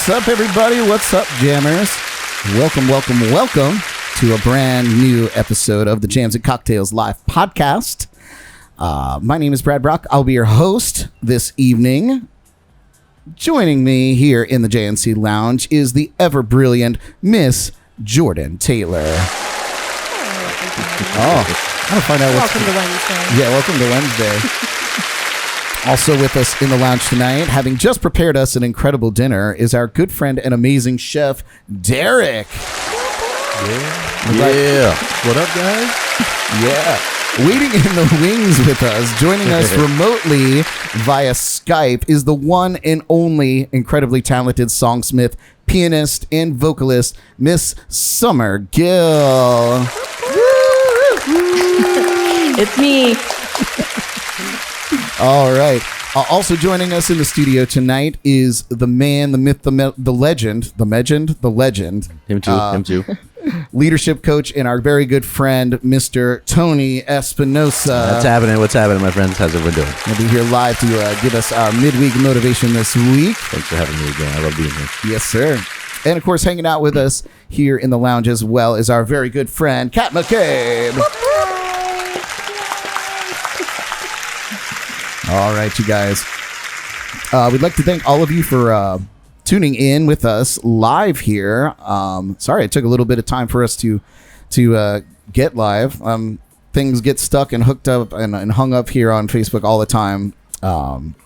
What's up, everybody? What's up, jammers? Welcome to a brand new episode of the Jams and Cocktails Live podcast. My name is Brad Brock. I'll be your host this evening. Joining me here in the JNC Lounge is the ever-brilliant Miss Jordan Taylor. I want to find out what's... Welcome to Wednesday. Yeah, welcome to Wednesday. Also with us in the lounge tonight, having just prepared us an incredible dinner, is our good friend and amazing chef, Derek. Yeah. What up, guys? Yeah. Waiting in the wings with us, joining us remotely via Skype, is the one and only incredibly talented songsmith, pianist, and vocalist, Miss Summer Gill. It's me. All right. Also joining us in the studio tonight is the man, the myth, the legend. Him too. Leadership coach and our very good friend, Mr. Tony Espinosa. What's happening, my friends? How's everyone doing? He'll be here live to give us our midweek motivation this week. Thanks for having me again. I love being here. Yes, sir. And, of course, hanging out with us here in the lounge as well is our very good friend, Kat McCabe. All right, you guys. We'd like to thank all of you for tuning in with us live here. Sorry, it took a little bit of time for us to get live. Things get stuck and hooked up and hung up here on Facebook all the time.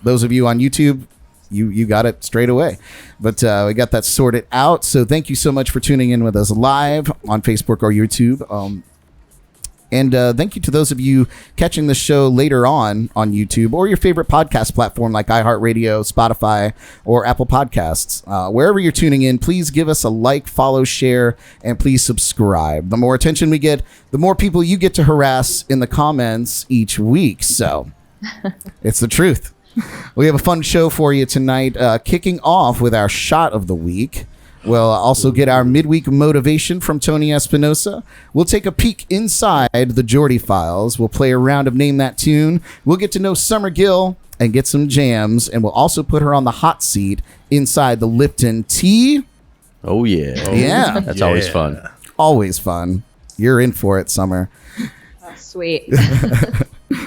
Those of you on YouTube, you got it straight away. But we got that sorted out. So thank you so much for tuning in with us live on Facebook or YouTube. And thank you to those of you catching the show later on YouTube or your favorite podcast platform like iHeartRadio, Spotify, or Apple Podcasts. Wherever you're tuning in, please give us a like, follow, share, and please subscribe. The more attention we get, the more people you get to harass in the comments each week. So it's the truth. We have a fun show for you tonight, kicking off with our shot of the week. We'll also get our midweek motivation from Tony Espinosa. We'll take a peek inside the Jordy Files. We'll play a round of Name That Tune. We'll get to know Summer Gill and get some jams. And we'll also put her on the hot seat inside the Lipton Tea. Oh, yeah. Yeah. That's always fun. Always fun. You're in for it, Summer. Oh, sweet.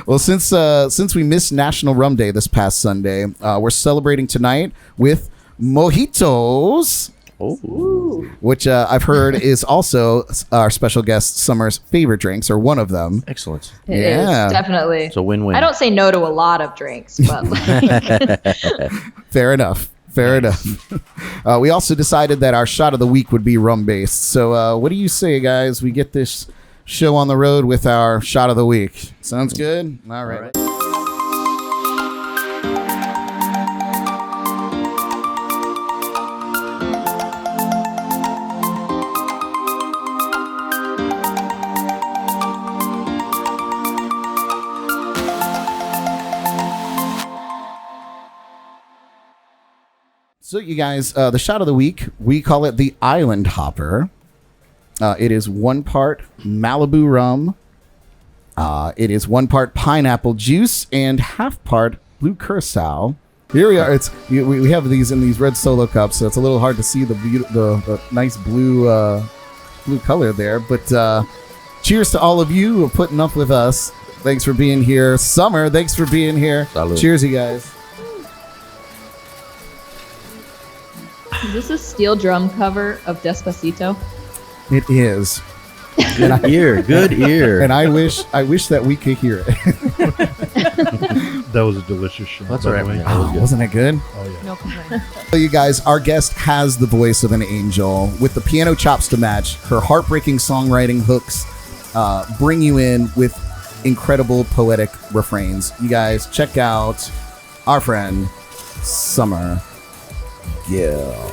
Well, since we missed National Rum Day this past Sunday, we're celebrating tonight with mojitos. Oh, which I've heard is also our special guest Summer's favorite drinks, or one of them. excellent. It is, definitely. It's a win-win. I don't say no to a lot of drinks, but like... Fair enough. We also decided that our shot of the week would be rum-based. So what do you say, guys? We get this show on the road with our shot of the week. Sounds good? All right. So, you guys, the shot of the week, we call it the Island Hopper. It is 1 part Malibu rum. It is 1 part pineapple juice and half part blue curacao. Here we are. We have these in these red solo cups, so it's a little hard to see the nice blue color there. But cheers to all of you who are putting up with us. Thanks for being here. Summer, thanks for being here. Salud. Cheers, you guys. Is this a steel drum cover of Despacito? It is. Good ear. And I wish that we could hear it. That was a delicious show. That's all right. Wasn't it good? Oh, yeah. No complaint. So you guys, our guest has the voice of an angel with the piano chops to match. Her heartbreaking songwriting hooks bring you in with incredible poetic refrains. You guys, check out our friend, Summer Gill.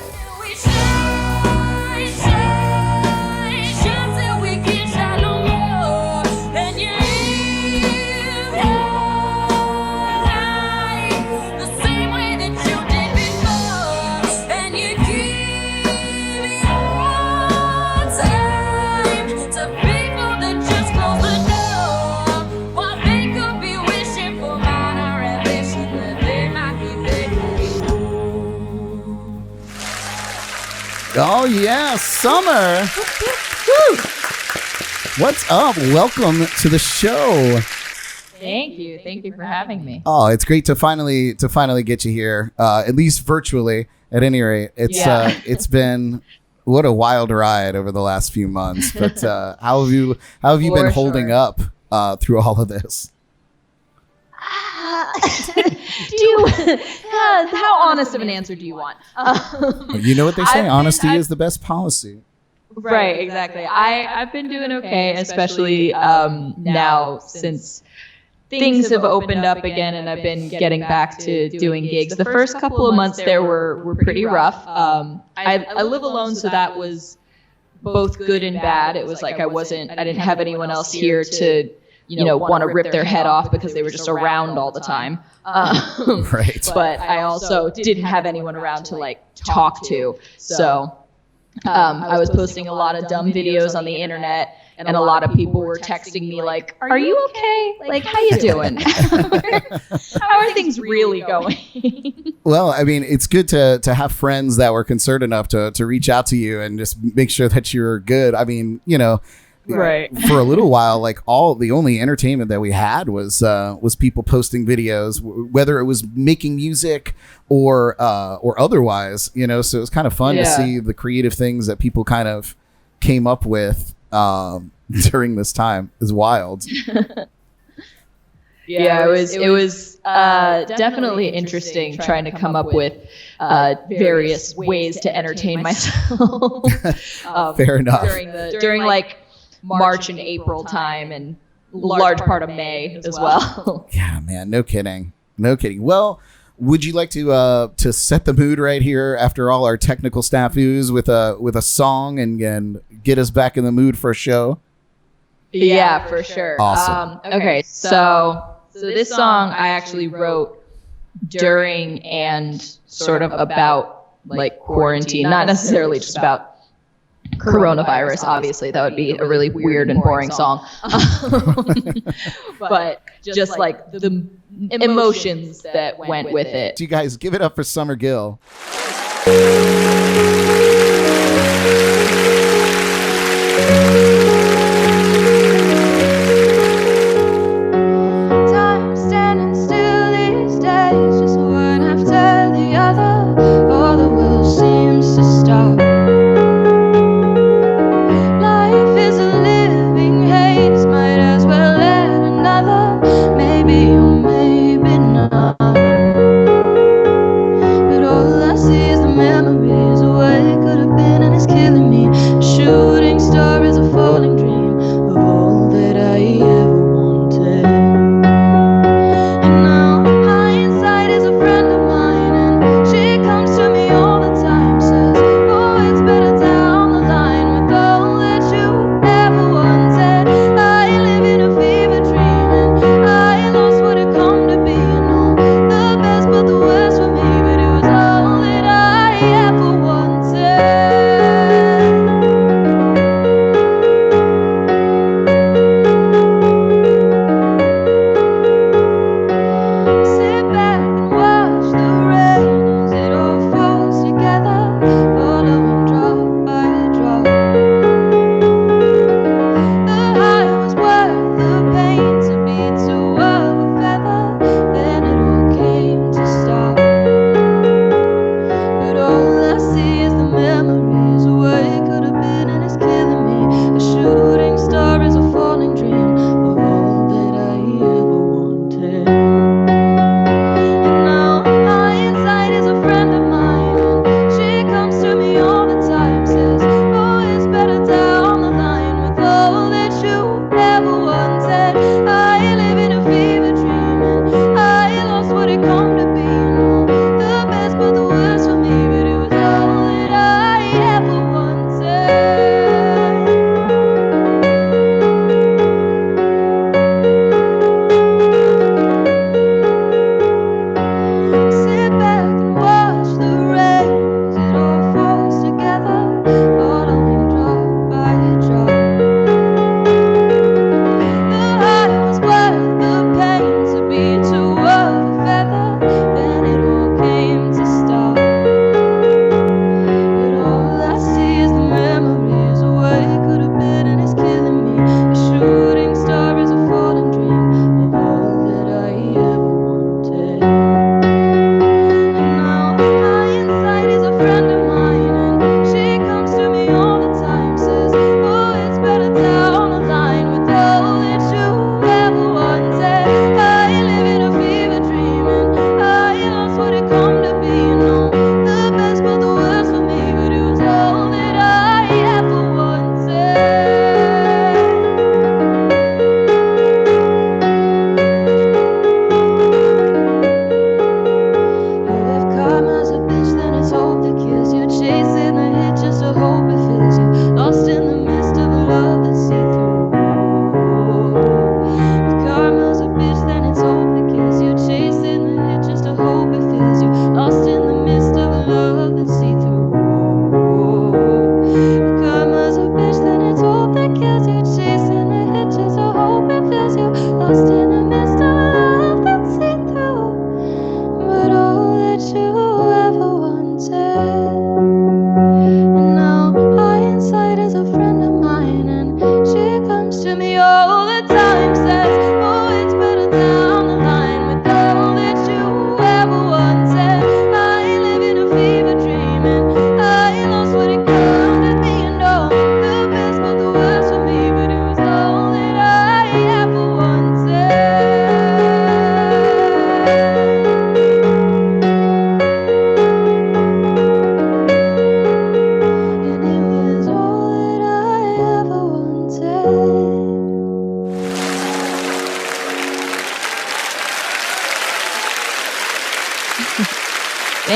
Oh yeah, Summer. What's up? Welcome to the show. Thank you for having me. Oh, it's great to finally get you here, at least virtually. At any rate, it's been what a wild ride over the last few months. But how have you been holding up through all of this? How honest of an answer do you want? You know what they say: honesty is the best policy. Right, exactly. I've been doing okay, especially now since things have opened up again and I've been getting back to doing gigs. The first couple of months there were pretty rough. I live alone, so that was both good and bad. It was like I didn't have anyone else here to, want to rip their head off because they were just around all the time. Right. But I also didn't have anyone around to like talk to. So I was posting a lot of dumb videos on the internet. And a lot of people were texting me like, "Are you okay? Like, how you doing? How are things really going?" Well, I mean, it's good to have friends that were concerned enough to reach out to you and just make sure that you're good. I mean, right. For a little while, like the only entertainment that we had was people posting videos, whether it was making music or otherwise. So it was kind of fun to see the creative things that people kind of came up with during this time. Is wild. It was definitely interesting trying to come up with various ways to entertain myself. Fair enough. During like March and April time and large part of May as well. Yeah, man, no kidding. Well, would you like to set the mood right here after all our technical snafus with a song and get us back in the mood for a show? Yeah, for sure. Awesome. Okay, so this song I actually wrote during and sort of about like quarantine, not necessarily just about coronavirus. Obviously, that would be a really weird and boring song. But just like the emotions that went with it. You guys give it up for Summer Gill. Time standing still these days, just one after the other. All the world seems to stop. Life is a living haze, might as well add another. Maybe or maybe not. But all I see is the memories away.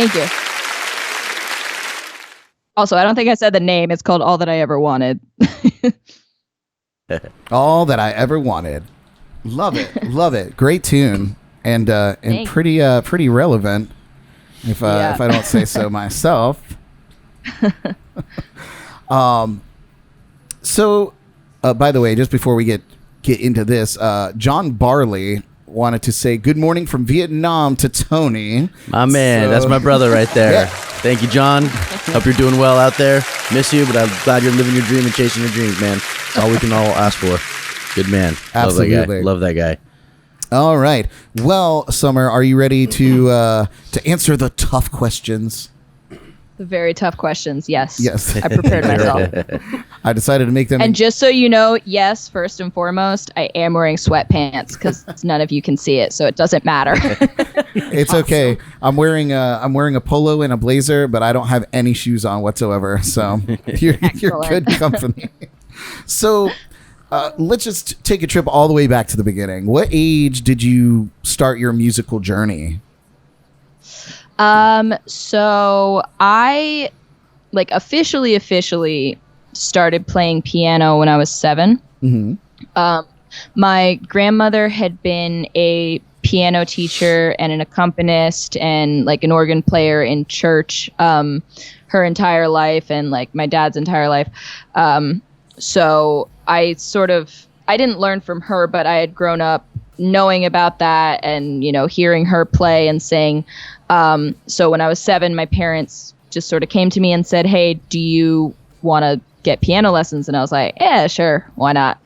Thank you. Also, I don't think I said the name. It's called All That I Ever Wanted. All That I Ever Wanted. Love it. Love it. Great tune. And pretty relevant, if I don't say so myself. So, by the way, just before we get into this, John Barley wanted to say good morning from Vietnam to Tony. My man, that's my brother right there. Yeah. Thank you, John. Hope you're doing well out there. Miss you, but I'm glad you're living your dream and chasing your dreams, man. That's all we can all ask for. Good man. Absolutely. Love that guy. All right. Well, Summer, are you ready to answer the tough questions? The very tough questions. Yes. Yes. I prepared myself. I decided to make them. And just so you know, yes, first and foremost, I am wearing sweatpants because none of you can see it, so it doesn't matter. It's awesome. Okay. I'm wearing a polo and a blazer, but I don't have any shoes on whatsoever. So you're good company. So let's just take a trip all the way back to the beginning. What age did you start your musical journey? So I officially started playing piano when I was 7. Mm-hmm. My grandmother had been a piano teacher and an accompanist and like an organ player in church, her entire life and like my dad's entire life. So I didn't learn from her, but I had grown up knowing about that and, hearing her play and sing. So when I was 7, my parents just sort of came to me and said, hey, do you want to get piano lessons? And I was like, yeah, sure. Why not?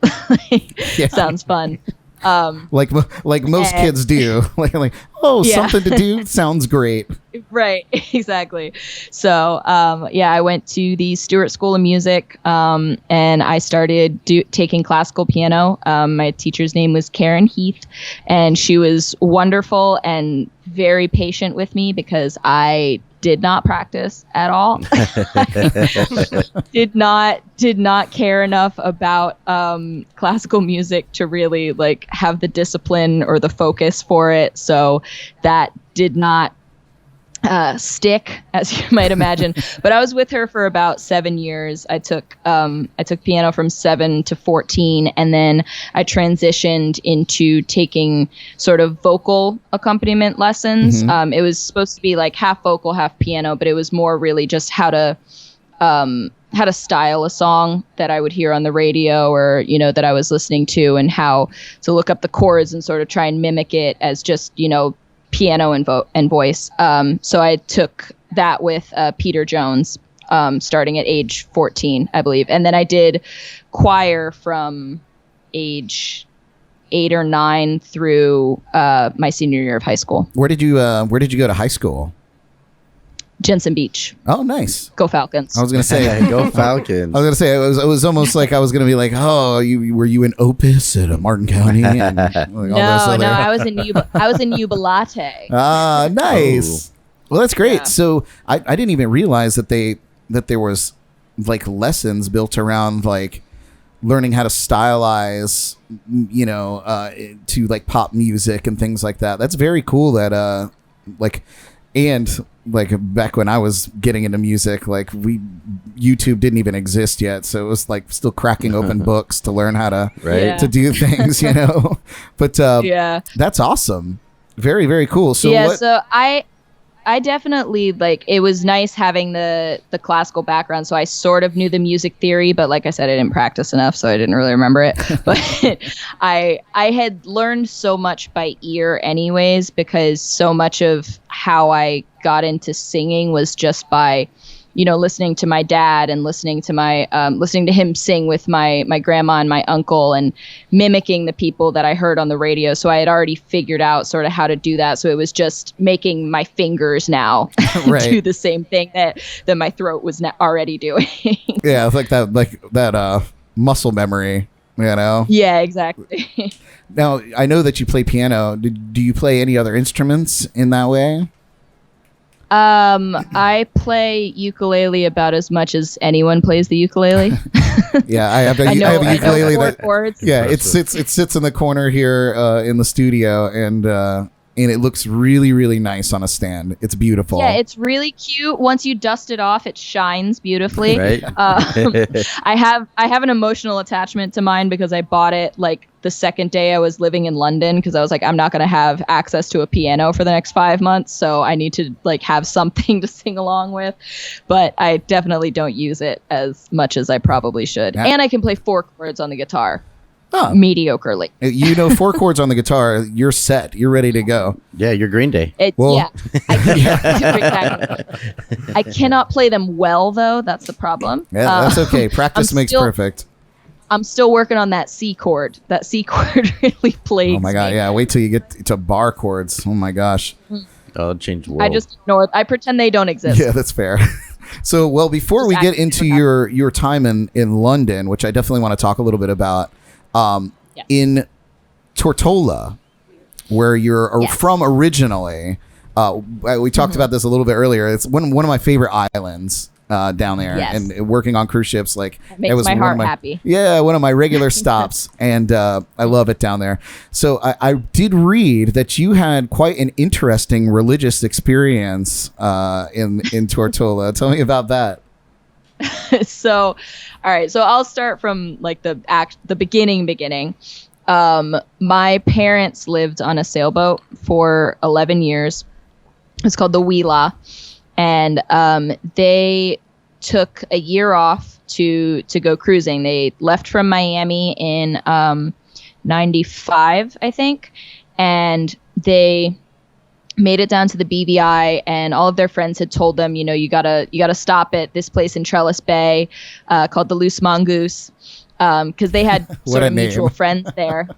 Sounds fun. Like most kids do. Something to do sounds great. Right, exactly. So, I went to the Stewart School of Music, and I started taking classical piano. My teacher's name was Karen Heath, and she was wonderful and very patient with me because I did not practice at all. did not care enough about classical music to really have the discipline or the focus for it. So that did not stick, as you might imagine. But I was with her for about 7 years. I took piano from 7 to 14, and then I transitioned into taking sort of vocal accompaniment lessons. Mm-hmm. It was supposed to be like half vocal, half piano, but it was more really just how to style a song that I would hear on the radio or, that I was listening to, and how to look up the chords and sort of try and mimic it as just, piano and voice. So I took that with Peter Jones, starting at age 14, I believe. And then I did choir from age 8 or 9 through my senior year of high school. Where did you go to high school? Jensen Beach. Oh, nice. Go Falcons. I was going to say, go Falcons. I was going to say, it was almost like I was going to be like, oh, were you in Opus at Martin County? And, no, I was in Ubalate. Ah, nice. Oh. Well, that's great. Yeah. So I didn't even realize that there was lessons built around learning how to stylize, to pop music and things like that. That's very cool that and back when I was getting into music, YouTube didn't even exist yet, so it was still cracking open books to learn how to to do things, But that's awesome, very very cool. So so I definitely it was nice having the classical background, so I sort of knew the music theory, but like I said, I didn't practice enough, so I didn't really remember it. But I had learned so much by ear anyways, because so much of how I got into singing was just by listening to my dad and listening to him sing with my grandma and my uncle and mimicking the people that I heard on the radio. So I had already figured out sort of how to do that. So it was just making my fingers now do the same thing that my throat was already doing. Yeah, it's that muscle memory, Yeah, exactly. Now, I know that you play piano. Do you play any other instruments in that way? I play ukulele about as much as anyone plays the ukulele. Yeah, I have a ukulele that chords. Yeah, it sits in the corner here in the studio, and and it looks really, really nice on a stand. It's beautiful. Yeah, it's really cute. Once you dust it off, it shines beautifully. Right. I have an emotional attachment to mine because I bought it like the second day I was living in London, because I was like, I'm not going to have access to a piano for the next 5 months, so I need to like have something to sing along with. But I definitely don't use it as much as I probably should. Yeah. And I can play 4 chords on the guitar. Oh. Mediocrely. 4 chords on the guitar, you're set. You're ready to go. Yeah, you're Green Day. Well- I cannot play them well, though. That's the problem. Yeah, that's okay. Practice makes perfect. I'm still working on that C chord. That C chord really plagues me. Oh my god, yeah. Wait till you get to bar chords. Oh my gosh. Oh, change the world. I just ignore. I pretend they don't exist. Yeah, that's fair. So, well, before we get into your time in London, which I definitely want to talk a little bit about, in Tortola, where you're from originally, we talked about this a little bit earlier. It's one of my favorite islands down there, and working on cruise ships, like it makes was my heart one of happy. Yeah, one of my regular stops, and I love it down there. So I did read that you had quite an interesting religious experience in Tortola. Tell me about that. So, all right. So I'll start from like the beginning. My parents lived on a sailboat for 11 years. It's called the Wheelah. And they took a year off to go cruising. They left from Miami in 95, I think. And they made it down to the BVI, and all of their friends had told them, you gotta stop at this place in Trellis Bay called the Loose Mongoose, because they had sort of mutual friends there.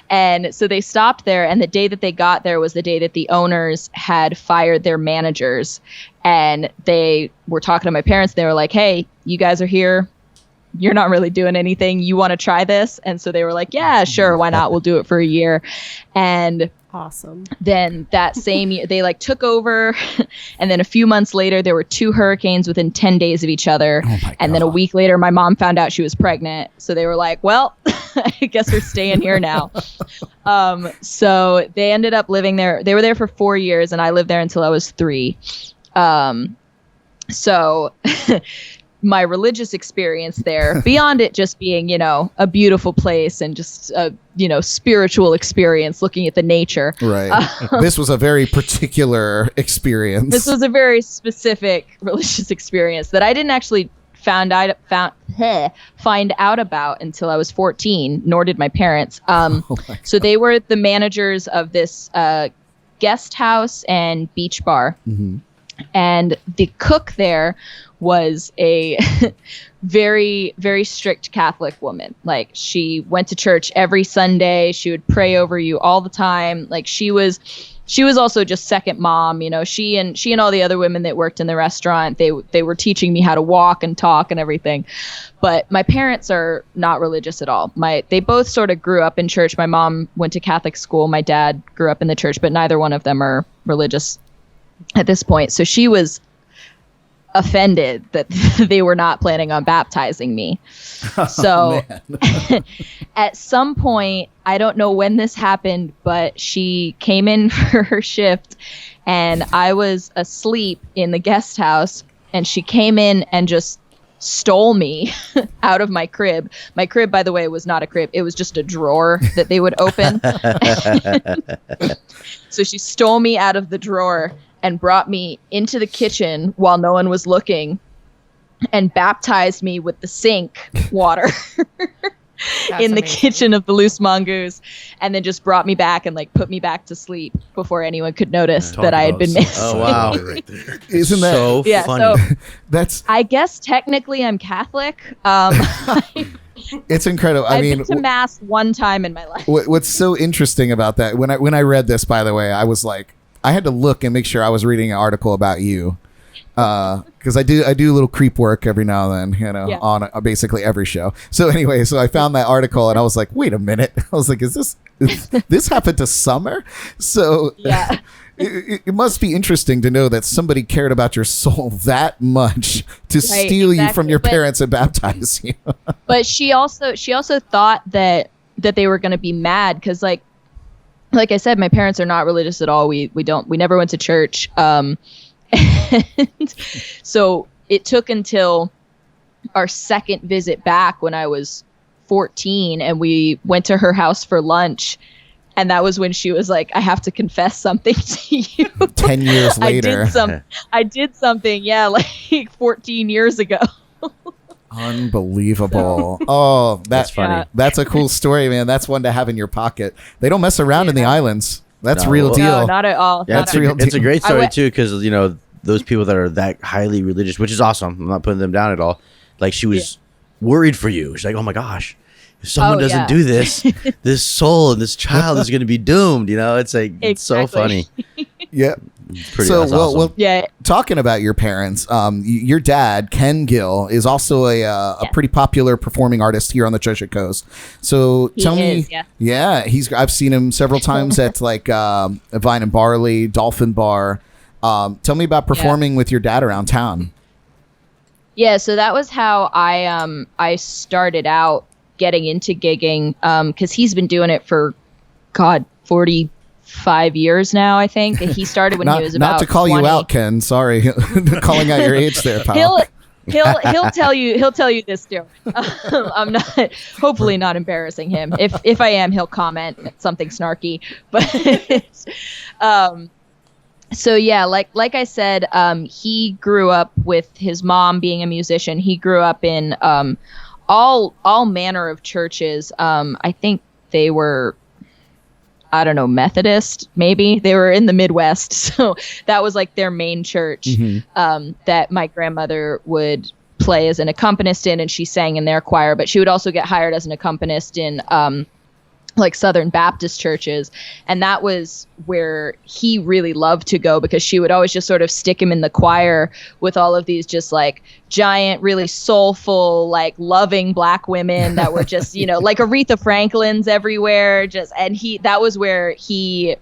And so they stopped there, and the day that they got there was the day that the owners had fired their managers, and they were talking to my parents. They were like, hey, you guys are here, you're not really doing anything, you want to try this? And so they were like, yeah, sure, why not, we'll do it for a year. And awesome. Then that same year they like took over, and then a few months later there were 2 hurricanes within 10 days of each other. And then a week later my mom found out she was pregnant, so they were like, well, I guess we're staying here now. So they ended up living there. They were there for 4 years, and I lived there until I was 3. So my religious experience there, beyond it just being, a beautiful place and just a, spiritual experience looking at the nature. Right. This was a very particular experience. This was a very specific religious experience that I didn't actually find out about until I was 14, nor did my parents. So they were the managers of this guest house and beach bar. Mm-hmm. And the cook there was a very, very strict Catholic woman. Like, she went to church every Sunday. She would pray over you all the time. Like, she was also just second mom. She and all the other women that worked in the restaurant, they were teaching me how to walk and talk and everything. But my parents are not religious at all. They both sort of grew up in church. My mom went to Catholic school. My dad grew up in the church, but neither one of them are religious at this point. So she was offended that they were not planning on baptizing me. So at some point, I don't know when this happened, but she came in for her shift, and I was asleep in the guest house, and she came in and just stole me out of my crib. My crib, by the way, was not a crib. It was just a drawer that they would open. So she stole me out of the drawer and brought me into the kitchen while no one was looking, and baptized me with the sink water in the kitchen of the Loose Mongoose, and then just brought me back and like put me back to sleep before anyone could notice that I had been missing. Oh wow. Right there. Isn't that so funny? So that's I guess technically I'm Catholic. it's incredible. I've been to mass one time in my life. What's so interesting about that, when I read this, by the way, I was like, I had to look and make sure I was reading an article about you, because I do a little creep work every now and then, on basically every show. So anyway, so I found that article and I was like, wait a minute. I was like, is this happened to Summer? So yeah. It must be interesting to know that somebody cared about your soul that much to steal you from your parents and baptize you. But she also thought that they were going to be mad, because like like I said, my parents are not religious at all. We never went to church. And so it took until our second visit back when I was 14 and we went to her house for lunch. And that was when she was like, I have to confess something to you. 10 years later. I did something, yeah, like 14 years ago. Unbelievable. Oh, That's funny. That's a cool story, man. That's one to have in your pocket. They don't mess around in the islands. That's No. real deal. No, not at all. Yeah, Not That's at real all. it's a great I story went- too, because those people that are that highly religious, which is awesome. I'm not putting them down at all. Like she was worried for you. She's like, oh my gosh, if someone doesn't yeah. do this, this soul and this child is going to be doomed. It's like it's so funny. Yeah. It's pretty. So, That's awesome. well, Yeah. talking about your parents, your dad, Ken Gill, is also a pretty popular performing artist here on the Treasure Coast. So He tell is, me, yeah. I've seen him several times at like Vine and Barley, Dolphin Bar. Tell me about performing with your dad around town. Yeah, so that was how I started out getting into gigging, because he's been doing it for 45 years now, I think. He started when he was about not to call 20. you out, Ken. Sorry, calling out your age there, pal. He'll tell you this too. I'm not, hopefully not embarrassing him. If I am, he'll comment something snarky. But so yeah, like I said, he grew up with his mom being a musician. He grew up in all manner of churches. I think they were, I don't know, Methodist, maybe. They were in the Midwest. So that was like their main church that my grandmother would play as an accompanist in, and she sang in their choir. But she would also get hired as an accompanist in like Southern Baptist churches. And that was where he really loved to go, because she would always just sort of stick him in the choir with all of these just like giant, really soulful, like loving Black women that were just, like Aretha Franklin's everywhere. That was where he,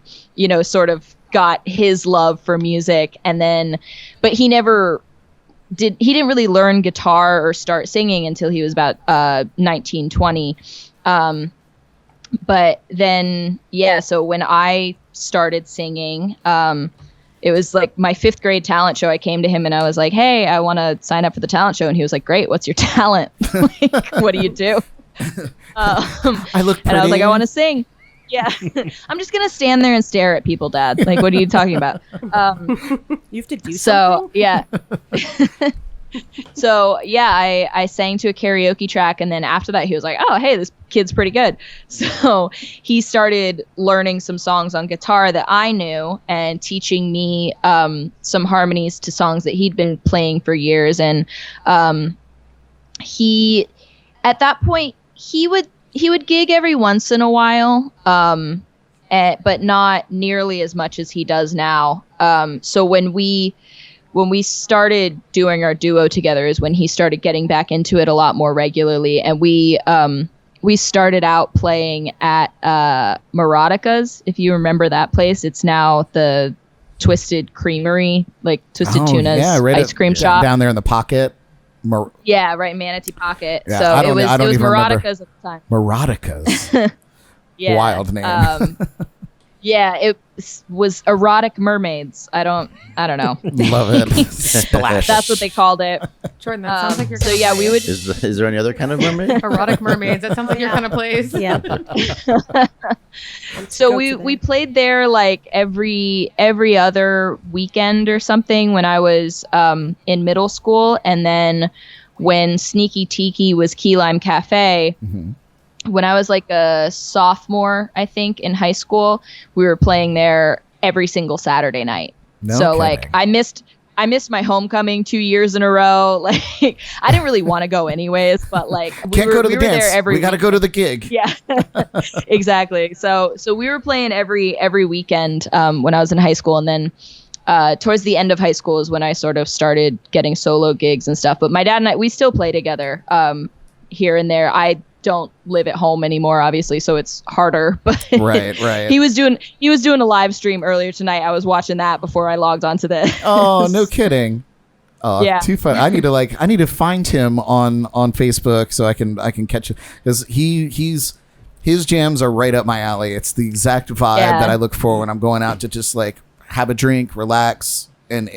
sort of got his love for music. And then, but he didn't really learn guitar or start singing until he was about 19, 20. But then, so when I started singing, it was like my 5th grade talent show. I came to him and I was like, hey, I want to sign up for the talent show. And he was like, great, what's your talent? Like, what do you do? I look pretty. And I was like, I want to sing. Yeah. I'm just going to stand there and stare at people, Dad. Like, what are you talking about? You have to do something? So, yeah. So, yeah, I sang to a karaoke track. And then after that, he was like, oh, hey, this kid's pretty good. So he started learning some songs on guitar that I knew and teaching me some harmonies to songs that he'd been playing for years. And he, at that point, he would gig every once in a while, but not nearly as much as he does now. So when we started doing our duo together is when he started getting back into it a lot more regularly. And we started out playing at Marodica's, if you remember that place. It's now the Twisted Creamery, like Twisted Tuna's ice cream shop. Down there in the pocket. Yeah, right, Manatee Pocket. Yeah, so it was even remember. Marodica's at the time. Marodica's. Yeah. Wild name. Yeah, it was erotic mermaids. I don't know. Love it. Splash. That's what they called it. Jordan, that sounds like your So kind of yeah, place. we would. Is there any other kind of mermaid? Erotic mermaids. That sounds like your kind of place. Yeah. So Go we to that. we played there like every other weekend or something when I was in middle school, and then when Sneaky Tiki was Key Lime Cafe. Mhm. When I was like a sophomore, I think, in high school, we were playing there every single Saturday night. No so kidding. like I missed my homecoming 2 years in a row. Like I didn't really want to go anyways, but like Can't go to the were dance. there every We got to go to the gig. Yeah, exactly. So we were playing every weekend when I was in high school, and then towards the end of high school is when I sort of started getting solo gigs and stuff. But my dad and I, we still play together here and there. I don't live at home anymore, obviously, so it's harder. But Right. he was doing a live stream earlier tonight. I was watching that before I logged onto this. Oh, no kidding. Oh, Yeah. too fun. I need to find him on Facebook so I can catch it, because he's his jams are right up my alley. It's the exact vibe that I look for when I'm going out to just like have a drink, relax, and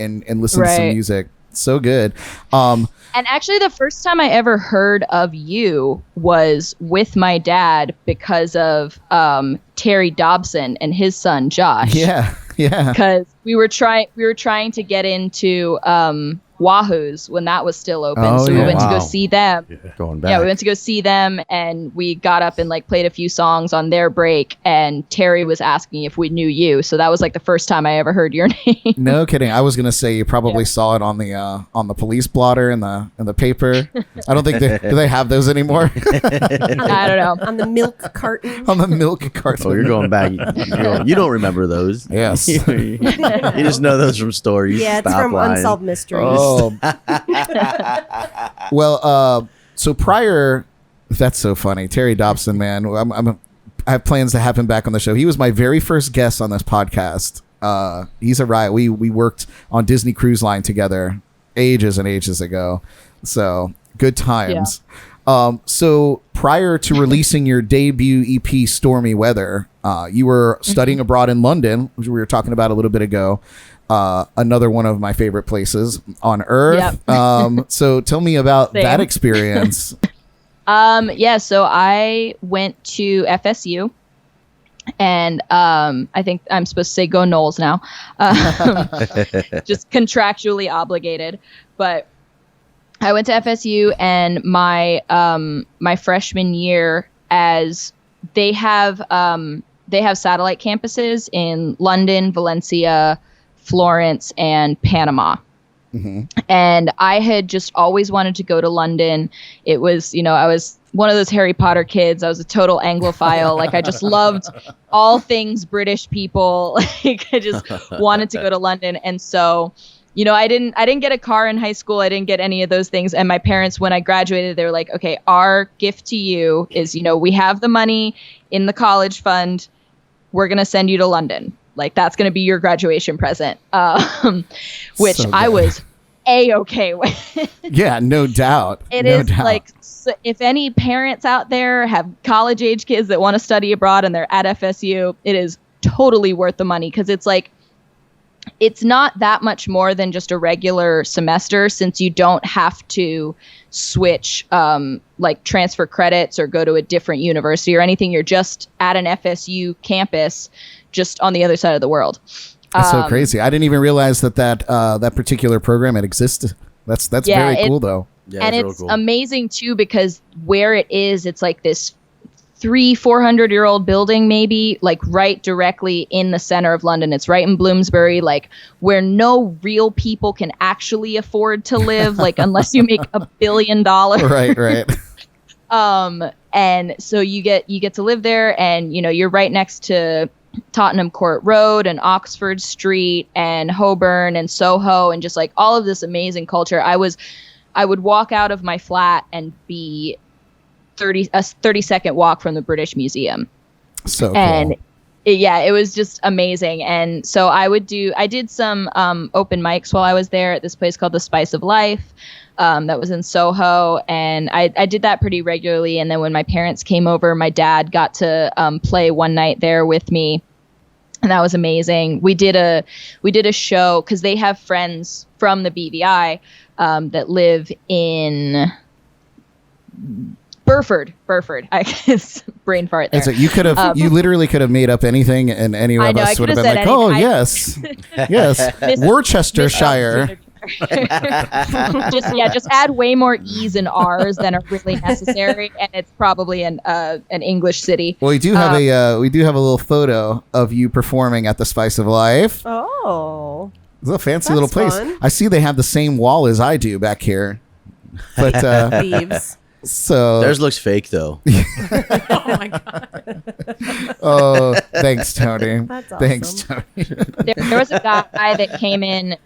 listen to some music. So good. And actually, the first time I ever heard of you was with my dad because of Terry Dobson and his son Josh. Yeah. Because we were trying to get into Wahoo's when that was still open. So we went to go see them. Going back. Yeah, we went to go see them, and we got up and like played a few songs on their break. And Terry was asking if we knew you, so that was like the first time I ever heard your name. No kidding. I was gonna say you probably saw it on the police blotter in the paper. I don't think do they have those anymore? I don't know. On the milk carton. On the milk carton. Oh, you're going back. You don't remember those. Yes. You just know those from stories. Yeah, it's from Unsolved Mysteries. Oh. Well, so prior, that's so funny. Terry Dobson, man, I have plans to have him back on the show. He was my very first guest on this podcast. He's a riot. We worked on Disney Cruise Line together ages and ages ago. So good times. Yeah. So prior to releasing your debut EP, Stormy Weather, you were studying abroad in London, which we were talking about a little bit ago. Another one of my favorite places on earth. Yep. So tell me about that experience. So I went to FSU, and I think I'm supposed to say go Knowles now. Just contractually obligated. But I went to FSU, and my freshman year, as they have satellite campuses in London, Valencia, Florence, and Panama. Mm-hmm. And I had just always wanted to go to London. It was, I was one of those Harry Potter kids. I was a total Anglophile. Like, I just loved all things British people. Like, I just wanted to go to London. And so, I didn't get a car in high school. I didn't get any of those things. And my parents, when I graduated, they were like, okay, our gift to you is, we have the money in the college fund. We're going to send you to London. Like, that's going to be your graduation present, which so I was A-okay with. Yeah, no doubt. It is like, so if any parents out there have college age kids that want to study abroad and they're at FSU, it is totally worth the money, because it's like, it's not that much more than just a regular semester, since you don't have to switch like transfer credits or go to a different university or anything. You're just at an FSU campus, just on the other side of the world. That's so crazy. I didn't even realize that particular program had existed. That's very cool, though. Yeah, and it's amazing too, because where it is, it's like this 400-year-old building, maybe, like right directly in the center of London. It's right in Bloomsbury, like where no real people can actually afford to live, like unless you make $1 billion. Right. And so you get to live there, and you're right next to Tottenham Court Road and Oxford Street and Holborn and Soho, and just like all of this amazing culture. I would walk out of my flat and be a 30-second walk from the British Museum. So cool. And it was just amazing. And so I did some open mics while I was there at this place called The Spice of Life. That was in Soho, and I did that pretty regularly. And then when my parents came over, my dad got to play one night there with me, and that was amazing. We did a show, because they have friends from the BVI that live in Burford. I guess brain fart there. So you could have, you literally could have made up anything, and any of us would have been like, "Oh, yes, Worcestershire." just add way more E's and R's than are really necessary, and it's probably an English city. Well, we do have a little photo of you performing at the Spice of Life. Oh, it's a fancy little place. Fun. I see they have the same wall as I do back here, but thieves. So theirs looks fake, though. Oh my god. Oh, thanks, Tony. That's awesome. Thanks, Tony. There was a guy that came in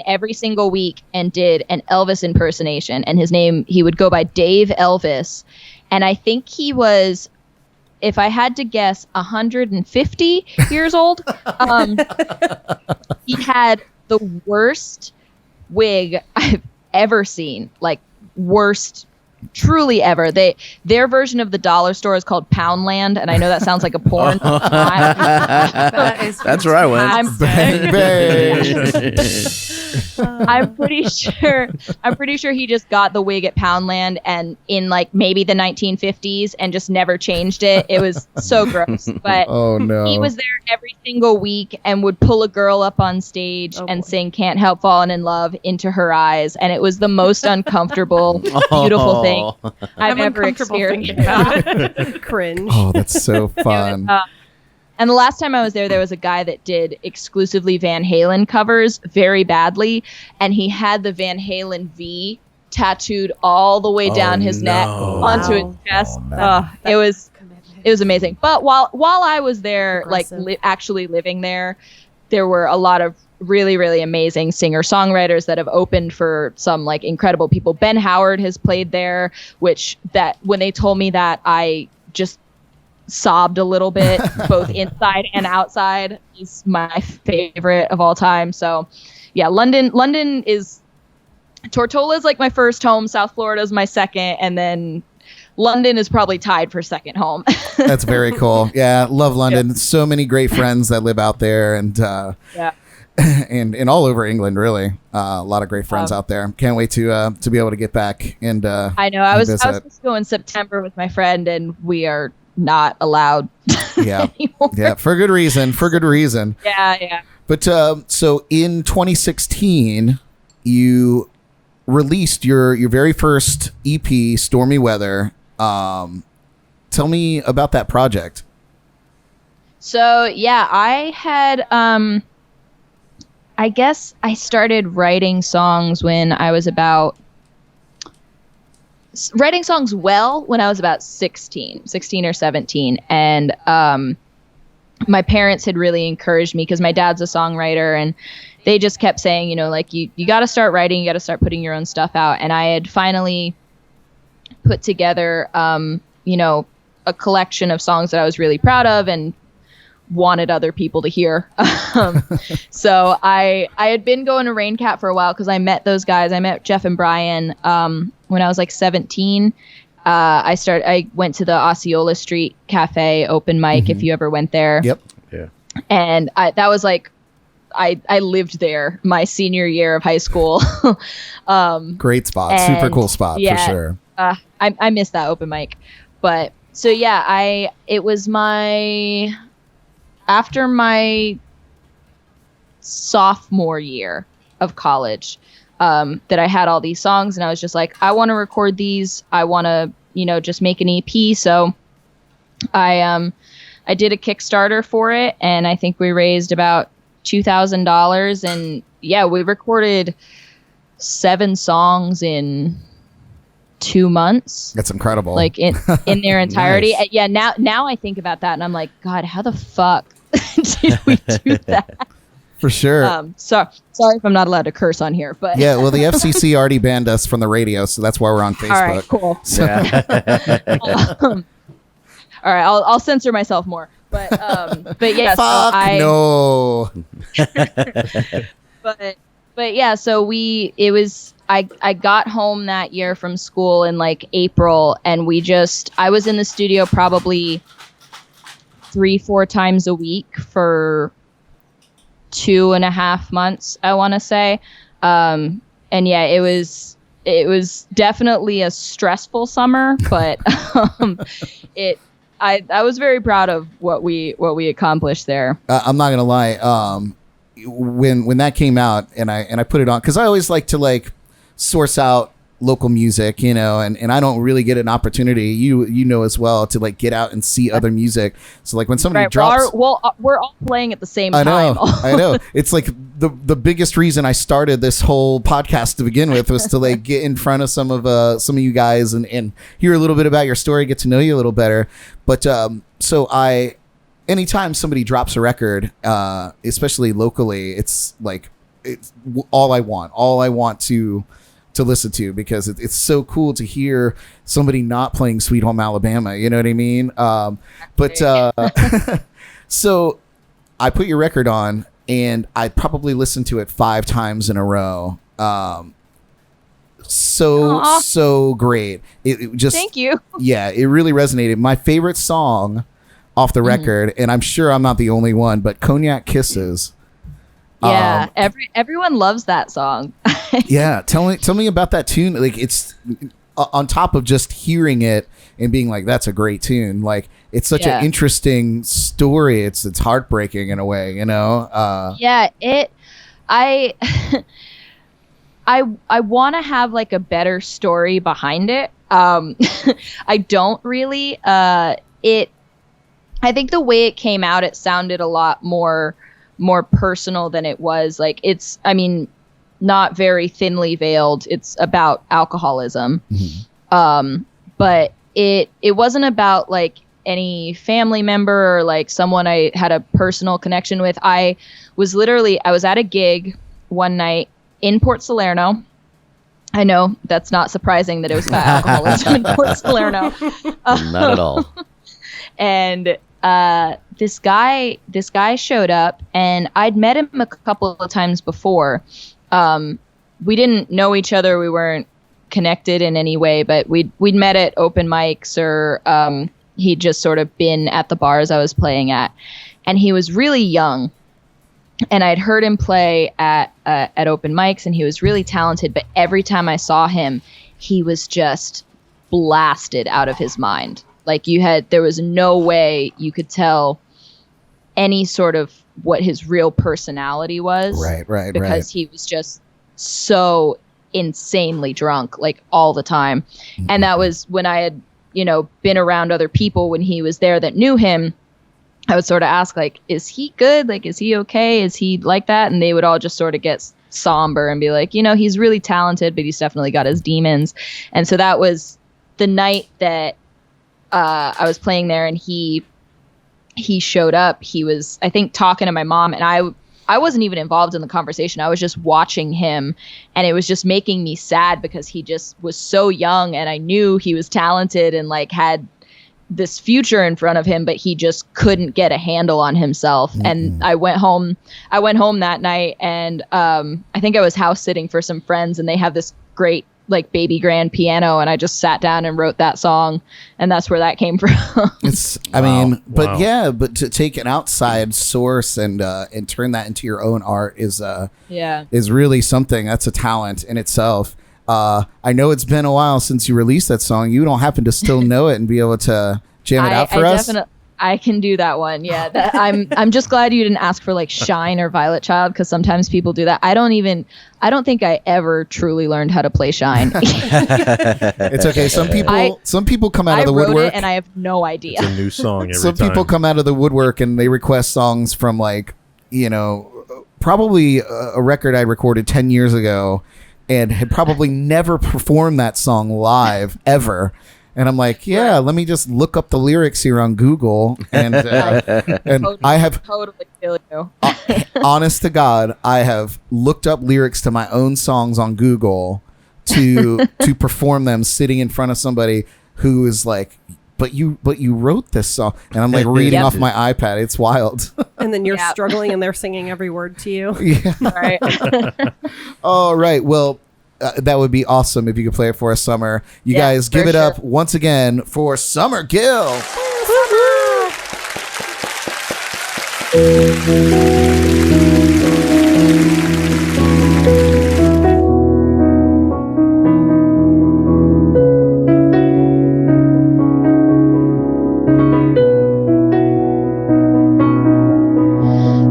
every single week and did an Elvis impersonation, and he would go by Dave Elvis, and I think he was, if I had to guess, 150 years old. He had the worst wig I've ever seen, like worst truly ever. Their version of the dollar store is called Poundland, and I know that sounds like a porn. That's where I went. Bang, bang. I'm pretty sure he just got the wig at Poundland and in like maybe the 1950s and just never changed it. It was so gross. But Oh, no. he was there every single week and would pull a girl up on stage and sing "Can't Help Falling in Love" into her eyes, and it was the most uncomfortable, beautiful thing I've ever experienced. Cringe. Oh, that's so fun. And the last time I was there was a guy that did exclusively Van Halen covers very badly, and he had the Van Halen V tattooed all the way down his neck onto his chest. It was amazing. But while I was there, actually living there, there were a lot of really, really amazing singer-songwriters that have opened for some like incredible people. Ben Howard has played there, that when they told me that, I just sobbed a little bit, both inside and outside. Is my favorite of all time. So yeah, London is, Tortola is like my first home, South Florida is my second, and then London is probably tied for second home. That's very cool. Yeah, love London. Yeah. So many great friends that live out there, and and all over England, really. A lot of great friends out there. Can't wait to be able to get back and I know. I was supposed to go in September with my friend, and we are not allowed anymore. Yeah, for good reason. Yeah. But so in 2016, you released your very first EP, Stormy Weather. Tell me about that project. So yeah, I had I guess I started writing songs when I was about when I was about 16 or 17. And my parents had really encouraged me because my dad's a songwriter, and they just kept saying, like, you got to start writing, you got to start putting your own stuff out. And I had finally put together, a collection of songs that I was really proud of and wanted other people to hear. So I had been going to Raincat for a while because I met those guys. I met Jeff and Brian when I was like 17. I went to the Osceola Street Cafe open mic, if you ever went there. Yep. Yeah. And that was like, I lived there my senior year of high school. Great spot. Super cool spot, for sure. I missed that open mic. But so yeah, it was after my sophomore year of college, that I had all these songs, and I was just like, I want to record these. I want to, just make an EP. So I did a Kickstarter for it, and I think we raised about $2,000, and yeah, we recorded 7 songs in 2 months. That's incredible. Like in their entirety. Nice. Yeah. Now I think about that, and I'm like, God, how the fuck did we do that? For sure. Sorry if I'm not allowed to curse on here, but yeah. Well, the FCC already banned us from the radio, so that's why we're on Facebook. All right, cool. So. All right, I'll censor myself more, but yeah. Fuck no. But yeah, so I got home that year from school in like April, and I was in the studio probably 3-4 times a week for 2.5 months, I want to say. And yeah, it was definitely a stressful summer, but I was very proud of what we accomplished there. I'm not gonna lie. When that came out, and I put it on, because I always like to source out local music, and I don't really get an opportunity, you as well, to get out and see other music. So when somebody drops, we're all playing at the same time. I know. It's like the biggest reason I started this whole podcast to begin with was to get in front of some of you guys and hear a little bit about your story, get to know you a little better. But so anytime somebody drops a record, especially locally, it's all I want to listen to, because it's so cool to hear somebody not playing Sweet Home Alabama, you know what I mean? So I put your record on, and I probably listened to it 5 times in a row. so great. It just Thank you. Yeah, it really resonated. My favorite song off the record, and I'm sure I'm not the only one, but Cognac Kisses. Yeah, everyone loves that song. Yeah, tell me about that tune. Like, it's on top of just hearing it and being like, that's a great tune. Like, it's such an interesting story. It's heartbreaking in a way, you know. I want to have like a better story behind it. I don't really. I think the way it came out, it sounded a lot more personal than it was. Like, it's, I mean, not very thinly veiled. It's about alcoholism. But it wasn't about like any family member or like someone I had a personal connection with. I was at a gig one night in Port Salerno. I know that's not surprising that it was about alcoholism in Port Salerno. Not at all. And this guy showed up, and I'd met him a couple of times before. We didn't know each other. We weren't connected in any way, but we'd met at open mics, or he'd just sort of been at the bars I was playing at. And he was really young, and I'd heard him play at open mics, and he was really talented. But every time I saw him, he was just blasted out of his mind. Like, there was no way you could tell any sort of what his real personality was. Right. Because he was just so insanely drunk, like, all the time. And that was when I had, been around other people when he was there that knew him. I would sort of ask, like, is he good? Like, is he okay? Is he like that? And they would all just sort of get somber and be like, he's really talented, but he's definitely got his demons. And so that was the night that I was playing there, and he showed up. He was, I think, talking to my mom, and I wasn't even involved in the conversation. I was just watching him, and it was just making me sad because he just was so young, and I knew he was talented and like had this future in front of him, but he just couldn't get a handle on himself. And I went home that night, and I think I was house sitting for some friends, and they have this great like baby grand piano, and I just sat down and wrote that song, and that's where that came from. But to take an outside source and turn that into your own art is really something. That's a talent in itself. I know it's been a while since you released that song. You don't happen to still know it and be able to jam it out for us? I can do that one. Yeah. I'm just glad you didn't ask for like Shine or Violet Child, because sometimes people do that. I don't think I ever truly learned how to play Shine. It's okay. Some people come out of the woodwork. I wrote it and I have no idea. It's a new song every time. Some people come out of the woodwork and they request songs from like, probably a record I recorded 10 years ago and had probably never performed that song live ever. And I'm like, let me just look up the lyrics here on Google, and I have totally feel you. Honest to God, I have looked up lyrics to my own songs on Google to perform them sitting in front of somebody who is like, but you wrote this song, and I'm like reading off my iPad. It's wild. And then you're struggling, and they're singing every word to you. Yeah. Right. All right. Well. That would be awesome if you could play it for us, Summer. You guys give it up once again for Summer Gill.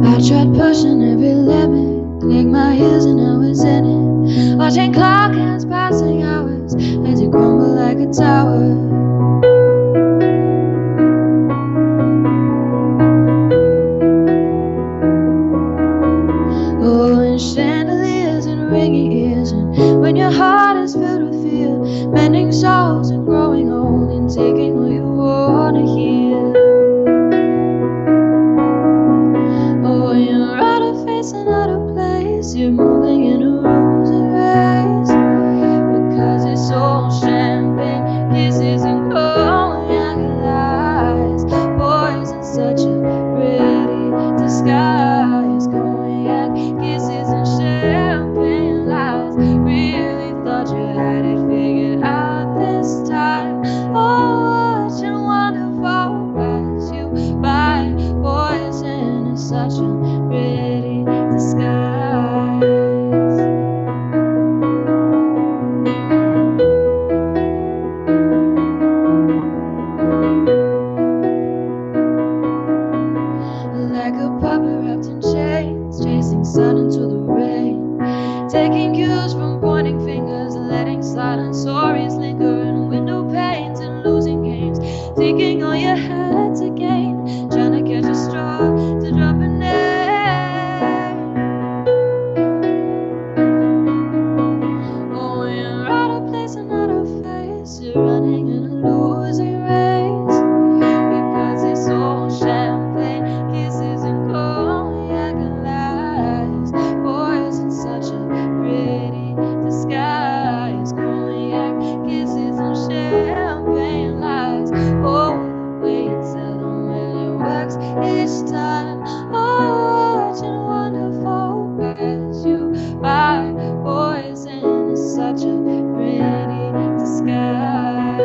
I tried pushing every limit, click my heels and I was in it. Watching clock hands passing hours as it crumbled like a tower. Oh, and chandeliers and ringing ears, and when your heart is filled with fear, mending souls and growing old and taking what you wanna hear. Oh, you're out of face and out of place, you're moving in a rose and race. taking all you had to gain, trying to catch a straw to drop an air. Oh, when you're out of place and out of face, you're running in a losing race, because it's all champagne, kisses and cognac and lies. Boys in such a pretty disguise, cognac, kisses and champagne lies. Oh, the way you tell them when it works each time. Oh, watching wonderful as you are. Poison is such a pretty disguise.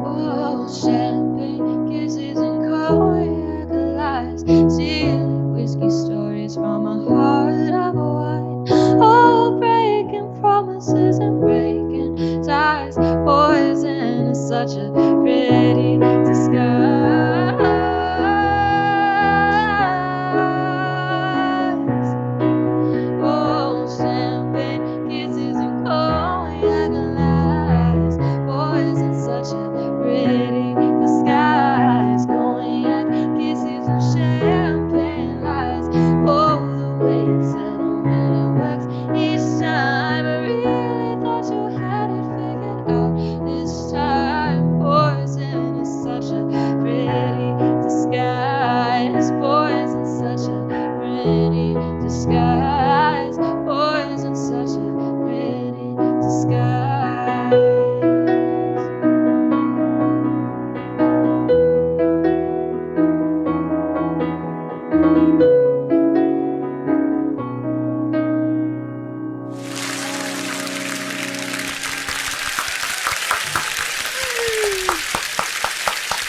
Oh, champagne, kisses and cognac lies, silly whiskey stories from a heart of wine. Oh, breaking promises and breaking ties. Poison is such a pretty disguise. Oh, champagne, kisses and cognac lies. Poison, such a pretty disguise. Cognac, kisses and champagne lies. Oh, the way you tell them when it works each time. I really thought you had it figured out this time. Poison is such a pretty disguise. Poison, such a pretty disguise. Poison, such a pretty disguise.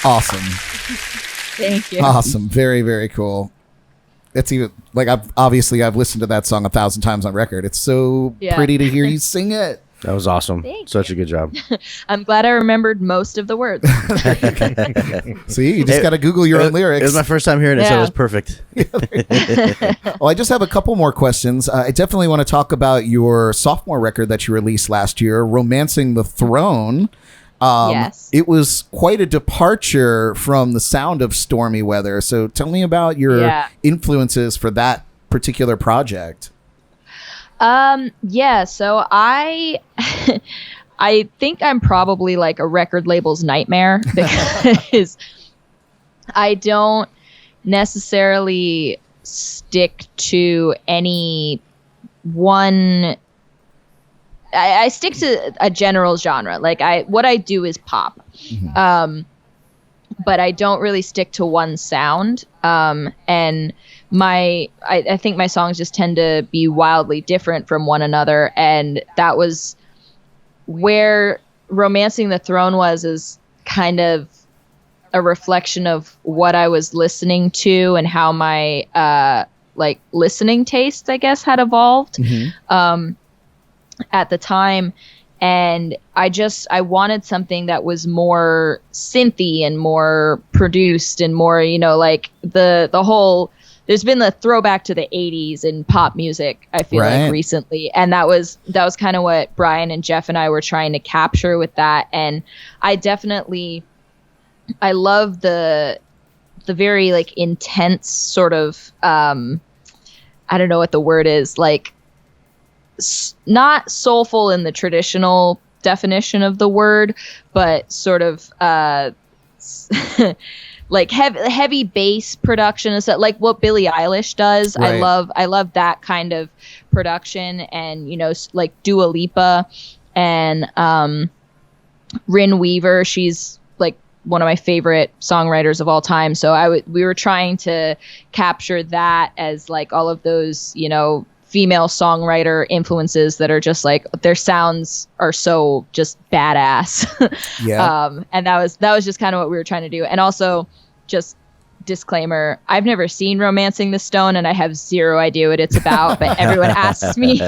Awesome. Thank you. Awesome. Very, very cool. It's even like I've listened to that song 1,000 times on record. It's so Yeah. pretty to hear you sing it. That was awesome. Thank Such a good job. I'm glad I remembered most of the words. See, you just got to Google your own lyrics. It was my first time hearing it, so it Yeah. was perfect. Well, I just have a couple more questions. I definitely want to talk about your sophomore record that you released last year, Romancing the Throne. Yes. It was quite a departure from the sound of Stormy Weather. So tell me about your Yeah. influences for that particular project. Yeah, so I I think I'm probably like a record label's nightmare because I don't necessarily stick to any one. I stick to a general genre. Like what I do is pop. But I don't really stick to one sound. And I think my songs just tend to be wildly different from one another. And that was where Romancing the Throne is kind of a reflection of what I was listening to and how my like listening tastes, I guess, had evolved at the time. And I wanted something that was more synthy and more produced and more, like the whole, there's been the throwback to the 80s in pop music, I feel like recently. And that was kind of what Brian and Jeff and I were trying to capture with that. And I love the very like intense sort of, I don't know what the word is, like, not soulful in the traditional definition of the word, but sort of like heavy bass production and stuff, like what Billie Eilish does. Right. I love that kind of production, and like Dua Lipa and Rin Weaver. She's like one of my favorite songwriters of all time. So we were trying to capture that as like all of those female songwriter influences that are just like, their sounds are so just badass. Yeah. And that was just kind of what we were trying to do. And also, just disclaimer, I've never seen Romancing the Stone and I have zero idea what it's about, but everyone asks me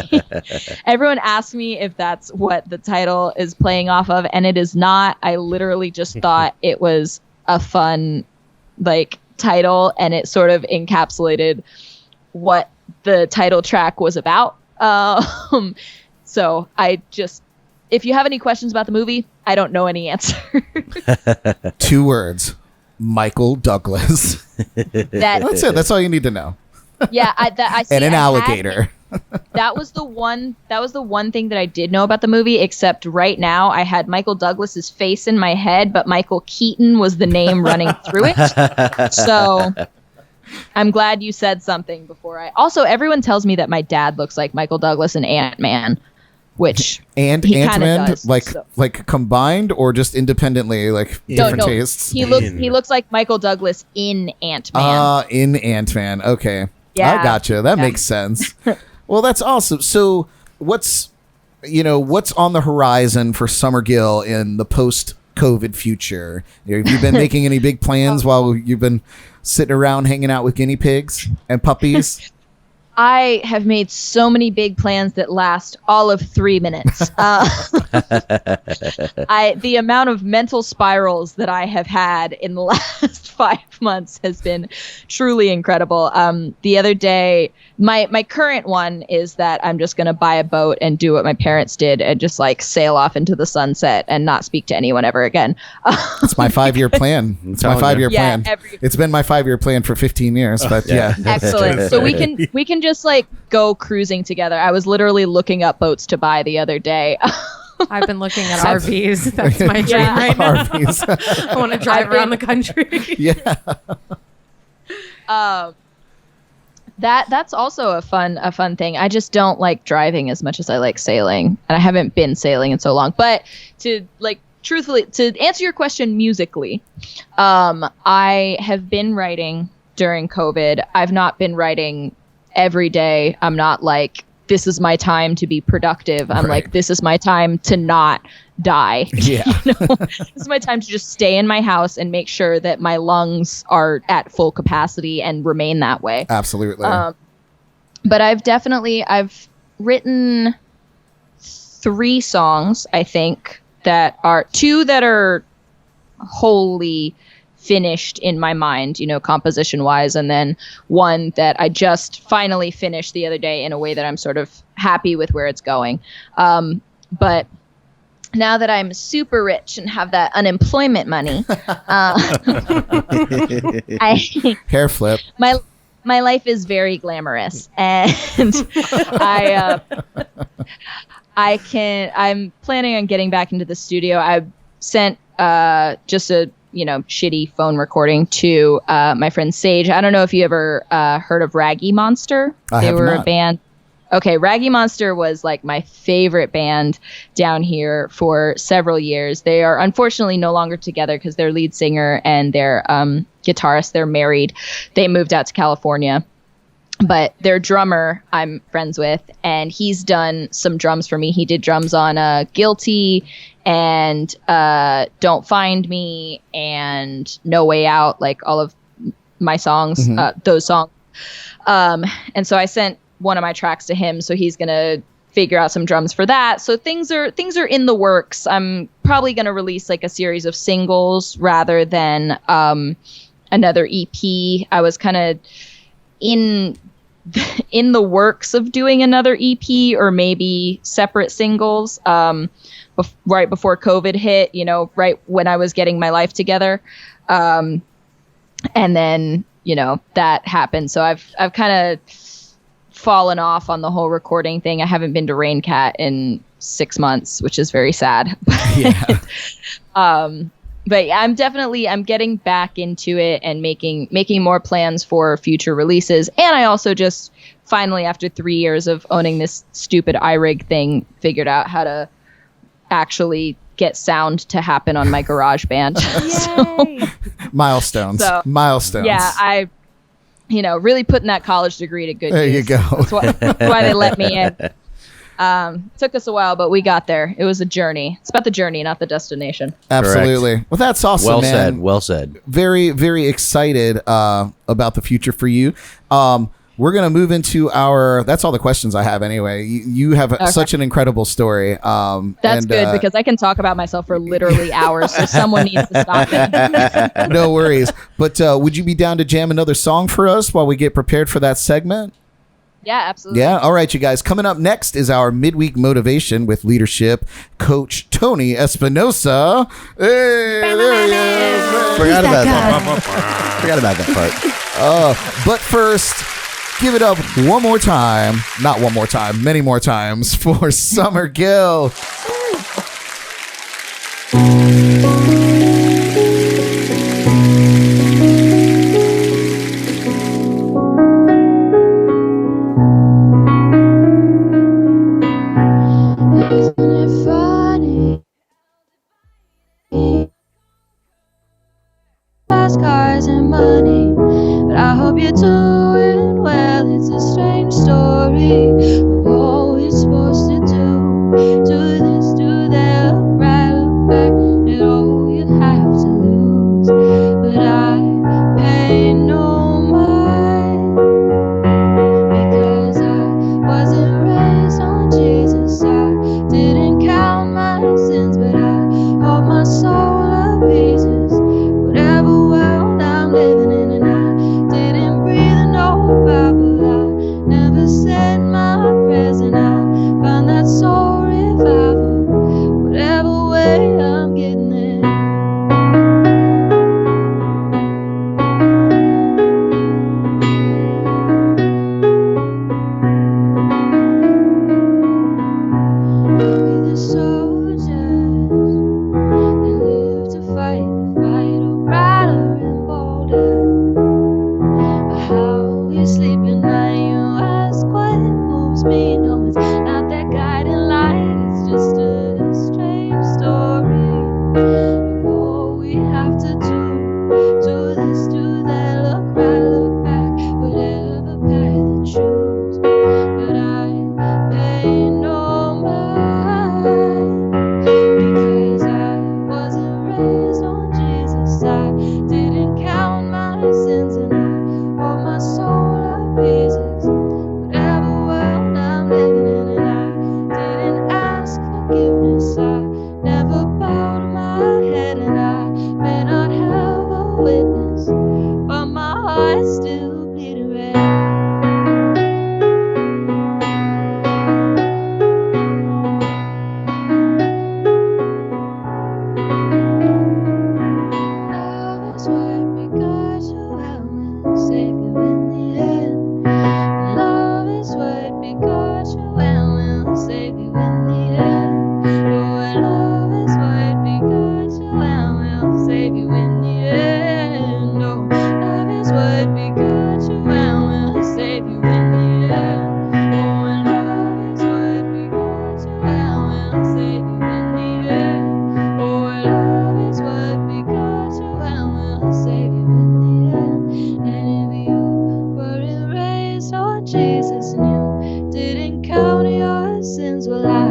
if that's what the title is playing off of, and it is not. I literally just thought it was a fun like title, and it sort of encapsulated what the title track was about. So if you have any questions about the movie, I don't know any answer. 2 words. Michael Douglas. That's it. That's all you need to know. Yeah, I see. And an alligator. That was the one thing that I did know about the movie, except right now I had Michael Douglas's face in my head, but Michael Keaton was the name running through it. So I'm glad you said something before also, everyone tells me that my dad looks like Michael Douglas in Ant-Man, which and he Ant-Man does, like combined or just independently, like different tastes? He looks like Michael Douglas in Ant-Man. In Ant-Man. Okay. Yeah. I gotcha. That makes sense. Well, that's awesome. So what's on the horizon for Summer Gill in the post-COVID future? Have you been making any big plans while you've been sitting around hanging out with guinea pigs and puppies? I have made so many big plans that last all of 3 minutes. The amount of mental spirals that I have had in the last 5 months has been truly incredible. The other day, my current one is that I'm just going to buy a boat and do what my parents did and just like sail off into the sunset and not speak to anyone ever again. It's my 5-year plan. It's my 5-year plan. It's been my 5-year plan for 15 years, but yeah. Excellent. So we can just like go cruising together. I was literally looking up boats to buy the other day. I've been looking at RVs. That's my dream right now. RVs. I want to drive around the country. Yeah. That's also a fun thing. I just don't like driving as much as I like sailing, and I haven't been sailing in so long. But truthfully, to answer your question musically, I have been writing during COVID. I've not been writing every day. I'm not like, this is my time to be productive. I'm like, this is my time to not die. Yeah. This is my time to just stay in my house and make sure that my lungs are at full capacity and remain that way. Absolutely. But I've written 3 songs, I think, that are 2 that are wholly finished in my mind, composition wise, and then 1 that I just finally finished the other day in a way that I'm sort of happy with where it's going. But now that I'm super rich and have that unemployment money, hair flip. My life is very glamorous, and I'm planning on getting back into the studio. I sent just a shitty phone recording to my friend Sage. I don't know if you ever heard of Raggy Monster. They were a band. Okay, Raggy Monster was like my favorite band down here for several years. They are unfortunately no longer together because their lead singer and their guitarist, they're married. They moved out to California. But their drummer I'm friends with, and he's done some drums for me. He did drums on Guilty and Don't Find Me and No Way Out, like all of my songs, those songs. And so I sent one of my tracks to him, so he's gonna figure out some drums for that. So things are in the works. I'm probably gonna release like a series of singles rather than another EP. I was kind of in the works of doing another EP or maybe separate singles right before COVID hit, right when I was getting my life together. And then, that happened. So I've kind of fallen off on the whole recording thing. I haven't been to Raincat in 6 months, which is very sad. Yeah. But I'm getting back into it and making more plans for future releases. And I also just finally, after 3 years of owning this stupid iRig thing, figured out how to actually get sound to happen on my GarageBand. Milestones. Yeah, I really putting that college degree to good use. There you go. That's why they let me in. Took us a while, but we got there. It was a journey. It's about the journey, not the destination. Absolutely. Correct. Well, that's awesome, man. Well said. Very, very excited about the future for you. we're going to move into that's all the questions I have anyway. You have such an incredible story. That's good because I can talk about myself for literally hours, so someone needs to stop me. No worries. But would you be down to jam another song for us while we get prepared for that segment? Yeah, absolutely. Yeah. All right, you guys. Coming up next is our midweek motivation with leadership coach Tony Espinosa. Hey, there he is. Forgot about that part. But first, give it up one more time. Not one more time, many more times for Summer Gill. Isn't it funny? Fast cars and money, but I hope you're doing well. It's a strange story of what we're supposed to do. Do this, do that, look right, look back, and all you have to lose. But I pay no mind because I wasn't raised on Jesus. I didn't count my sins, but I hope my soul appeases whatever world I'm living in. And I didn't breathe no Bible. I never said my prayers, and I found that soul revival whatever way I'm getting there. We're the soldiers that live to fight the fight, oh, brighter and bolder. But how we sleep at night, you ask what moves me. No, it's not that guiding light, it's just a strange story of all we have to do. Do this, do that, look right, look back, whatever path you choose. But I pay no mind because I wasn't raised on Jesus. I didn't count my sins, and I hope my soul appeases whatever world I'm living in. And I didn't ask forgiveness. I never bowed my head, and I may not have a witness, but my heart's still bleeding red. Love is what because you help me save you in the end. Love is what because you help me save you in the end. Oh, love is what because you help me save you in the end. Oh, love is what because you help me save you in the end. Oh, and love is what because you help me save you in the end. Oh, love is what because you help me save you in the end. And if you weren't raised on Jesus and you didn't count your sins, well, I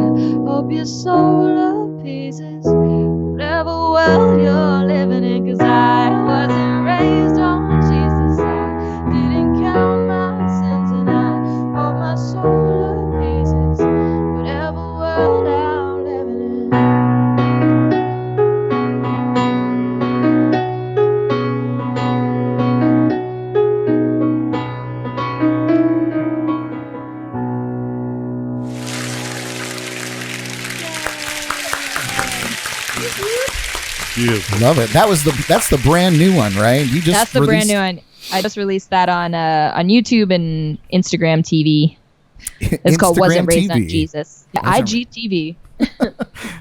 hope your soul appeases whatever world you're living in. 'Cause I wasn't raised on Jesus. I didn't count my sins, and I hope my soul appeases whatever world I'm living in. Beautiful. Love it. That's the brand new one, right? You just That's the brand new one. I just released that on YouTube and Instagram TV. It's called Wasn't Raised on Jesus. Yeah, IGTV.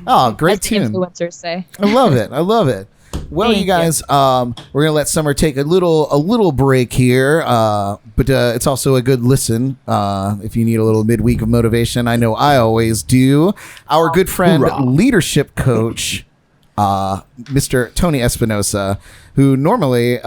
Oh, great as the tune. influencers say. I love it. I love it. Well, Thank you guys, we're gonna let Summer take a little break here, but it's also a good listen if you need a little midweek of motivation. I know I always do. Our good friend, leadership coach, Mr. Tony Espinosa, who normally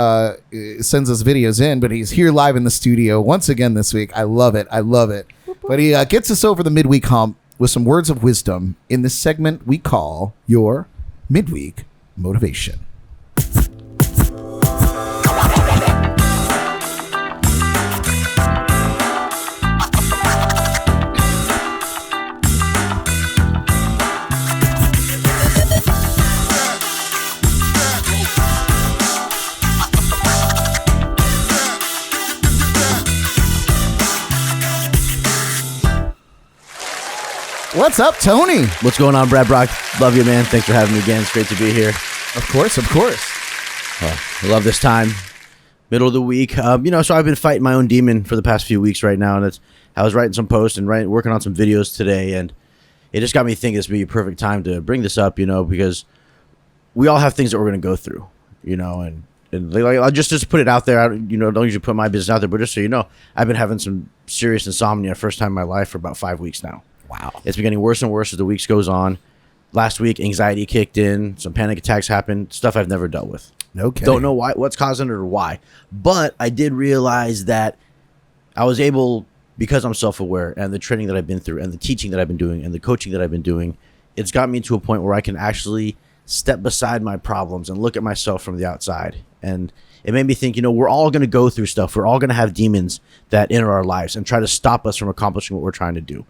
sends us videos in, but he's here live in the studio once again this week. I love it. I love it. But he gets us over the midweek hump with some words of wisdom in this segment we call Your Midweek Motivation. What's up, Tony? What's going on, Brad Brock? Love you, man. Thanks for having me again. It's great to be here. Of course. I love this time. Middle of the week. So I've been fighting my own demon for the past few weeks right now, and I was writing some posts and working on some videos today, and it just got me thinking this would be a perfect time to bring this up, because we all have things that we're going to go through, and I'll just put it out there. I don't usually put my business out there, but just so you know, I've been having some serious insomnia first time in my life for about 5 weeks now. Wow. It's been getting worse and worse as the weeks goes on. Last week, anxiety kicked in. Some panic attacks happened. Stuff I've never dealt with. Okay. Don't know what's causing it or why. But I did realize that I was able, because I'm self-aware and the training that I've been through and the teaching that I've been doing and the coaching that I've been doing, it's got me to a point where I can actually step beside my problems and look at myself from the outside. And it made me think, we're all going to go through stuff. We're all going to have demons that enter our lives and try to stop us from accomplishing what we're trying to do.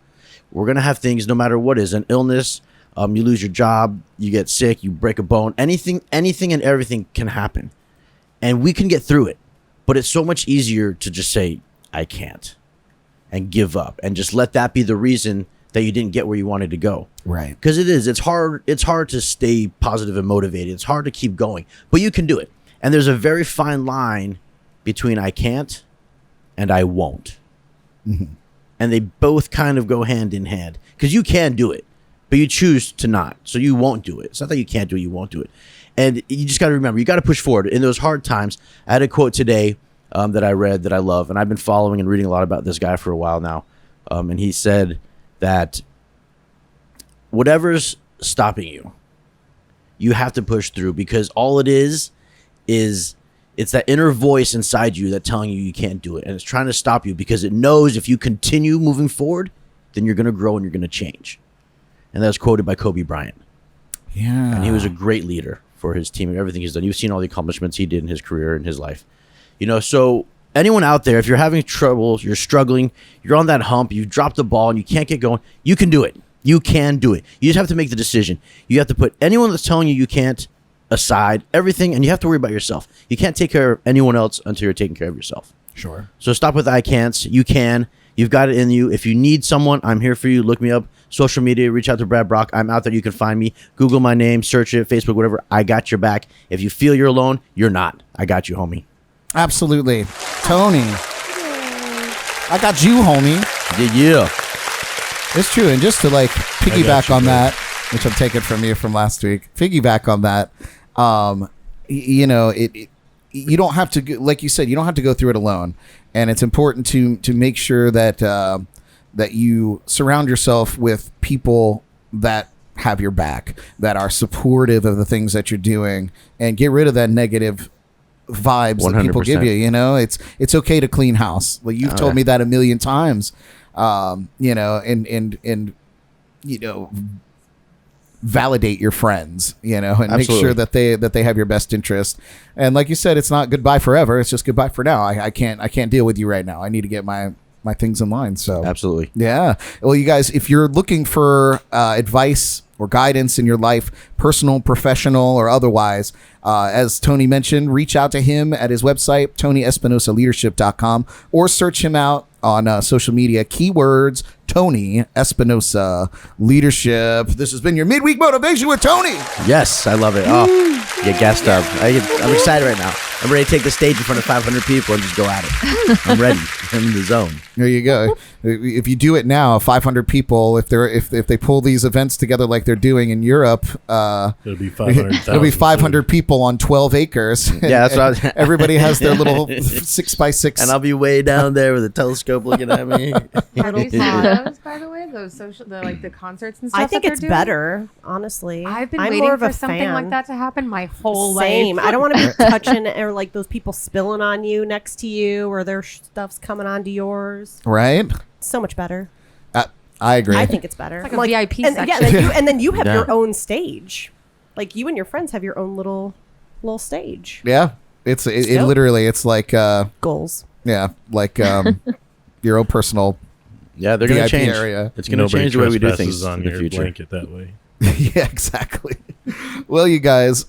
We're going to have things, no matter what is, an illness, you lose your job, you get sick, you break a bone, anything and everything can happen. And we can get through it. But it's so much easier to just say, I can't, and give up, and just let that be the reason that you didn't get where you wanted to go. Right. Because it's hard to stay positive and motivated. It's hard to keep going, but you can do it. And there's a very fine line between I can't and I won't. Mm-hmm. And they both kind of go hand in hand, because you can do it, but you choose to not. So you won't do it. It's not that you can't do it, you won't do it. And you just got to remember, you got to push forward. In those hard times, I had a quote today that I read that I love, and I've been following and reading a lot about this guy for a while now. And he said that whatever's stopping you, you have to push through, because all it is it's that inner voice inside you that's telling you can't do it, and it's trying to stop you because it knows if you continue moving forward, then you're going to grow and you're going to change. And that was quoted by Kobe Bryant. Yeah. And he was a great leader for his team and everything he's done. You've seen all the accomplishments he did in his career and his life. So anyone out there, if you're having trouble, you're struggling, you're on that hump, you've dropped the ball and you can't get going, you can do it. You can do it. You just have to make the decision. You have to put anyone that's telling you can't aside, everything, and you have to worry about yourself. You can't take care of anyone else until you're taking care of yourself. Sure. So stop with I can'ts. You can. You've got it in you. If you need someone, I'm here for you. Look me up. Social media, reach out to Brad Brock. I'm out there. You can find me. Google my name, search it, Facebook, whatever. I got your back. If you feel you're alone, you're not. I got you, homie. Absolutely. Tony. I got you, homie. Yeah. It's true. And just to piggyback on that, which I'm taking from you from last week, piggyback on that, you don't have to, like you said, you don't have to go through it alone. And it's important to make sure that that you surround yourself with people that have your back, that are supportive of the things that you're doing, and get rid of that negative vibes 100%. That people give you. It's okay to clean house. Like you've told me that a million times. Validate your friends, and Absolutely. make sure that they have your best interest. And like you said, it's not goodbye forever. It's just goodbye for now. I can't deal with you right now. I need to get my things in line. So Absolutely. Yeah. Well, you guys, if you're looking for advice or guidance in your life, personal, professional, or otherwise, as Tony mentioned, reach out to him at his website, TonyEspinosaLeadership.com, or search him out on social media. Keywords, Tony Espinosa Leadership. This has been your midweek motivation with Tony. Yes, I love it. Oh, get gassed up. I'm excited right now. I'm ready to take the stage in front of 500 people and just go at it. I'm ready. I'm in the zone. There you go. If you do it now, 500 people, if they pull these events together like they're doing in Europe, it'll be 500,000. It'll be 500 people on 12 acres. Yeah, that's what everybody has their little 6x6. And I'll be way down there with a telescope looking at me. Have you seen those, by the way? Those the concerts and stuff. I think that it's they're doing? better, honestly. I've been I'm waiting more of for a something fan. like that to happen my whole Same. life. I don't want to be touching or like those people spilling on you next to you, or their stuff's coming onto yours. Right? So much better. I agree. I think it's better. It's like a VIP and, section. Yeah, and then you have Yeah. your own stage. Like you and your friends have your own little stage. Yeah. It literally, it's like, Goals. yeah, like your own personal. Yeah, they're going to VIP change. area. It's going to change the way we do things on in the your future. blanket that way. Yeah, exactly. Well, you guys,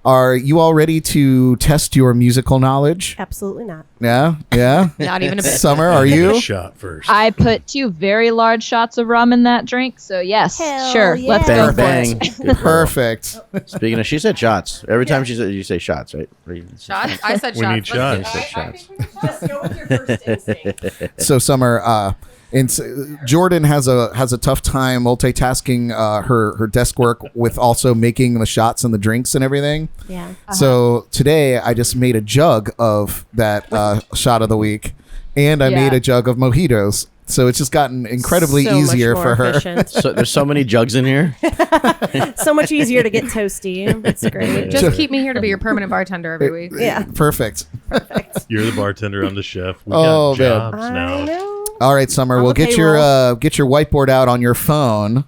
Are you all ready to test your musical knowledge? Absolutely not. Yeah, yeah. Not even a bit. Summer, are Give it a you? shot first. I put 2 very large shots of rum in that drink, so yes, Hell sure, yeah. let's Bang go for bang. it. Good call. Perfect. Speaking of, she said shots. Every time she said, you say shots, right? Shots? I said We shots. need Let's shots. do it. Shots. Just go with your first instinct. So Summer, Jordan has a tough time multitasking her desk work with also making the shots and the drinks and everything. Yeah. So today I just made a jug of that shot of the week, and I Yeah. made a jug of mojitos. So it's just gotten incredibly So much easier more for her. efficient. So there's so many jugs in here. So much easier to get toasty. It's great. Just keep me here to be your permanent bartender every week. Yeah. Perfect. You're the bartender. I'm the chef. We Oh, got man. jobs I now. know. All right, Summer. On We'll the get your whiteboard out on your phone.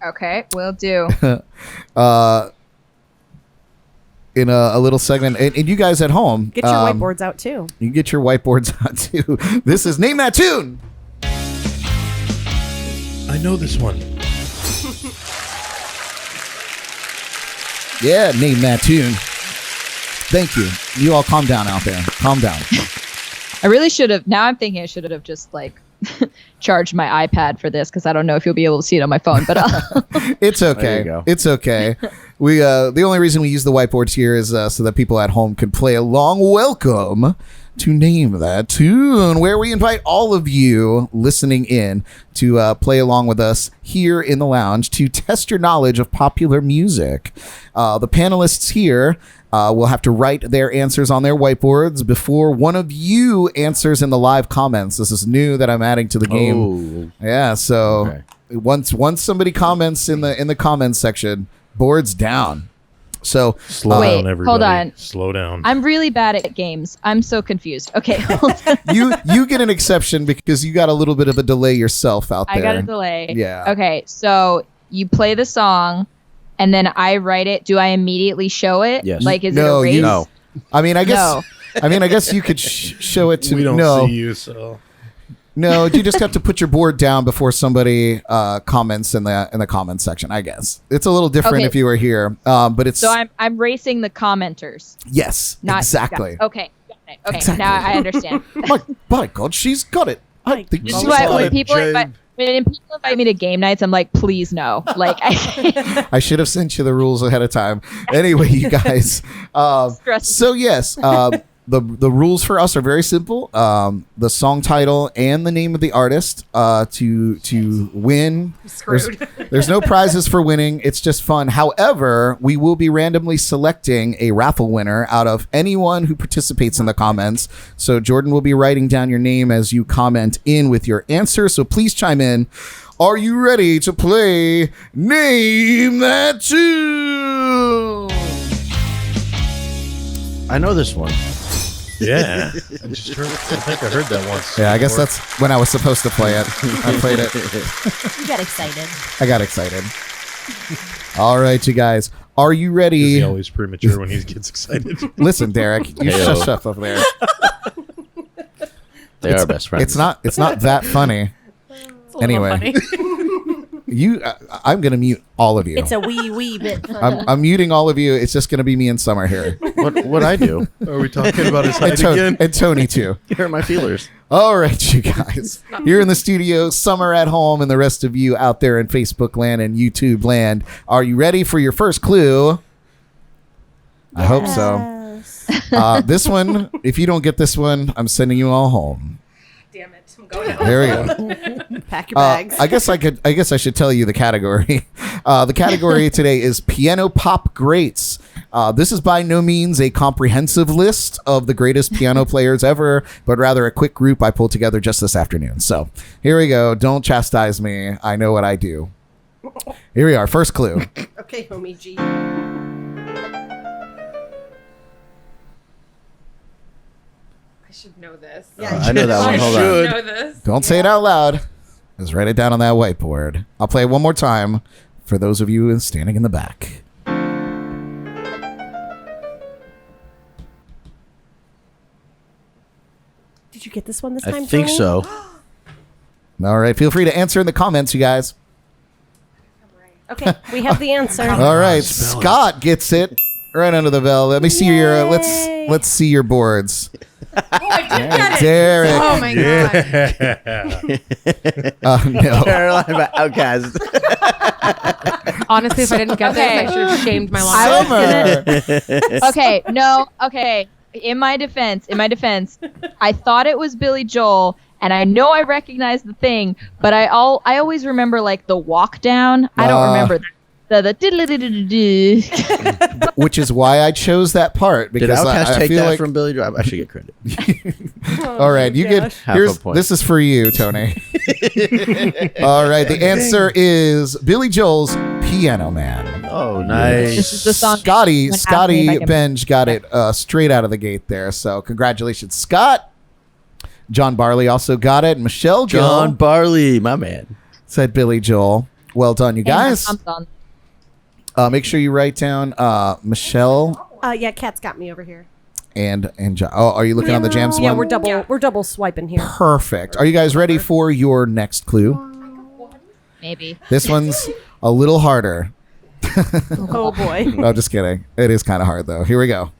Okay, will do. In a little segment, and you guys at home, Get your whiteboards out too. You get your whiteboards out too. This is Name That Tune. I know this one. Yeah, Name That Tune. Thank you. You all calm down out there. Calm down. I really should have. Now I'm thinking I should have just like charged my iPad for this because I don't know if you'll be able to see it on my phone. But It's There okay. you go. It's okay. We the only reason we use the whiteboards here is so that people at home can play along. Welcome to Name That Tune, where we invite all of you listening in to play along with us here in the lounge to test your knowledge of popular music. The panelists here will have to write their answers on their whiteboards before one of you answers in the live comments. This is new that I'm adding to the game. Oh, Yeah, so Okay. once somebody comments in the comments section, boards down. So Slow Wait, down, everybody. hold on. Slow down. I'm really bad at games. I'm so confused. Okay, hold on. you get an exception because you got a little bit of a delay yourself out there. I got a delay. Yeah. Okay, so you play the song, and then I write it. Do I immediately show it? Yes. Like, is No, it a race? you- no. I mean, I guess No. I guess you could show it to we don't no. see you, so No, you just have to put your board down before somebody comments in the comments section. I guess it's a little different Okay. if you were here, but it's So I'm racing the commenters. yes, Not exactly. Okay. Got it. Okay. Exactly. Now I understand. My God, she's got it. I think This she's is why got when it. people invite me to game nights, I'm like, please no. Like, I should have sent you the rules ahead of time. Anyway, you guys. Stress. So yes, the rules for us are very simple. The song title and the name of the artist to win. Screwed. There's no prizes for winning. It's just fun. However, we will be randomly selecting a raffle winner out of anyone who participates in the comments. So Jordan will be writing down your name as you comment in with your answer. So please chime in. Are you ready to play Name That Tune? I know this one. yeah. I just heard. I think I heard that once. Yeah, I guess that's when I was supposed to play it. I played it. You got excited. I got excited. All right, you guys. Are you He's ready? always premature when he gets excited. Listen, Derek, you Heyo. shut up there. They are best friends. It's not that funny. It's a little Anyway. funny. I'm gonna mute all of you. It's a wee bit. I'm muting all of you. It's just gonna be me and Summer here, what I do. Are we talking about his and, height again? and Tony too. You hurt my feelers. All right, you guys. Here in the studio, Summer at home, and the rest of you out there in Facebook land and YouTube land. Are you ready for your first clue? I hope so. Yes. This one, if you don't get this one, I'm sending you all home. Damn it. I'm going now. There we go. Pack your bags. I guess I should tell you the category. The category today is piano pop greats. This is by no means a comprehensive list of the greatest piano players ever, but rather a quick group I pulled together just this afternoon. So here we go. Don't chastise me. I know what I do. Here we are. First clue. Okay, homie G. I should know this. I know that one. Hold on. should. know this. Don't say it out loud. Just write it down on that whiteboard. I'll play it one more time for those of you standing in the back. Did you get this one this I time? think Tony? so. All right. Feel free to answer in the comments, you guys. Okay, we have the answer. All right. spell it. Scott gets it. Right under the bell. Let me see your. Let's see your boards. Oh, I did get it. Derek. Oh my god. No. Carolina Outcast. Honestly, if I didn't get this, I should have shamed my life. Summer. Okay. In my defense, I thought it was Billy Joel, and I know I recognized the thing, but I always remember like the walk down. I don't remember that. The Which is why I chose that part, because Did Outcast I take feel that like from Billy Joel? I should get credit. all right, you get Half a point. this is for you, Tony. All right, the answer is Billy Joel's Piano Man. Oh, nice. This is the song. Scotty When asked me if I can- Benj got it straight out of the gate there. So congratulations, Scott. John Barley also got it. Michelle Gill John Barley, my man. said Billy Joel. Well done, you And my guys. mom's on. Make sure you write down Michelle Yeah, Kat's got me over here. and John. Oh, are you looking on the jams Yeah, one? we're double swiping here. Perfect. Are you guys ready for your next clue? Maybe. This one's a little harder. Oh boy. No, just kidding. It is kind of hard though. Here we go.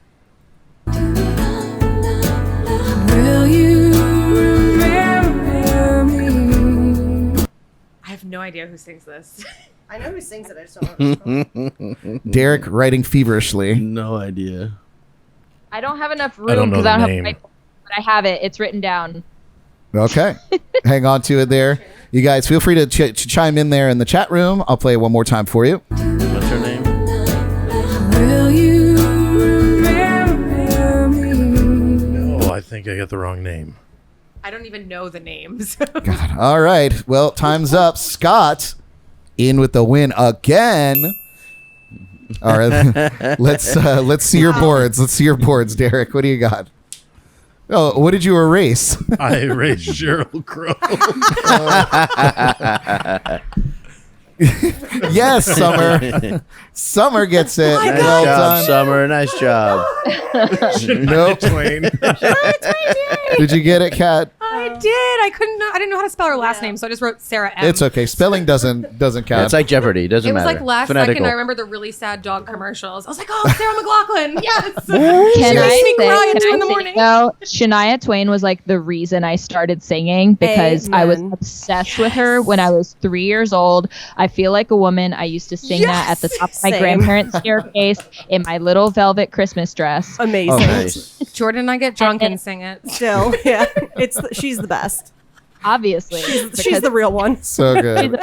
Will you remember me? I have no idea who sings this. I know who sings it. I just don't know. Derek writing feverishly. No idea. I don't have enough I don't room know because I the don't have name. a whiteboard, but I have it. It's written down. Okay. Hang on to it there. You guys feel free to chime in there in the chat room. I'll play it one more time for you. What's her name? Will you remember me? Oh, I think I got the wrong name. I don't even know the names. God. All right. Well, time's up. Scott in with the win again. All right. Let's see your boards. Let's see your boards, Derek. What do you got? Oh, what did you erase? I erased Cheryl Crow. Yes, Summer. Summer gets it. Nice Well job, done. Summer. Nice job. Nope. Twain. Did you get it, Kat? I did. I didn't know how to spell her last name, so I just wrote Sarah M. It's okay. Spelling doesn't count. It's like Jeopardy. Doesn't It was matter. like last Phonetical. second. I remember the really sad dog commercials. I was like, "Oh, Sarah McLachlan, yes!" Can She I makes me say, cry at can 2 I in the say, morning. no, Shania Twain was like the reason I started singing because I was Amen. obsessed with her when I was 3 years old. I Feel Like a Woman. I used to sing that at the top of my Same. grandparents' staircase in my little velvet Christmas dress. Amazing. Oh, Nice. Jordan and I get drunk and sing it. Still, yeah. She's the best. Obviously. She's because- the real one. So good.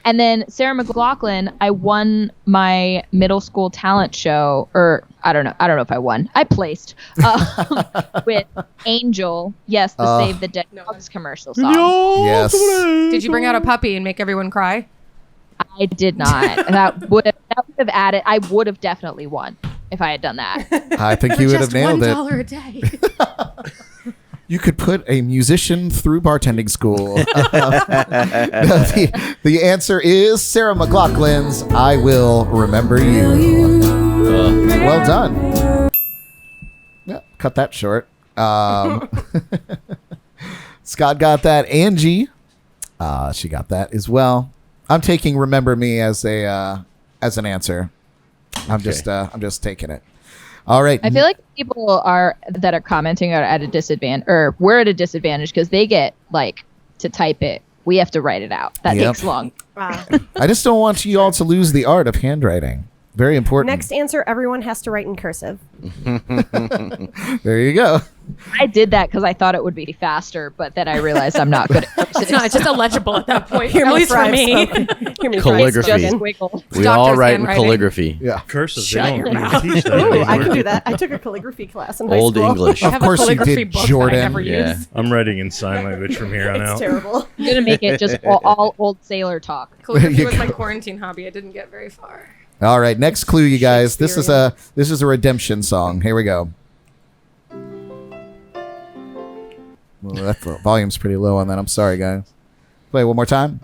And then Sarah McLachlan, I won my middle school talent show, or I don't know if I won. I placed with Angel. Yes, the Save the Dead Dogs commercial song. Yes. Did you bring out a puppy and make everyone cry? I did not. That would have added. I would have definitely won if I had done that. I think you would have Just nailed it. $1 a day. You could put a musician through bartending school. The answer is Sarah McLachlan's I Will Remember You. Well done. Yeah, cut that short. Scott got that. Angie, she got that as well. I'm taking Remember Me as an answer. I'm just taking it. All right. I feel like people that are commenting are at a disadvantage, or we're at a disadvantage because they get like to type it. We have to write it out. That Yep. takes long. Wow. I just don't want you all to lose the art of handwriting. Very important. Next answer, everyone has to write in cursive. There you go. I did that because I thought it would be faster, but then I realized I'm not good at It's not. It's just illegible at that point. Hear At me least for thrive me. spoken. Hear me thrive Calligraphy. just spoken. wiggle. We all Doctor's write in handwriting. calligraphy. Yeah. Cursive. Shut They your don't mouth. even teach that Ooh, I anymore. can do that. I took a calligraphy class in high Old school. English. I Of have course a you calligraphy did, book Jordan. that I never Yeah. use. I'm writing in sign language from here on It's out. terrible. I'm gonna make it just all old sailor talk. Calligraphy You was my go. quarantine hobby. I didn't get very far. All right, next clue, you guys. This is a redemption song. Here we go. Well, that volume's pretty low on that. I'm sorry, guys. Play it one more time.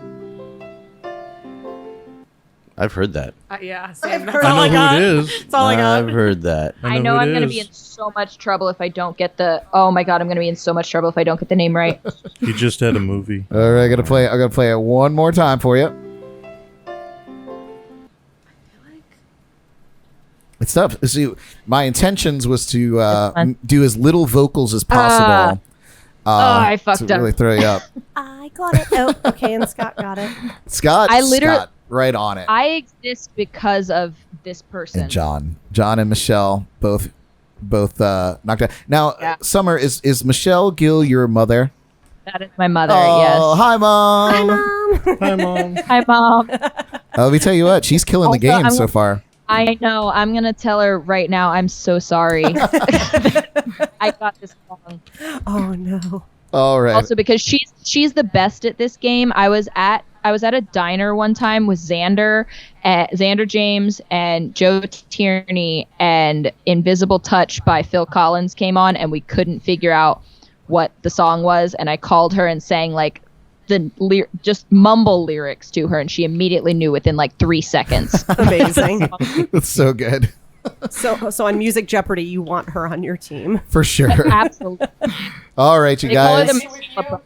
I've heard that. Yeah, same. That's heard all I know got. who it is. That's all I got. I've heard that. I know who I'm it gonna be is. in so much trouble if I don't get the. Oh my god, I'm gonna be in so much trouble if I don't get the name right. He just had a movie. All right, I'm gonna play it one more time for you. I It's tough. See, my intentions was to do as little vocals as possible. I fucked to up. really throw you up. I got it. Oh, okay, and Scott got it. Scott, Scott, right on it. I exist because of this person. And John and Michelle both knocked out. Now, Summer, is Michelle Gill your mother? That is my mother. Oh, Yes. hi, Mom. Hi, Mom. Hi, Mom. Hi, Mom. Let me tell you what, she's killing the Also, game I'm- so far. I know. I'm gonna tell her right now. I'm so sorry. I got this wrong. Oh no. All right. Also, because she's the best at this game. I was at a diner one time with Xander James and Joe Tierney, and Invisible Touch by Phil Collins came on, and we couldn't figure out what the song was, and I called her and sang like just mumble lyrics to her, and she immediately knew within like 3 seconds. Amazing. It's so good. So on Music Jeopardy, you want her on your team. For sure. Absolutely. All right, you They call her guys. the-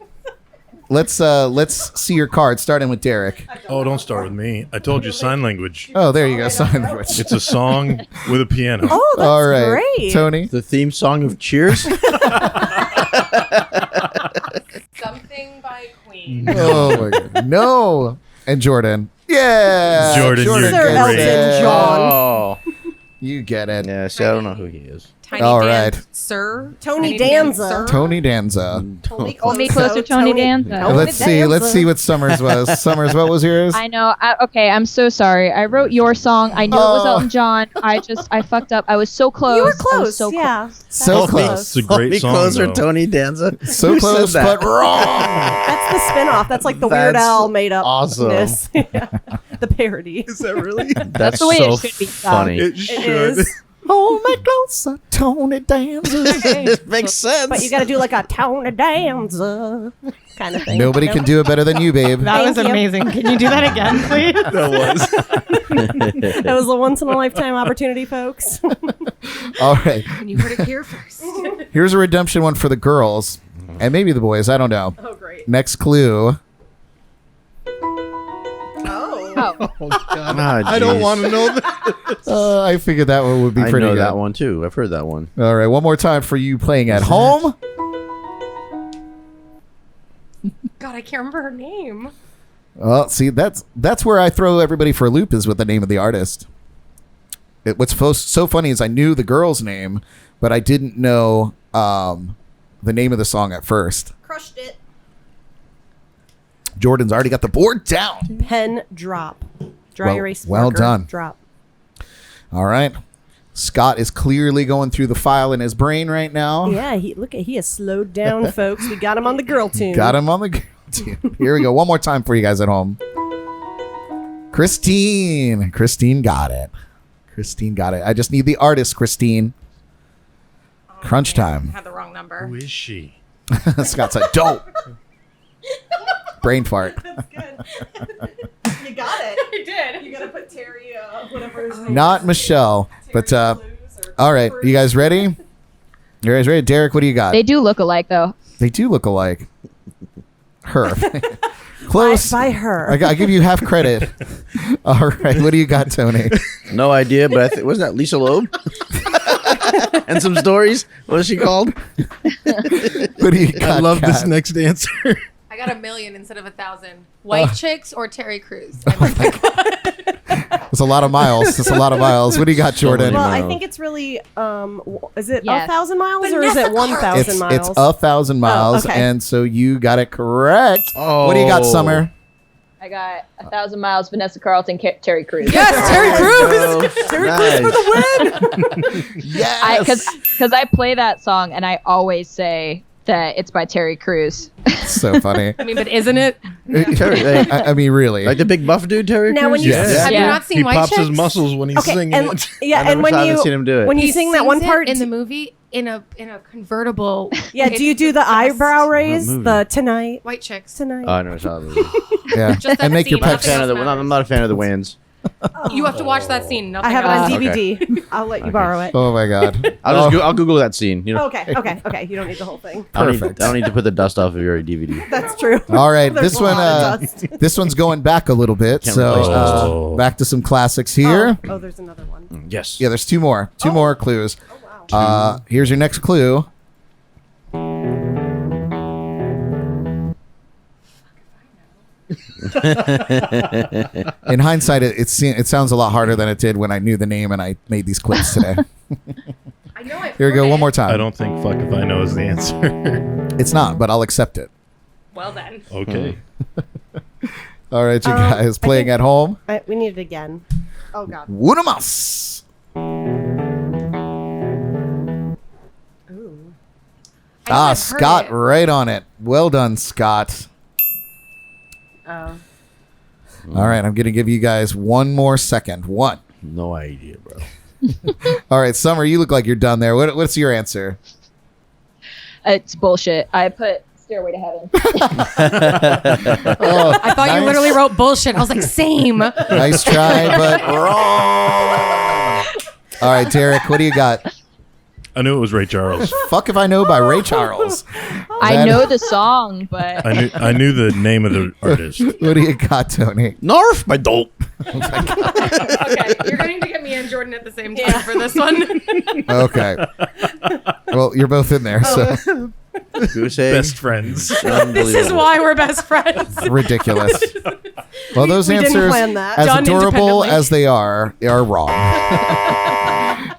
Let's see your card, starting with Derek. Oh, don't start with me. I told you sign language. Oh, there you go. Sign language. It's a song with a piano. Oh, that's All right, great. Tony. The theme song of Cheers. Something by Queen. Oh my god. No. And Jordan. Yeah. Jordan, you're Sir great. Elton John. Oh. You get it. Yeah, see, I don't know who he is. Tiny All Dan- right. Sir. Tony Tiny Dan- Danza. Sir. Tony Danza. Hold me Hold me closer, Tony Danza. Tony Let's see. Let's Danza. see what Summers was. Summers, what was yours? I know. Okay, I'm so sorry. I wrote your song. I knew it was Oh. Elton John. I fucked up. I was so close. You were I was close. so Yeah. So That's close. It's a great Be song. closer, though. Tony Danza. So Who close, said that? but wrong. That's the spin-off. That's like the Weird That's Al made up. awesome. The parody. Is that really? That's the way so it should be done. funny. It It should. is. Hold me closer, Tony Danza. It makes sense. But you got to do like a Tony Danza kind of thing. Nobody can do it better than you, babe. That was Thank you. amazing. Can you do that again, please? That was. That was a once-in-a-lifetime opportunity, folks. All right. And you heard it here first. Here's a redemption one for the girls and maybe the boys. I don't know. Oh, great. Next clue. Oh, Ah, I don't jeez. want to know that. I figured that one would be I pretty know good. that one too. I've heard that one. All right. One more time for you playing at home. God, I can't remember her name. Well, see, that's where I throw everybody for a loop is with the name of the artist. What's so funny is I knew the girl's name, but I didn't know the name of the song at first. Crushed it. Jordan's already got the board down. Pen drop. Dry Well- erase well marker, done. Drop. All right. Scott is clearly going through the file in his brain right now. Yeah, he has slowed down, folks. We got him on the girl tune. Got him on the team. Here we go. One more time for you guys at home. Christine. Christine got it. Christine got it. I just need the artist, Christine. Crunch time. Had the wrong number. Who is she? Scott's like, dope. Brain fart. You got it. I did. You got to put Terry, whatever his name Not Michelle, but all right. You guys ready? You guys ready? Derek, what do you got? they do look alike though. They do look alike. Her. Close. By her. I give you half credit. All right. What do you got, Tony? No idea, but wasn't that Lisa Loeb? And some stories. What is she called? What do you got? I love this Kat? next answer. I got 1,000,000 instead of 1,000. White chicks or Terry Crews? It's a lot of miles. It's a lot of miles. What do you got, Jordan? Well, I miles. think it's really, is it Yes. 1,000 miles or is it 1,000 It's miles? 1,000 miles, okay. and so you got it correct. What do you got, Oh. Summer? I got 1,000 miles. Vanessa Carlton, Terry Crews. Yes, Terry Crews. Terry Crews for the win. Yes. Because I play that song and I always say that it's by Terry Crews. So funny. I mean, but isn't it? I mean, really. Like the big buff dude, Terry Now, Crews? when you Yes. Have you Yeah. not seen He White pops Chicks? his muscles when he's Okay, singing and it. yeah, I and when haven't you seen him do it. when you He sing that sings one it part in the movie in a convertible. yeah, do you do the eyebrow raise? movie? The tonight, White Chicks? tonight? Oh, I never saw the movie. Yeah. Just that and make your scene, pecs. nothing else I'm not a fan of the Wayans. You have to watch that scene. Nothing I have it on else. DVD. I'll let you borrow it. Oh my god. I'll Google that scene. You know, Okay. You don't need the whole thing. I don't need to put the dust off of your DVD. That's true. All right, There's this a one, lot of dust. this one's going back a little bit. Can't replace So back to some classics here. Oh, there's another one. Yes. Yeah, there's two more clues. Oh, wow. Here's your next clue. In hindsight, it sounds a lot harder than it did when I knew the name and I made these clips today. I know it. Here we go, one more time. I don't think "fuck if I know" is the answer. It's not, but I'll accept it. Well then. Okay. All right, you guys playing at home. We need it again. Oh God. Wunamas. Ooh. Scott, right on it. Well done, Scott. Oh. All right, I'm going to give you guys one more second. One. No idea, bro. All right, Summer, you look like you're done there. What's your answer? It's bullshit. I put Stairway to Heaven. Oh, I thought you literally wrote bullshit. I was like, same. Nice try, but wrong. All right, Derek, what do you got? I knew it was Ray Charles. Fuck If I Know by Ray Charles. I know the song, but I knew the name of the artist. What do you got, Tony? Narf, my dope. Okay, you're going to get me and Jordan at the same time for this one. Okay. Well, you're both in there, so Goose egg. Best friends. This is why we're best friends. ridiculous. Well, those We didn't answers, plan that. as Done adorable independently. as they are wrong.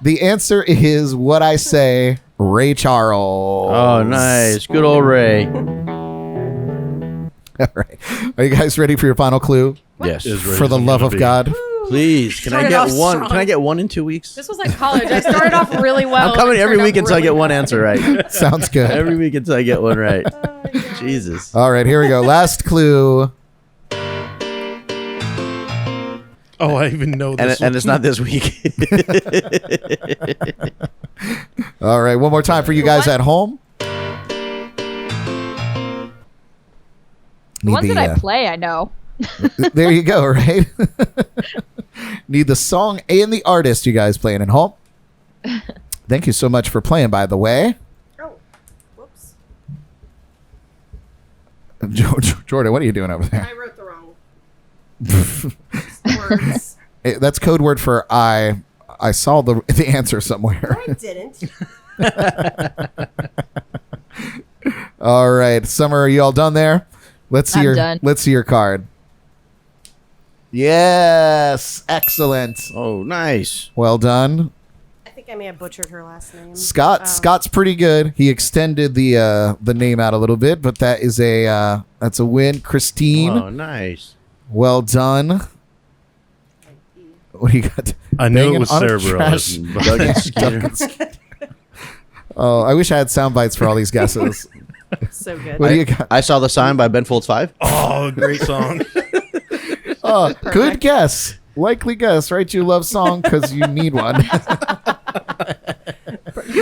The answer is what I say, Ray Charles. Oh, nice. Good old Ray. All right. Are you guys ready for your final clue? Yes. Is Ray For the gonna love of be- God. Please, can I Started get off one? strong. Can I get one in 2 weeks? This was like college. I started off really well. I'm coming and every turned week out until I really get one bad. answer right. Sounds good. Every week until I get one right. Jesus. All right, here we go. Last clue. Oh, I even know this. And it's not this week. All right, one more time for you guys at home. the ones that I play, I know. There you go, right? Need the song and the artist, you guys playing at home. Thank you so much for playing, by the way. Oh. Whoops. Jordan, what are you doing over there? I wrote the wrong words. That's code word for I saw the answer somewhere. I didn't. All right, Summer, are you all done there? Let's see I'm done. Let's see your card. Yes, excellent. Oh, nice. Well done. I think I may have butchered her last name. Scott's pretty good. He extended the name out a little bit, but that's a win. Christine, Oh, nice. well done. What do you got? I knew Banging it was on a Sarah trash- Doug Skeeter. Oh, I wish I had sound bites for all these guesses. So good. What do you got? I saw the sign by Ben Folds 5. Oh, great song. Oh, good guess. Likely guess, right? You love song because you need one. You have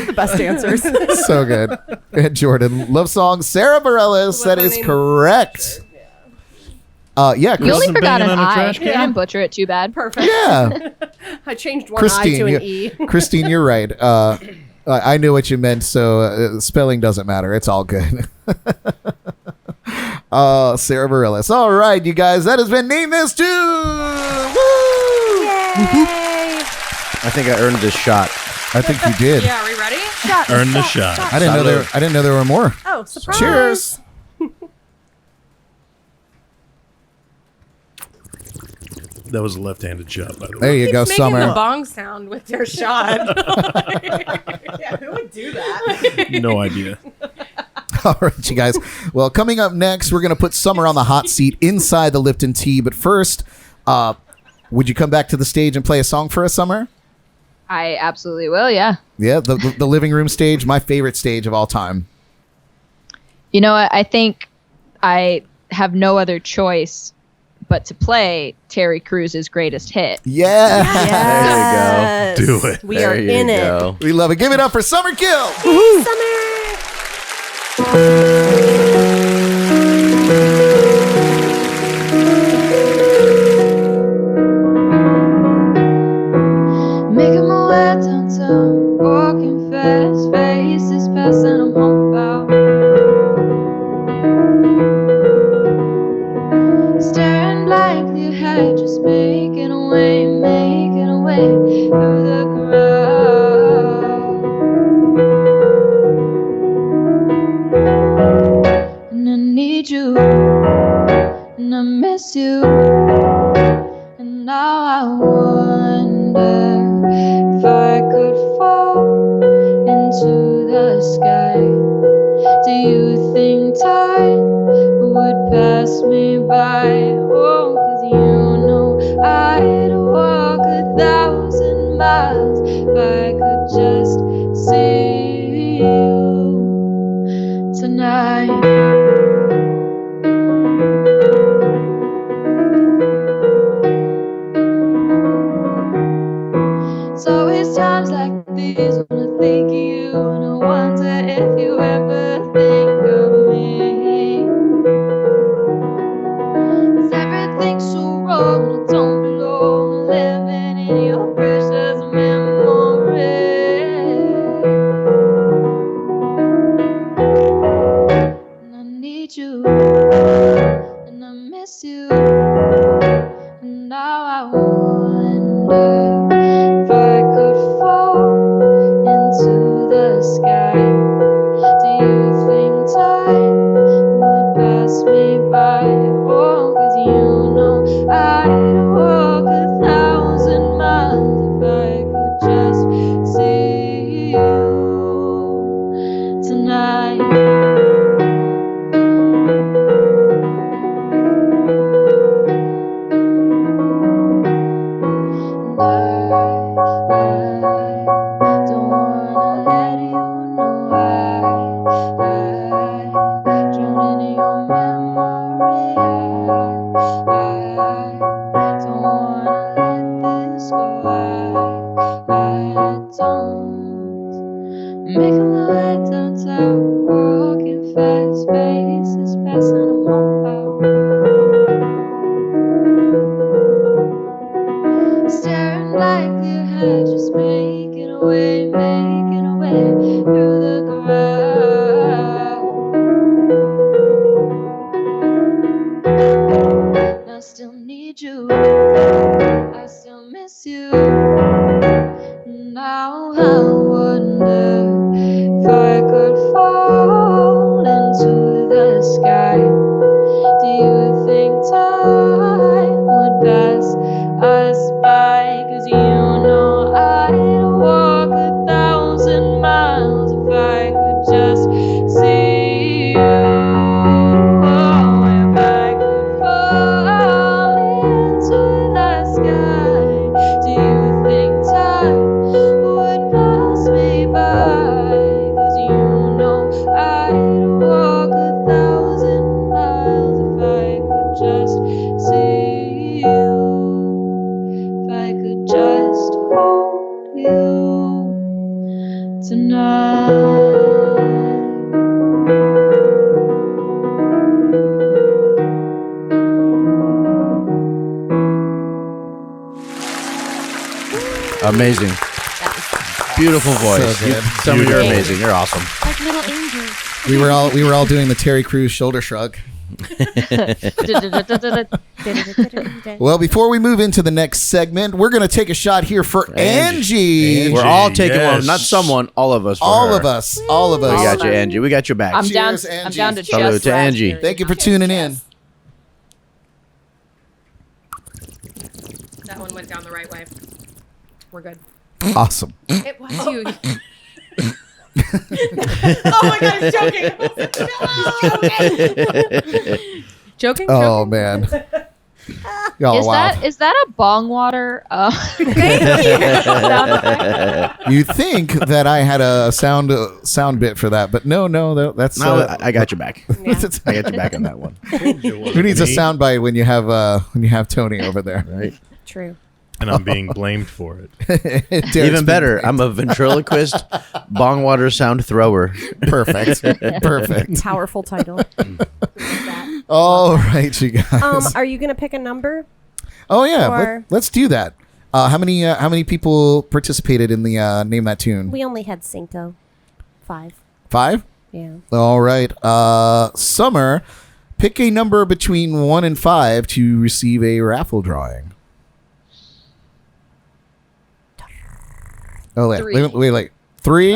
the best answers. So good. Go ahead, Jordan. Love song, Sarah Bareilles. That is correct. Yeah, You Chris, only forgot banging an on a I. trash You can? didn't butcher it too bad. Perfect. yeah. I changed one I Christine, to you- an E. Christine, you're right. I knew what you meant, so spelling doesn't matter. It's all good. Sarah Bareilles. All right, you guys. That has been Name This Tune. Woo! I think I earned this shot. I think you did. Yeah, are we ready? Earn the shot. I didn't know there were more. Oh, surprise. Cheers. That was a left-handed shot, by the There way. you go, Keeps making the Summer. bong sound with your shot. Yeah, who would do that? No idea. All right, you guys. Well, coming up next, we're going to put Summer on the hot seat inside the Lipton Tea. But first, would you come back to the stage and play a song for us, Summer? I absolutely will, yeah. Yeah, the living room stage, my favorite stage of all time. You know what? I think I have no other choice but to play Terry Cruz's greatest hit. Yeah. Yes. Do it. We are There you in it. go. We love it. Give it up for Summer Gill. Summer. miss you. And now I wonder if I could fall into the sky. Do you think time would pass me by? Oh, 'cause you know I'd walk 1,000 miles if I could just see you tonight. So it's times like these when I think of you, and I wonder if you ever think of me. 'Cause everything's so wrong and I don't belong, living in your precious memory. And I need you, and I miss you, and now I wonder if I could fall into the sky. Do you think time would pass me by? Oh, 'cause you know I'd walk 1,000 miles if I could just see you tonight. Don't wanna let you know drown in your memory. Don't wanna let this go. Don't making my way downtown, walking fast, faces passing them all out. Staring like you had just making a way through the crowd. And I still need you, I still miss you. Now I wonder if I could fall into the sky. Do you think time would pass us by? 'Cause you know I'd walk 1,000 miles if I could just see you. Oh, if I could fall into the sky. Do you think time would pass me by? 'Cause you know I'd walk 1,000 miles if I could just see you. If I could just hold you tonight. Amazing. Beautiful voice. So good. Summer, you're amazing. You're awesome. Like little angels. We were all doing the Terry Crews shoulder shrug. Well, before we move into the next segment, we're going to take a shot here for Angie. We're all taking yes. one, not someone, all of us. For All her. of us. All of We us. got you, Angie. We got your back. I'm down. Cheers, I'm Angie. down to Salute just to Angie. raspberry. Thank you for tuning in. That one went down the right way. We're good. Awesome. It was you. Oh my god, he's joking. Joking? Oh man. Oh wow. Is that a bong water? You think that I had a sound bit for that, but no, that's No, I got your back. Yeah. I got your back on that one. Who needs a sound bite when you have Tony over there? Right. True. And I'm being blamed for it. Derek's Even better, being- I'm a ventriloquist bong water sound thrower. perfect. Perfect. Powerful title. All right, you guys. Are you gonna pick a number? Oh yeah, or- let's do that. How many people participated in the Name That Tune? We only had Cinco. 5. 5? Yeah. All right. Summer, pick a number between 1 and 5 to receive a raffle drawing. Oh wait, Three. wait. 3?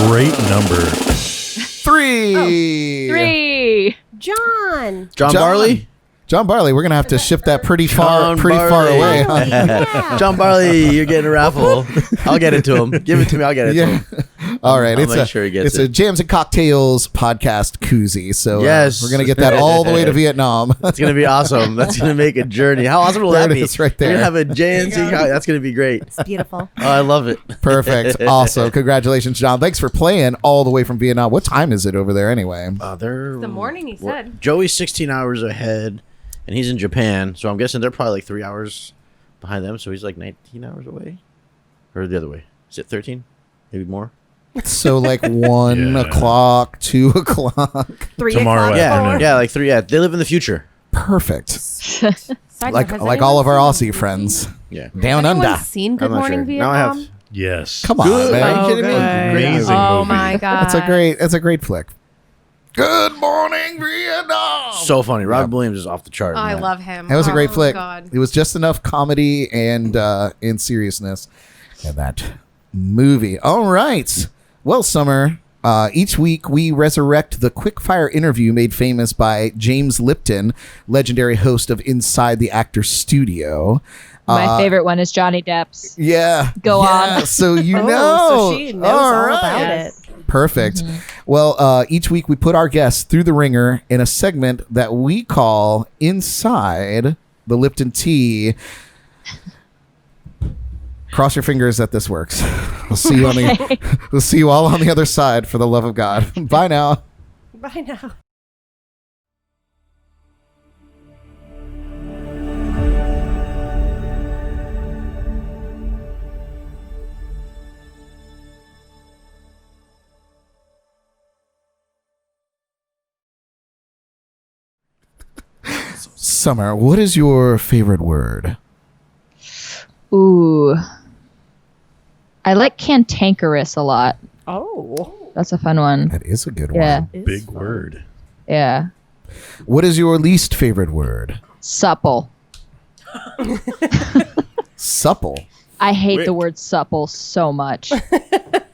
Great number. 3. 3. John. John Barley? John Barley, we're gonna have to shift that pretty far Barley. away. Huh? Yeah. John Barley, you're getting a raffle. I'll get it to him. Give it to me. I'll get it to him. All right, I'll make sure he gets it's a it. Jams and Cocktails podcast koozie. So Yes. we're gonna get that all the way to Vietnam. That's gonna be awesome. That's gonna make a journey. How awesome will There that it be? is right there. We're gonna have a JNC. That's gonna be great. It's beautiful. Oh, I love it. Perfect. Awesome. Congratulations, John. Thanks for playing all the way from Vietnam. What time is it over there anyway? They're The morning, he said. Joey's 16 hours ahead, and he's in Japan. So I'm guessing they're probably like 3 hours behind them. So he's like 19 hours away, or the other way. Is it 13? Maybe more. So like 1 Yeah. o'clock, 2 o'clock. 3 Tomorrow o'clock. Yeah, afternoon. yeah, like 3. Yeah, they live in the future. Perfect. Side note, Like has all of our anyone Aussie friends. Yeah. Down anyone under. seen Good I'm not Morning sure. Vietnam? Now I have. Yes. Come on, Good. man. Are you kidding me? good. Great Amazing Oh movie. my god. That's a great flick. Good morning, Vietnam. So funny. Robin Williams is off the chart. Oh, I man. love him. That was a great Oh, flick. God. It was just enough comedy and seriousness in that movie. All right. Well, Summer, each week we resurrect the quickfire interview made famous by James Lipton, legendary host of Inside the Actor's Studio. My favorite one is Johnny Depp's. Yeah. Go on. So you Oh, know. so she knows all right. about Yes. it. Perfect. Well, each week we put our guests through the ringer in a segment that we call Inside the Lipton Tea. Cross your fingers that this works. We'll see you on the. We'll see you all on the other side. For the love of God. Bye now. Bye now. Summer, what is your favorite word? Ooh. I like cantankerous a lot. Oh. That's a fun one. That is a good Yeah. one. Big word. Yeah. What is your least favorite word? Supple. Supple. I hate the word supple so much.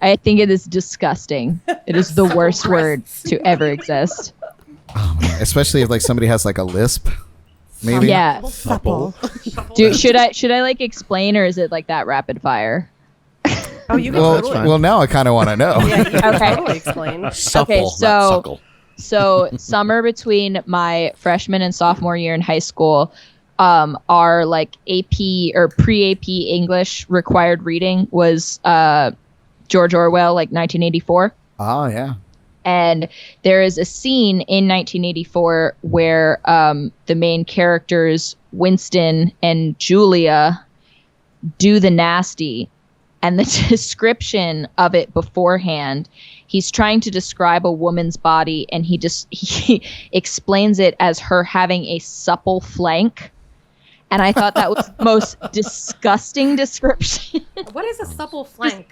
I think it is disgusting. It is the worst word to ever exist. Especially if like somebody has like a lisp. Maybe. Yeah. Supple. Should I like explain, or is it like that rapid fire? Oh, you can Well, totally. well, now I kind of want to know. Yeah, you can Okay. totally explain. Supple, Okay, not so- suckle. So summer between my freshman and sophomore year in high school, our like AP or pre-AP English required reading was George Orwell, like 1984. Oh yeah. And there is a scene in 1984 where the main characters, Winston and Julia, do the nasty. And the description of it beforehand, he's trying to describe a woman's body, and he explains it as her having a supple flank. And I thought that was the most disgusting description. What is a supple flank?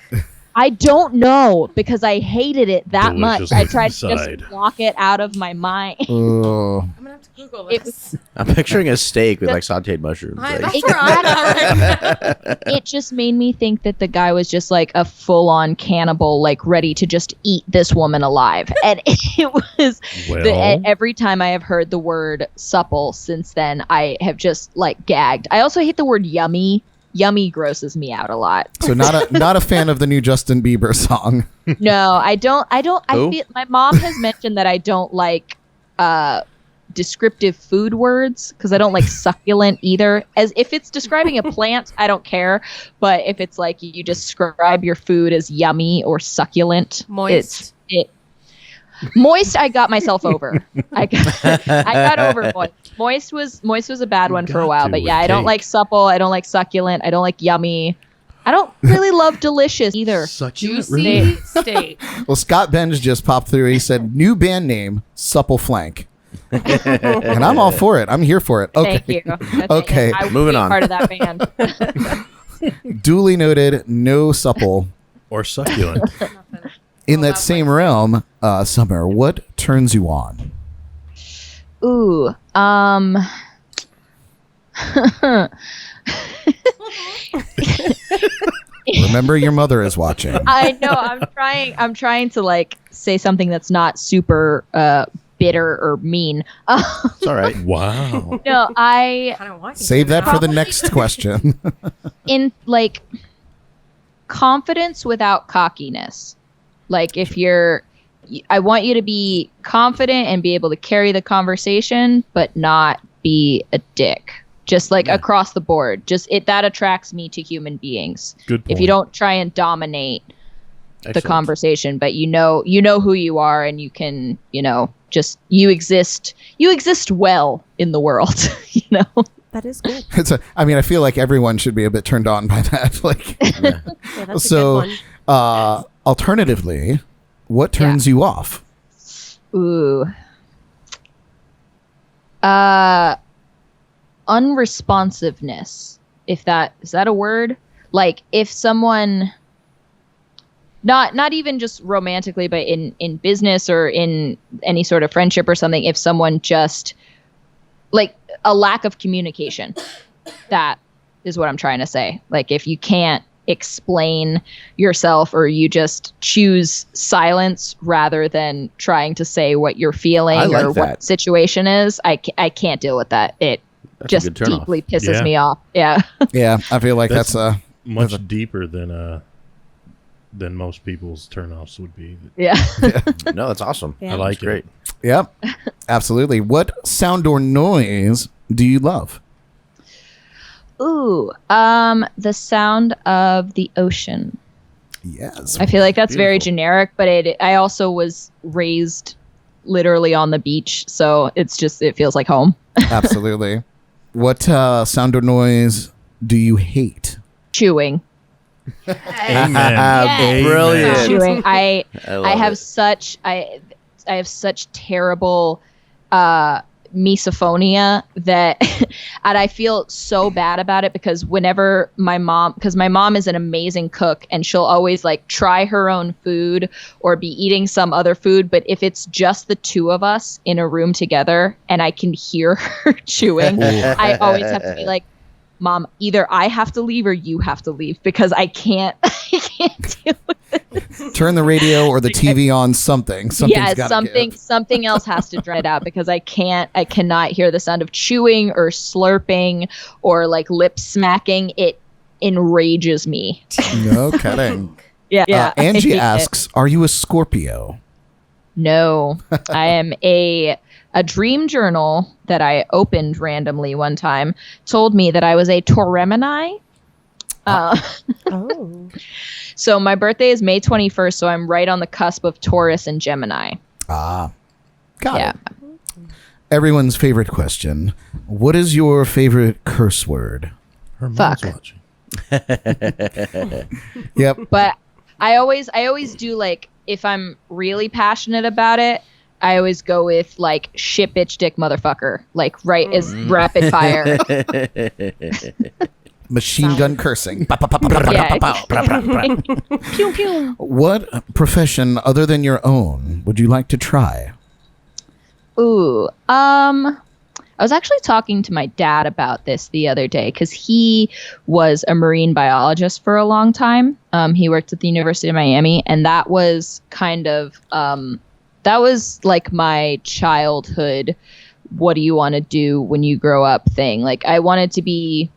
I don't know, because I hated it that much. Delicious I tried to inside. just block it out of my mind. Oh. I'm gonna have to Google It this. was, I'm picturing a steak with like sauteed mushrooms. Hi, Like, that's where I'm at right now. it just made me think that the guy was just like a full-on cannibal, like ready to just eat this woman alive. And it was Well. every time I have heard the word supple since then, I have just like gagged. I also hate the word yummy. Yummy grosses me out a lot. So not a fan of the new Justin Bieber song. No, I don't. I Who? feel my mom has mentioned that I don't like descriptive food words because I don't like succulent either. As if it's describing a plant, I don't care. But if it's like you describe your food as yummy or succulent, Moist. Moist, I got myself over. I got over moist. Moist was a bad one for a got while, to but yeah, with I don't cake. like supple. I don't like succulent. I don't like yummy. I don't really love delicious either. Succulent. Juicy state. Well, Scott Benj just popped through. He said, new band name, Supple Flank. And I'm all for it. I'm here for it. Okay. Thank you. Okay, I would moving be on. Part of that band. Duly noted, no supple. Or succulent. In that same realm, Summer, what turns you on? Ooh. Remember, your mother is watching. I know. I'm trying to like say something that's not super bitter or mean. It's all right. Wow. No, I I don't want you Save to that know. for the next question. in like confidence without cockiness. Like if I want you to be confident and be able to carry the conversation, but not be a dick. Just like across the board. That attracts me to human beings. Good point. If you don't try and dominate the Excellent. conversation, but you know who you are, and you can, just you exist well in the world, That is good. I feel like everyone should be a bit turned on by that. Like, Yeah, that's a so, good one. alternatively, what turns you off? Ooh. Unresponsiveness. Is that a word? Like if someone, not even just romantically, but in business or in any sort of friendship or something, if someone just like a lack of communication, that is what I'm trying to say. Like if you can't explain yourself or you just choose silence rather than trying to say what you're feeling I like or that. what the situation is, I can't deal with that. It That's a just good turnoff. deeply pisses Yeah. me off. Yeah. Yeah, I feel like that's Much deeper than most people's turnoffs would be. Yeah. No, that's awesome. Yeah. I like That's great. Yep, absolutely. What sound or noise do you love? Ooh, the sound of the ocean. Yes. I feel like that's very Beautiful. generic, but I also was raised literally on the beach, so it feels like home. Absolutely. What sound or noise do you hate? Chewing. Amen. Brilliant. Chewing. I love have it. such terrible misophonia that and I feel so bad about it because whenever my mom is an amazing cook and she'll always like try her own food or be eating some other food, but if it's just the two of us in a room together and I can hear her chewing, I always have to be like, Mom, either I have to leave or you have to leave because I can't deal with it. Turn the radio or the TV on. Something's gotta Something else has to drown it out because I cannot hear the sound of chewing or slurping or like lip smacking. It enrages me. give. No kidding. Yeah. I Angie hate it. asks, "Are you a Scorpio?" No, I am a dream journal that I opened randomly one time told me that I was a Tauremini. Oh. So my birthday is May 21st, so I'm right on the cusp of Taurus and Gemini. Got Yeah. it. Everyone's favorite question: what is your favorite curse word? Her mom's Fuck. watching. Yep. But I always do like if I'm really passionate about it, I always go with like shit bitch dick motherfucker. Like right as rapid fire. Machine gun cursing. Yeah. Pew pew. What profession other than your own would you like to try? Ooh. I was actually talking to my dad about this the other day because he was a marine biologist for a long time. He worked at the University of Miami, and that was kind of that was like my childhood. What do you want to do when you grow up? Thing. Like I wanted to be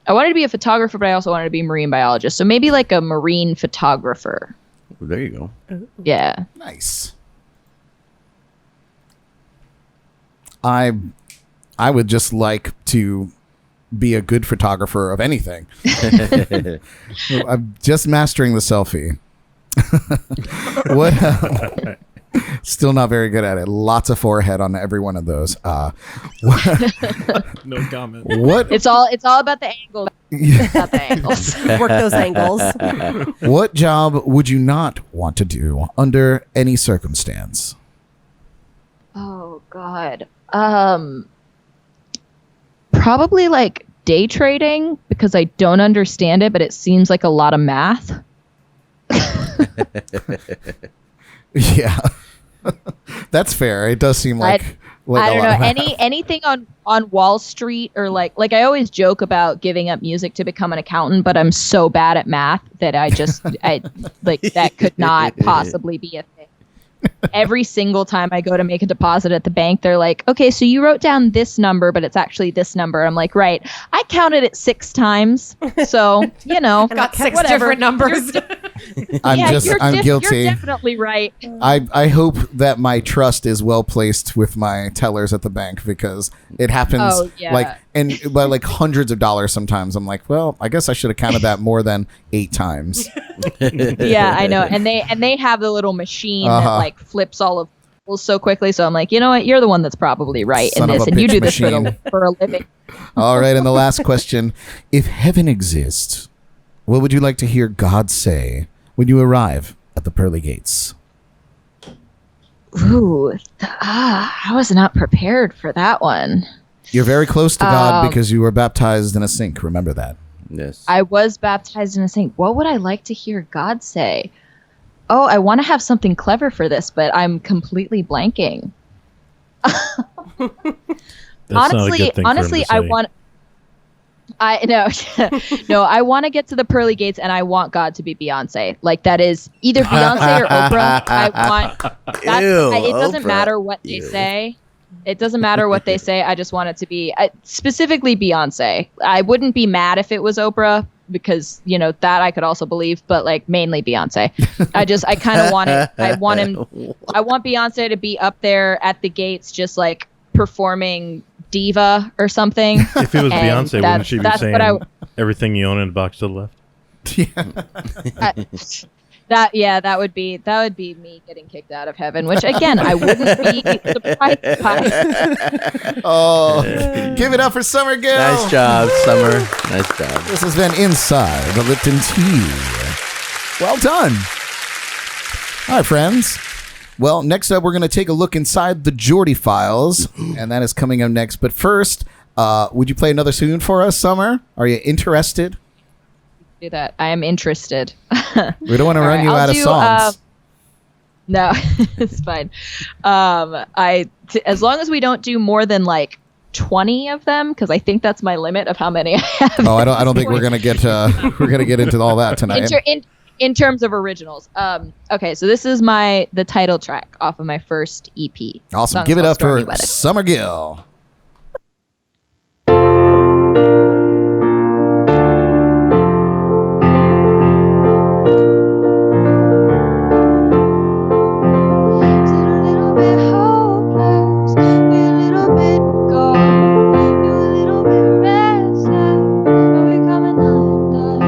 a photographer, but I also wanted to be a marine biologist. So maybe like a marine photographer. There you go. Yeah. Nice. I would just like to be a good photographer of anything. I'm just mastering the selfie. What? Still not very good at it. Lots of forehead on every one of those. No comment. What? It's all about the angles. Not the angles. Work those angles. What job would you not want to do under any circumstance? Oh God. Probably like day trading because I don't understand it, but it seems like a lot of math. Yeah. That's fair. It does seem like I a don't lot know of math. anything on Wall Street or like I always joke about giving up music to become an accountant, but I'm so bad at math that I like that could not possibly be a thing. every single time I go to make a deposit at the bank, they're like, okay, so you wrote down this number, but it's actually this number. I'm like, right. I counted it 6 times. So, Got 6 whatever. different numbers. I'm You're guilty. definitely right. I hope that my trust is well placed with my tellers at the bank because it happens Oh, yeah. and by like hundreds of dollars sometimes. I'm like, well, I guess I should have counted that more than 8 times. Yeah, I know. And they have the little machine that Uh-huh. like flips all of those so quickly. So I'm like, you know what? You're the one that's probably right Son in of this, a and you bitch do this machine. for a living. All right, and the last question: if heaven exists, what would you like to hear God say when you arrive at the pearly gates? Ooh, I was not prepared for that one. You're very close to God because you were baptized in a sink. Remember that. Yes. I was baptized in a saint. What would I like to hear God say? Oh, I want to have something clever for this, but I'm completely blanking. That's not a good thing for him honestly, to say. No, I want to get to the pearly gates, and I want God to be Beyonce. Like that is either Beyonce or Oprah. I want. It doesn't Oprah. matter what they say. It doesn't matter what they say. I just want it to be specifically Beyonce. I wouldn't be mad if it was Oprah because that I could also believe, but like mainly Beyonce. I kind of want it. I want Beyonce to be up there at the gates, just like performing diva or something. If it was And Beyonce, wouldn't she be that's saying what I- everything you own in a box to the left? that would be me getting kicked out of heaven, which again I wouldn't be surprised by. Oh, give it up for Summer Gill. Nice job, Summer. Nice job. This has been Inside the Lipton Tea. Well done. All right, friends. Well, next up, we're going to take a look inside the Jordy Files, and that is coming up next. But first, would you play another tune for us, Summer? Are you interested? Do that. I am interested. We don't want to All run right, you I'll out of do, songs. No, it's fine. As long as we don't do more than like 20 of them, because I think that's my limit of how many I have. Oh, I don't think we're gonna get into all that tonight. In terms of originals. Okay, so this is the title track off of my first EP. Awesome. Song's Give it called up Stormy for Weather. Summer Gill. Is it a little bit hopeless? We a little bit gone. You a little bit restless. Are we coming undone?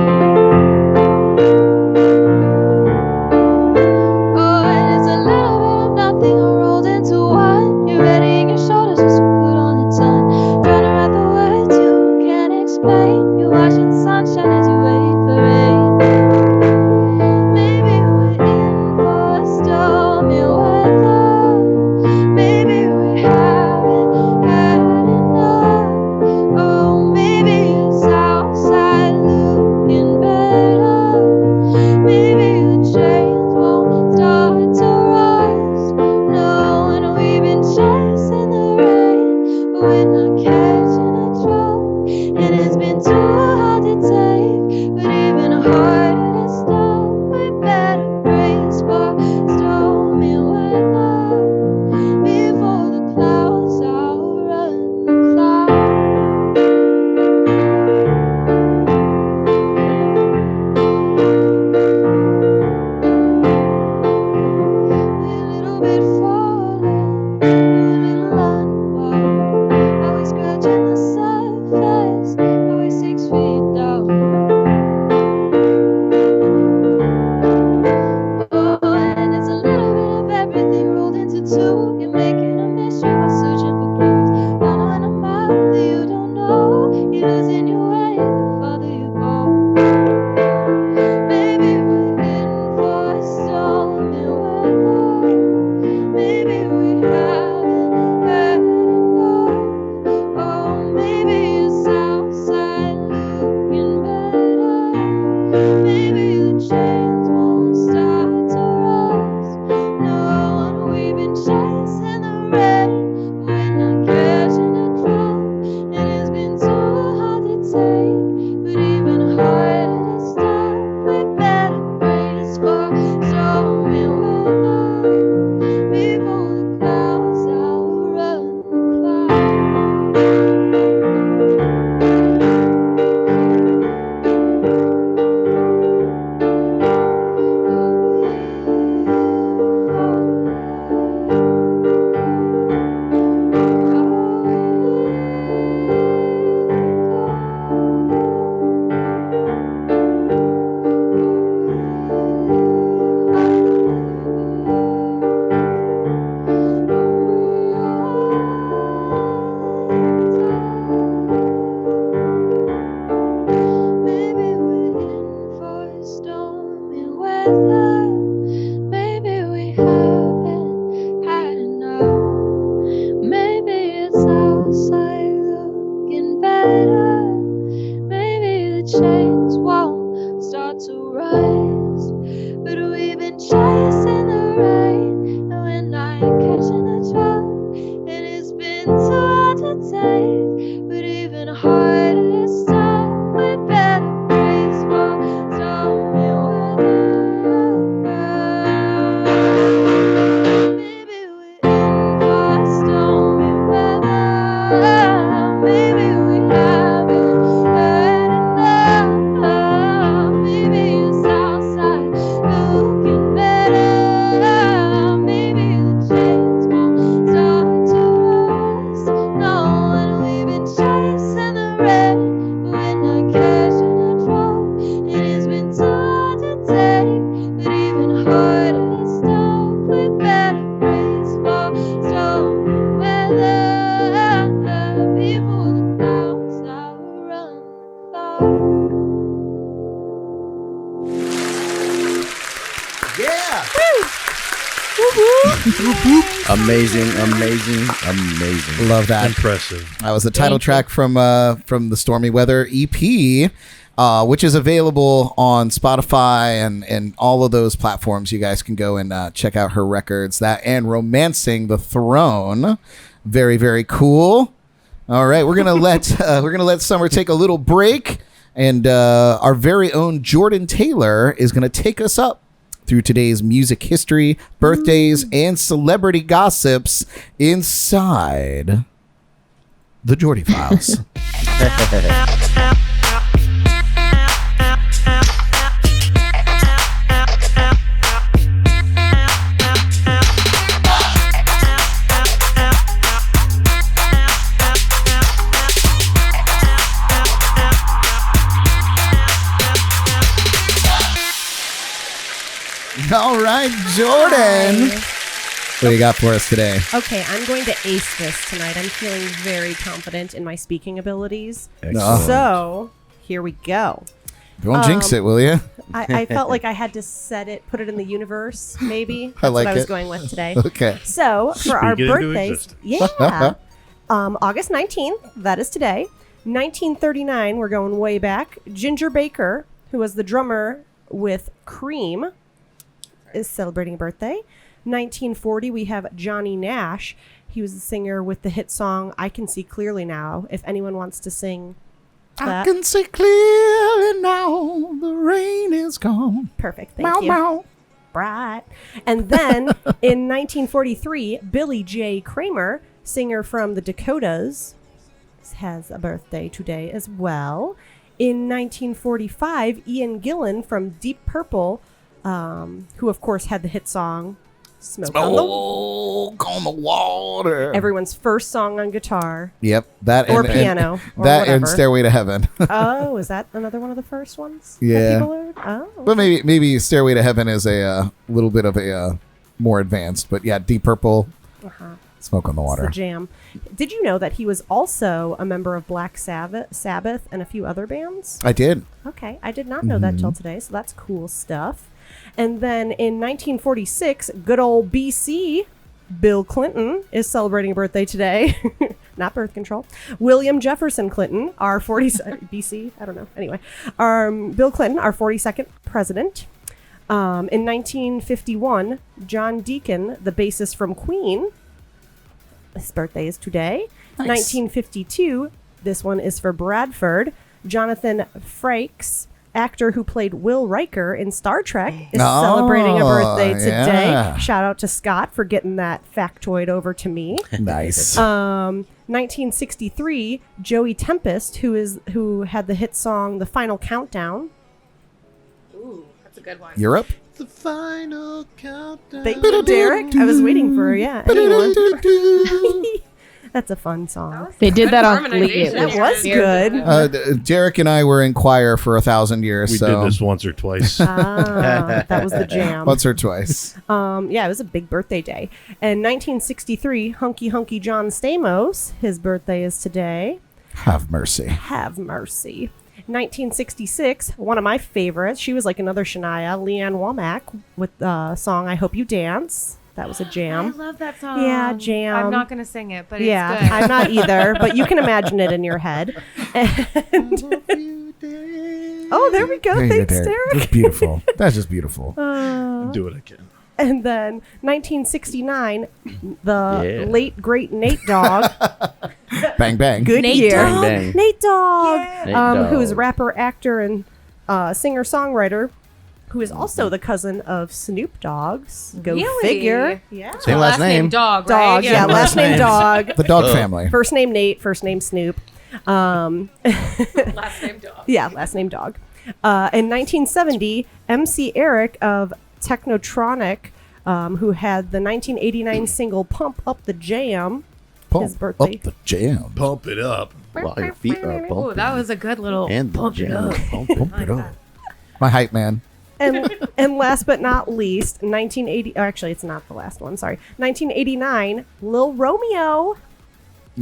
Oh, and it's a little bit of nothing all rolled into one. You're ready and your shoulders just to put on take, but even harder stuff with better praise for stormy weather. Maybe we're in for stormy weather. Maybe we haven't heard enough. Maybe it's outside looking better. Maybe the chance won't start to rise. No, and we've been chasing the rain, but we're not catching a drop. It has been so hard to take, but even harder stuff with better praise for stormy weather. Before the clouds outrun the cloud. Yeah. Amazing. Love that. Impressive. That was the title track from the Stormy Weather EP, which is available on Spotify and all of those platforms. You guys can go and check out her records. That and Romancing the Throne. Very, very cool. All right, we're gonna let Summer take a little break, and our very own Jordan Taylor is gonna take us up through today's music history, birthdays, and celebrity gossips inside the Jordy Files. All right, Jordan. What do you got for us today? Okay, I'm going to ace this tonight. I'm feeling very confident in my speaking abilities. Excellent. So, here we go. Don't jinx it, will you? I felt like I had to put it in the universe, maybe. That's I like what I was it. going with today. Okay. So, for our Speak it into birthdays, existence. yeah. August 19th, that is today. 1939, we're going way back. Ginger Baker, who was the drummer with Cream, is celebrating a birthday. 1940, we have Johnny Nash. He was the singer with the hit song I Can See Clearly Now. If anyone wants to sing I that. can see clearly now the rain is gone. Perfect. Thank Meow, you. meow. Right. And then in 1943, Billy J. Kramer, singer from the Dakotas, has a birthday today as well. In 1945, Ian Gillan from Deep Purple, who of course had the hit song Smoke on the Smoke on the water. everyone's first song on guitar. Yep. That Or and, piano, And or that whatever. and Stairway to Heaven. Oh, is that another one of the first ones? Yeah. That people learned? Oh. But maybe Stairway to Heaven is a little bit of a more advanced. But yeah, Deep Purple, Smoke on the It's Water. the jam. Did you know that he was also a member of Black Sabbath and a few other bands? I did. Okay, I did not know that till today, so that's cool stuff. And then in 1946, good old BC, Bill Clinton is celebrating a birthday today. Not birth control. William Jefferson Clinton, our BC, I don't know. Anyway, Bill Clinton, our 42nd president. In 1951, John Deacon, the bassist from Queen, his birthday is today. Nice. 1952, this one is for Bradford. Jonathan Frakes, actor who played Will Riker in Star Trek, is celebrating a birthday today. yeah. Shout out to Scott for getting that factoid over to me. Nice. 1963, Joey Tempest, who had the hit song "The Final Countdown." Ooh, that's a good one. Europe. The final countdown. Thank you, Derek. I was waiting for anyone. That's a fun song. They did that on Glee. harmonization. It It was good. Derek and I were in choir for 1,000 years. We so did this once or twice. That was the jam. once or twice. Yeah, it was a big birthday day. And 1963, Hunky Hunky John Stamos, his birthday is today. Have mercy. Have mercy. 1966, one of my favorites. She was like another Shania, Leanne Womack, with the song "I Hope You Dance." That was a I jam. love that song. Yeah, jam. I'm not going to sing it, but Yeah, it's good. I'm not either, but you can imagine it in your head. And oh, there we go. There you go, Thanks, Derek. Derek. That's beautiful. That's just beautiful. Do what I can. And then 1969, the Yeah. late great Nate Dogg Bang bang. Good Nate year. Dogg. Bang. Nate Dogg, Nate Dogg. who is rapper, actor, and singer-songwriter, who is also the cousin of Snoop Dogg's. Go Really? figure. Yeah. Same last name. Dog, right? Dog. Yeah, last name Dog. The dog family. First name Nate, first name Snoop. Last name Dog. Yeah, last name Dog. In 1970, MC Eric of Technotronic, who had the 1989 single Pump Up the Jam, his Pump birthday. up the jam. Pump it up. While your feet are Oh, bumping. that was a good little And the bump it jam up. is bumping. Pump it up. My hype man. And last but not least, 1980. Oh, actually, it's not the last one. Sorry, 1989. Lil Romeo.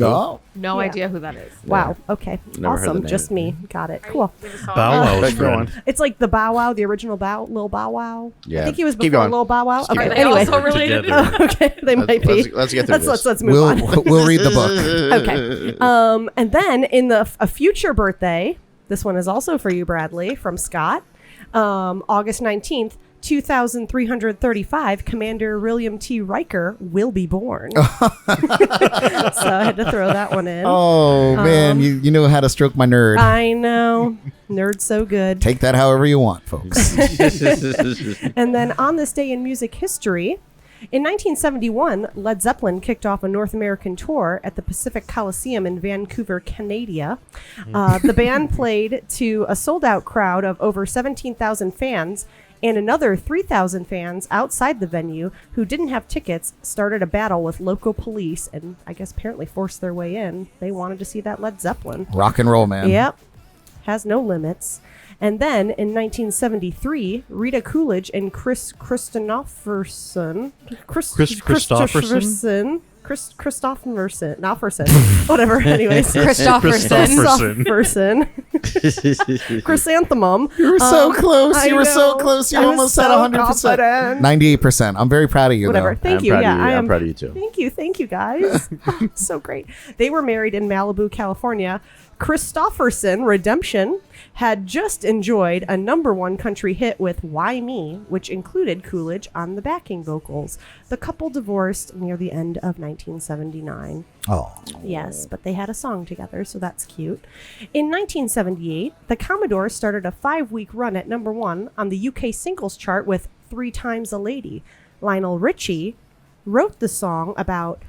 Oh. No Yeah. idea who that is. Wow. Okay. Never heard the Awesome. name. Just me. Got it. Cool. Bow Wow's Keep going. friend. It's like the Bow Wow, the original Lil Bow Wow. Yeah. I think he was Keep before going. Lil Bow Wow. Just keep Okay. going. Are they Anyway. also related? Together. Okay. They might be. Let's get through this. Let's move on. We'll read the book. Okay. And then in a future birthday, this one is also for you, Bradley, from Scott. August 19th, 2335, Commander William T. Riker will be born. So I had to throw that one in. Oh man, you know how to stroke my nerd. I know. Nerd's so good. Take that however you want, folks. And then on this day in music history, in 1971, Led Zeppelin kicked off a North American tour at the Pacific Coliseum in Vancouver, Canada. The band played to a sold-out crowd of over 17,000 fans, and another 3,000 fans outside the venue who didn't have tickets started a battle with local police and I guess apparently forced their way in. They wanted to see that Led Zeppelin. Rock and roll, man. Yep. Has no limits. And then in 1973, Rita Coolidge and Chris Christopherson. Christopherson. Whatever. Anyways. Christopherson. Chrysanthemum. You were so close. I You were so know. close. You I was almost had so 100%. confident. 98%. I'm very proud of you, Whatever. though. Thank I'm you. proud Yeah, of you. I am. I'm proud of you too. Thank you, guys. So great. They were married in Malibu, California. Christopherson, Redemption, had just enjoyed a #1 country hit with Why Me, which included Coolidge on the backing vocals. The couple divorced near the end of 1979. Oh. Yes, but they had a song together, so that's cute. In 1978, the Commodores started a 5-week run at #1 on the UK singles chart with 3 Times a Lady. Lionel Richie wrote the song about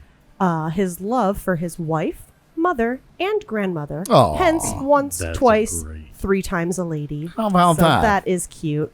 his love for his wife, mother, and grandmother. Aw. Hence, once, That's twice, great. 3 times a lady. How about So that? that is cute.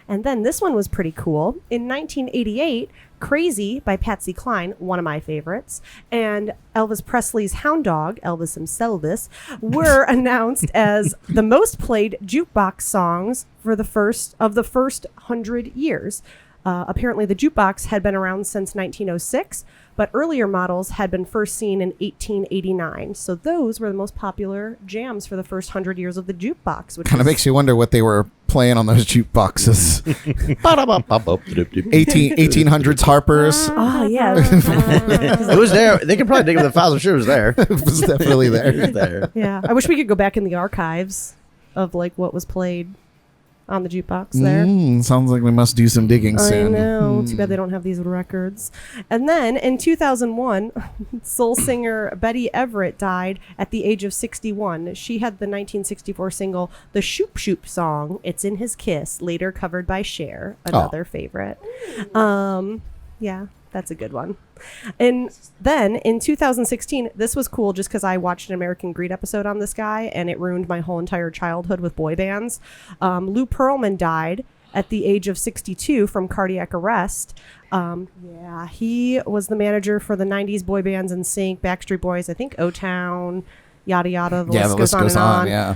And then this one was pretty cool. In 1988, Crazy by Patsy Cline, one of my favorites, and Elvis Presley's Hound Dog, Elvis himself, were announced as the most played jukebox songs for the first 100 years. Apparently, the jukebox had been around since 1906, but earlier models had been first seen in 1889. So those were the most popular jams for the first 100 years of the jukebox. Which Kind of is- makes you wonder what they were playing on those jukeboxes. 1800s Harpers. Oh, yeah. It was there. They could probably dig up the files. I'm sure it was there. It was definitely It there. was there. Yeah. I wish we could go back in the archives of like what was played on the jukebox there. Sounds like we must do some digging I soon. know. Too bad they don't have these records. And then in 2001, soul singer Betty Everett died at the age of 61. She had the 1964 single "The Shoop Shoop Song." It's in His Kiss, later covered by Cher, another favorite. Yeah, that's a good one. And then in 2016, this was cool just because I watched an American Greed episode on this guy and it ruined my whole entire childhood with boy bands. Lou Pearlman died at the age of 62 from cardiac arrest. Yeah, he was the manager for the 90s boy bands NSYNC, Backstreet Boys, I think O-Town, yada yada. The list goes on. Yeah.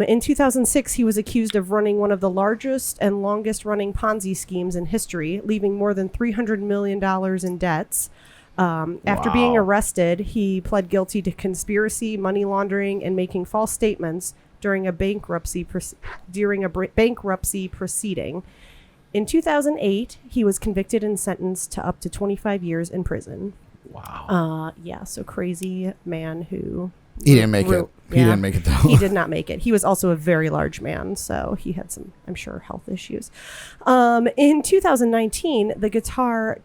In 2006, he was accused of running one of the largest and longest running Ponzi schemes in history, leaving more than $300 million in debts. After being arrested, he pled guilty to conspiracy, money laundering, and making false statements during a bankruptcy proceeding. In 2008, he was convicted and sentenced to up to 25 years in prison. Wow. Yeah, so crazy man who... He didn't make it. He didn't make it, though. He did not make it. He was also a very large man, so he had some, I'm sure, health issues. In 2019, the guitar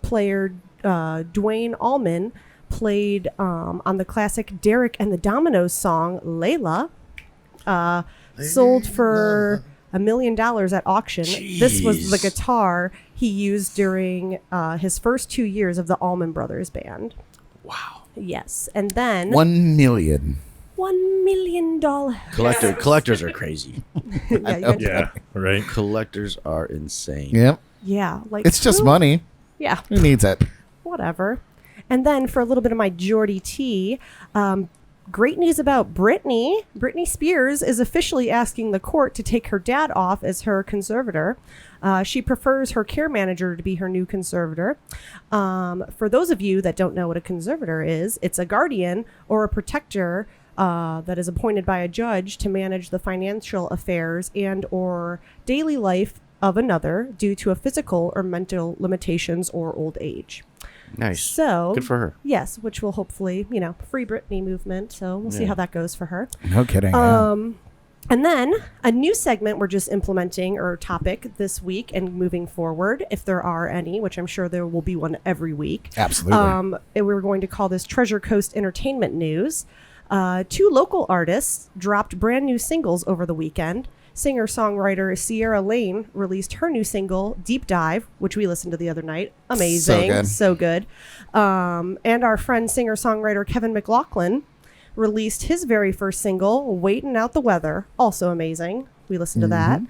player Dwayne Allman played on the classic Derek and the Dominoes song Layla. Sold for $1 million at auction. Jeez. This was the guitar he used during his first 2 years of the Allman Brothers Band. Wow. Yes. And then $1 million. $1 million. Collectors are crazy. Yeah, right. Collectors are insane. Yep. Yeah. Like It's just who- money. Yeah. Who needs it? Whatever. And then for a little bit of my Jordy tea, great news about Britney. Britney Spears is officially asking the court to take her dad off as her conservator. She prefers her care manager to be her new conservator. For those of you that don't know what a conservator is, it's a guardian or a protector that is appointed by a judge to manage the financial affairs and or daily life of another due to a physical or mental limitations or old age. Nice. So Good for her. Yes, which will hopefully, free Britney movement. So we'll see Yeah. how that goes for her. No kidding. yeah. And then a new segment we're just implementing or topic this week and moving forward, if there are any, which I'm sure there will be one every week. Absolutely. And we're going to call this Treasure Coast Entertainment News. 2 local artists dropped brand new singles over the weekend. Singer-songwriter Sierra Lane released her new single, Deep Dive, which we listened to the other night. Amazing. So good. And our friend singer-songwriter Kevin McLaughlin released his very first single, Waiting Out the Weather. Also amazing. We listened to that.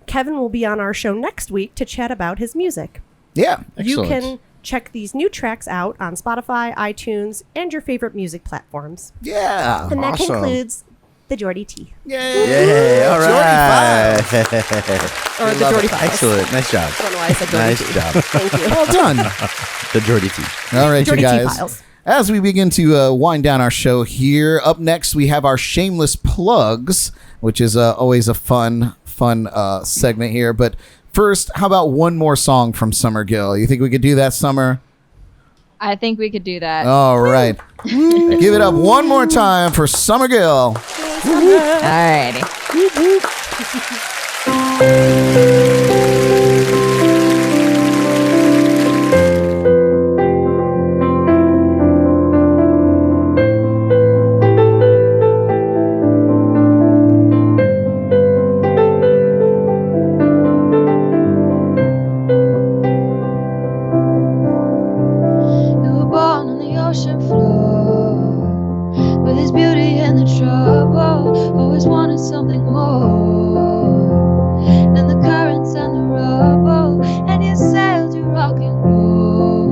Kevin will be on our show next week to chat about his music. yeah. You Excellent. can check these new tracks out on Spotify, iTunes, and your favorite music platforms. Yeah. And that Awesome. concludes the Jordy Tea. Yay. Yay! All Jordy right. Or the Jordy Files. Excellent. Nice job. I don't know why I said Jordy Nice Tea. job. Thank you. Well done. The Jordy Tea. All right, Jordy you Tea guys. Files. As we begin to wind down our show here, up next we have our Shameless Plugs, which is always a fun segment here. But first, how about one more song from Summer Gill? You think we could do that, Summer? I think we could do that. All right. Give it up one more time for Summer Gill. Alrighty. You were born on the ocean floor with his beauty and the trouble. Always wanted something more than the currents and the rubble. And you sailed to rock and roll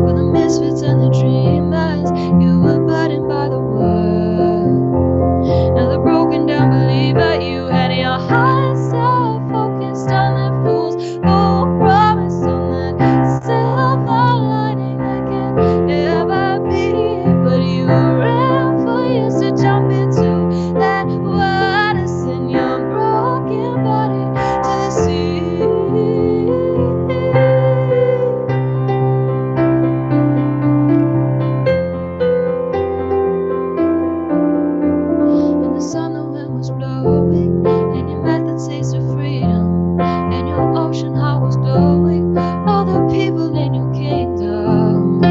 for the misfits and the dreamers. You were burdened by the world. Now the broken down believer you had your heart so focused on the fools who promised on that silver lining that can never be. But you ran for years to jump into that water, send your broken body to the sea. In the sun the wind was blowing, and you met the taste of freedom, and your ocean heart was glowing. All the people in your kingdom,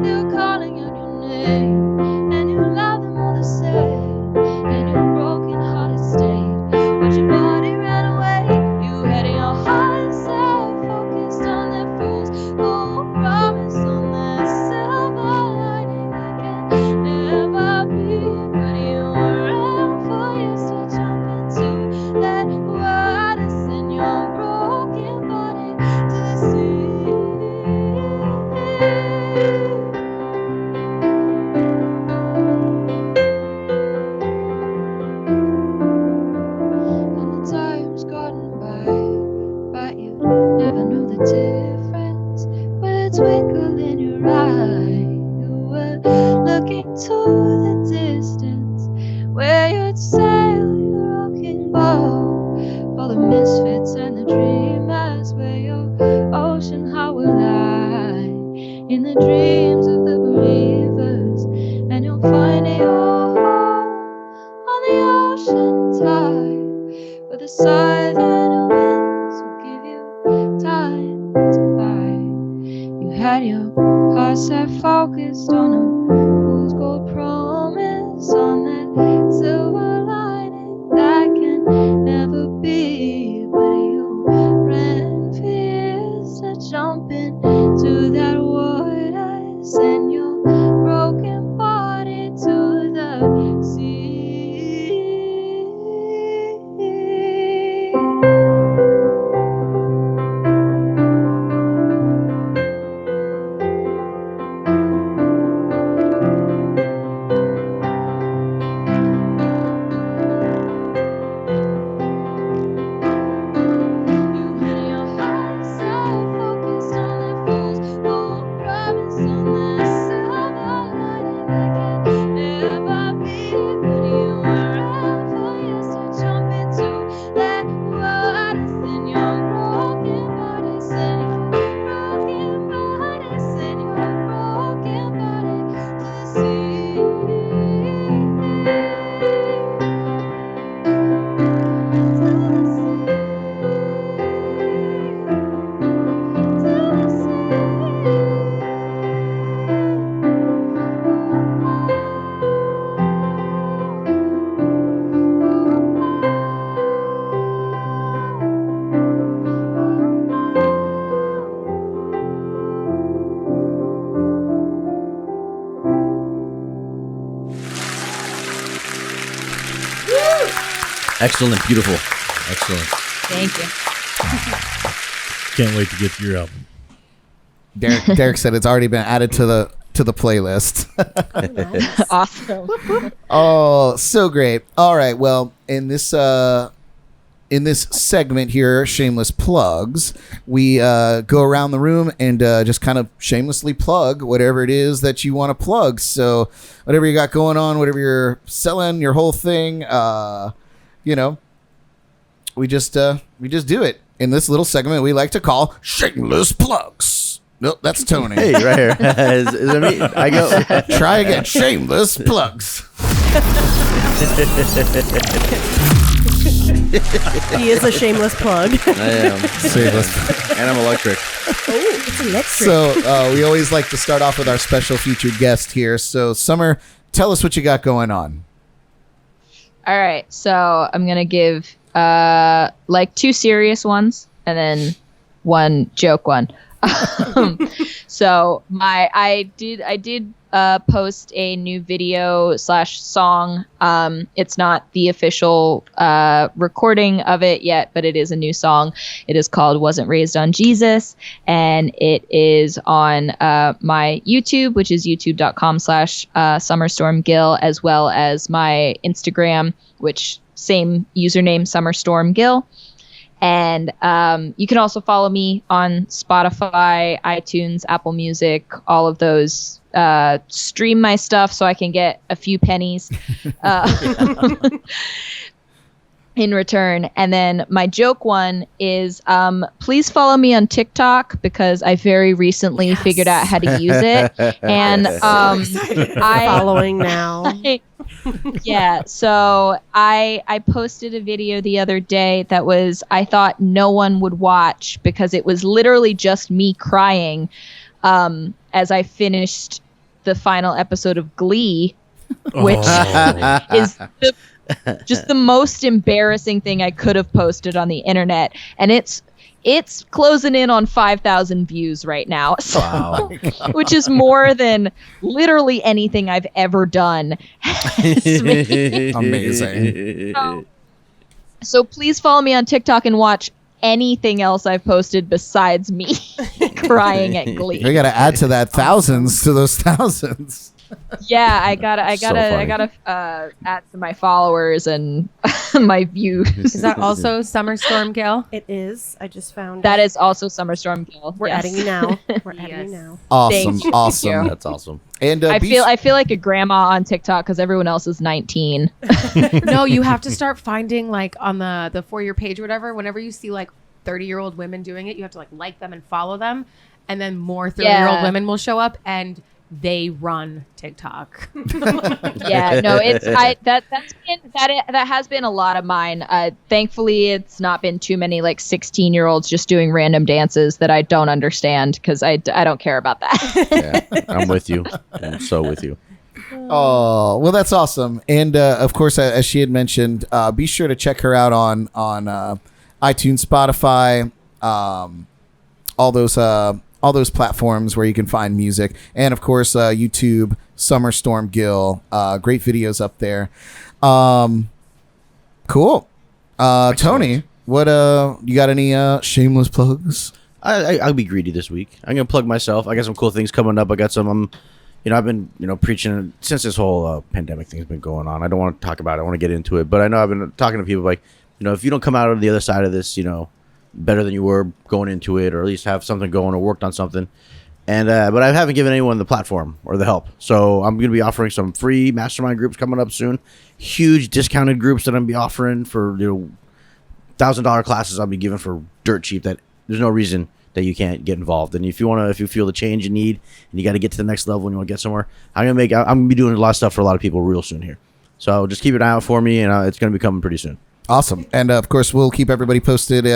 they were calling out your name, and you loved them all the same, and your broken hearted stayed, but your body ran away. You had your heart so focused on the fools who promised on that silver lining that can never be. But you ran for years to jump into that water, send your broken body to the sea. And the time's gone by, but you never knew the difference with a twinkle in your eye. You were looking to the distance where you'd sail your rocking boat for the misfits and the dreamers, where your ocean heart will lie in the dreams of the believers, and you'll find your home on the ocean tide, where the southern winds will give you time to buy. You had Hearts are focused on a fool's gold promise, on that silver lining that can never be. But you ran fears to jump into that water, send your broken body to the sea. Excellent, beautiful, excellent. Thank you. Can't wait to get to your album. Derek said it's already been added to the playlist. Awesome. Oh, so great. All right. Well, in this segment here, Shameless Plugs, we go around the room and just kind of shamelessly plug whatever it is that you want to plug. So whatever you got going on, whatever you're selling, your whole thing, we just do it. In this little segment we like to call Shameless Plugs. Nope, that's Tony. Hey, right here. Is it me? I go. Try again. Shameless Plugs. He is a shameless plug. I am. Shameless. And I'm electric. Oh, it's electric. So we always like to start off with our special featured guest here. So Summer, tell us what you got going on. All right, so I'm gonna give like 2 serious ones and then 1 joke one. So I did post a new video / song. It's not the official recording of it yet, but it is a new song. It is called Wasn't Raised on Jesus, and it is on my YouTube, which is youtube.com/SummerstormGill, as well as my Instagram, which same username, SummerstormGill. And you can also follow me on Spotify, iTunes, Apple Music, all of those. Stream my stuff so I can get a few pennies in return. And then my joke one is please follow me on TikTok, because I very recently figured out how to use it. And Following now. Yeah, so I posted a video the other day that I thought no one would watch, because it was literally just me crying as I finished the final episode of Glee, which is just the most embarrassing thing I could have posted on the internet. And it's closing in on 5,000 views right now. So, Wow. which is more than literally anything I've ever done. Amazing. So please follow me on TikTok and watch anything else I've posted besides me crying at Glee. We got to add to that thousands to those thousands. Yeah, I gotta add to my followers and my views. Is that also Summer Storm Gill? It is. I just found That it. is also Summer Storm Gill. We're yes. adding you now. We're adding you now. Awesome. Thank you. Awesome. That's awesome. And I feel like a grandma on TikTok because everyone else is 19. No, you have to start finding like on the For Your page or whatever. Whenever you see like 30-year-old women doing it, you have to like them and follow them, and then more 30-year-old Yeah. women will show up. And they run TikTok. Yeah, no, that has been a lot of mine. Thankfully, it's not been too many like 16-year-olds just doing random dances that I don't understand because I don't care about that. Yeah, I'm with you. I'm so with you. Oh, well, that's awesome. And of course, as she had mentioned, be sure to check her out on iTunes, Spotify, all those platforms where you can find music, and of course, YouTube. Summer Gill, great videos up there. Cool. Tony, what you got? Any shameless plugs? I'll be greedy this week. I'm gonna plug myself. I got some cool things coming up. I got some. I've been preaching since this whole pandemic thing's been going on. I don't want to talk about it. I want to get into it, but I know I've been talking to people like, if you don't come out on the other side of this, better than you were going into it, or at least have something going or worked on something. And but I haven't given anyone the platform or the help. So I'm going to be offering some free mastermind groups coming up soon. Huge discounted groups that I'm going to be offering for $1,000 classes I'll be giving for dirt cheap. That there's no reason that you can't get involved. And if you feel the change you need and you got to get to the next level and you want to get somewhere, I'm going to be doing a lot of stuff for a lot of people real soon here. So just keep an eye out for me, and it's going to be coming pretty soon. Awesome. And of course, we'll keep everybody posted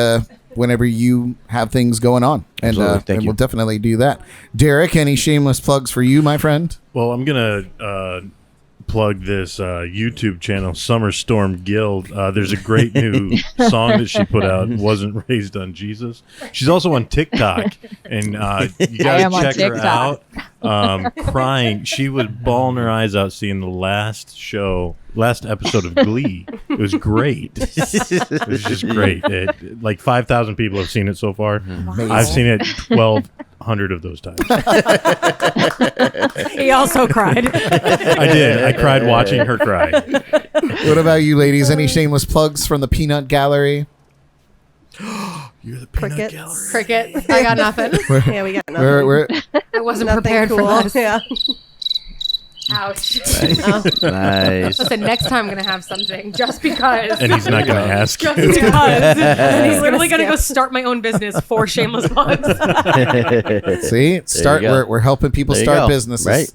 whenever you have things going on. And, we'll definitely do that. Derek, any shameless plugs for you, my friend? Well, I'm going to plug this YouTube channel, Summer Gill. There's a great new song that she put out, Wasn't Raised on Jesus. She's also on TikTok, and you got to check her out. Crying. She was bawling her eyes out seeing the last episode of Glee. It was great. It was just great. Like 5,000 people have seen it so far. Amazing. I've seen it 1,200 of those times. He also cried. I did. I cried watching her cry. What about you, ladies? Any shameless plugs from the Peanut Gallery? You're the Crickets. Cricket. I got nothing. Yeah, we got nothing. I wasn't Nothing prepared cool. for this. Yeah. Ouch. Nice. Listen, next time I'm going to have something just because. And he's not going to ask. Just because. And he's literally going to go start my own business for shameless plugs. See, we're helping people start businesses. Right.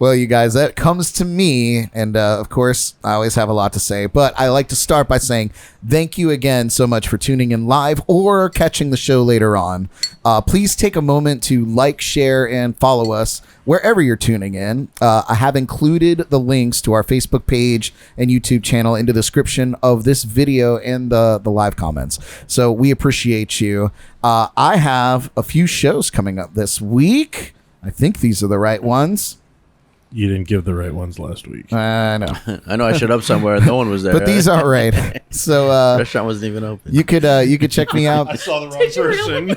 Well, you guys, that comes to me, and of course, I always have a lot to say, but I like to start by saying thank you again so much for tuning in live or catching the show later on. Please take a moment to like, share, and follow us wherever you're tuning in. I have included the links to our Facebook page and YouTube channel in the description of this video and the live comments. So we appreciate you. I have a few shows coming up this week. I think these are the right ones. You didn't give the right ones last week. I know. I know I showed up somewhere. No one was there. But these are right. So restaurant wasn't even open. you could check me out. I saw the wrong person.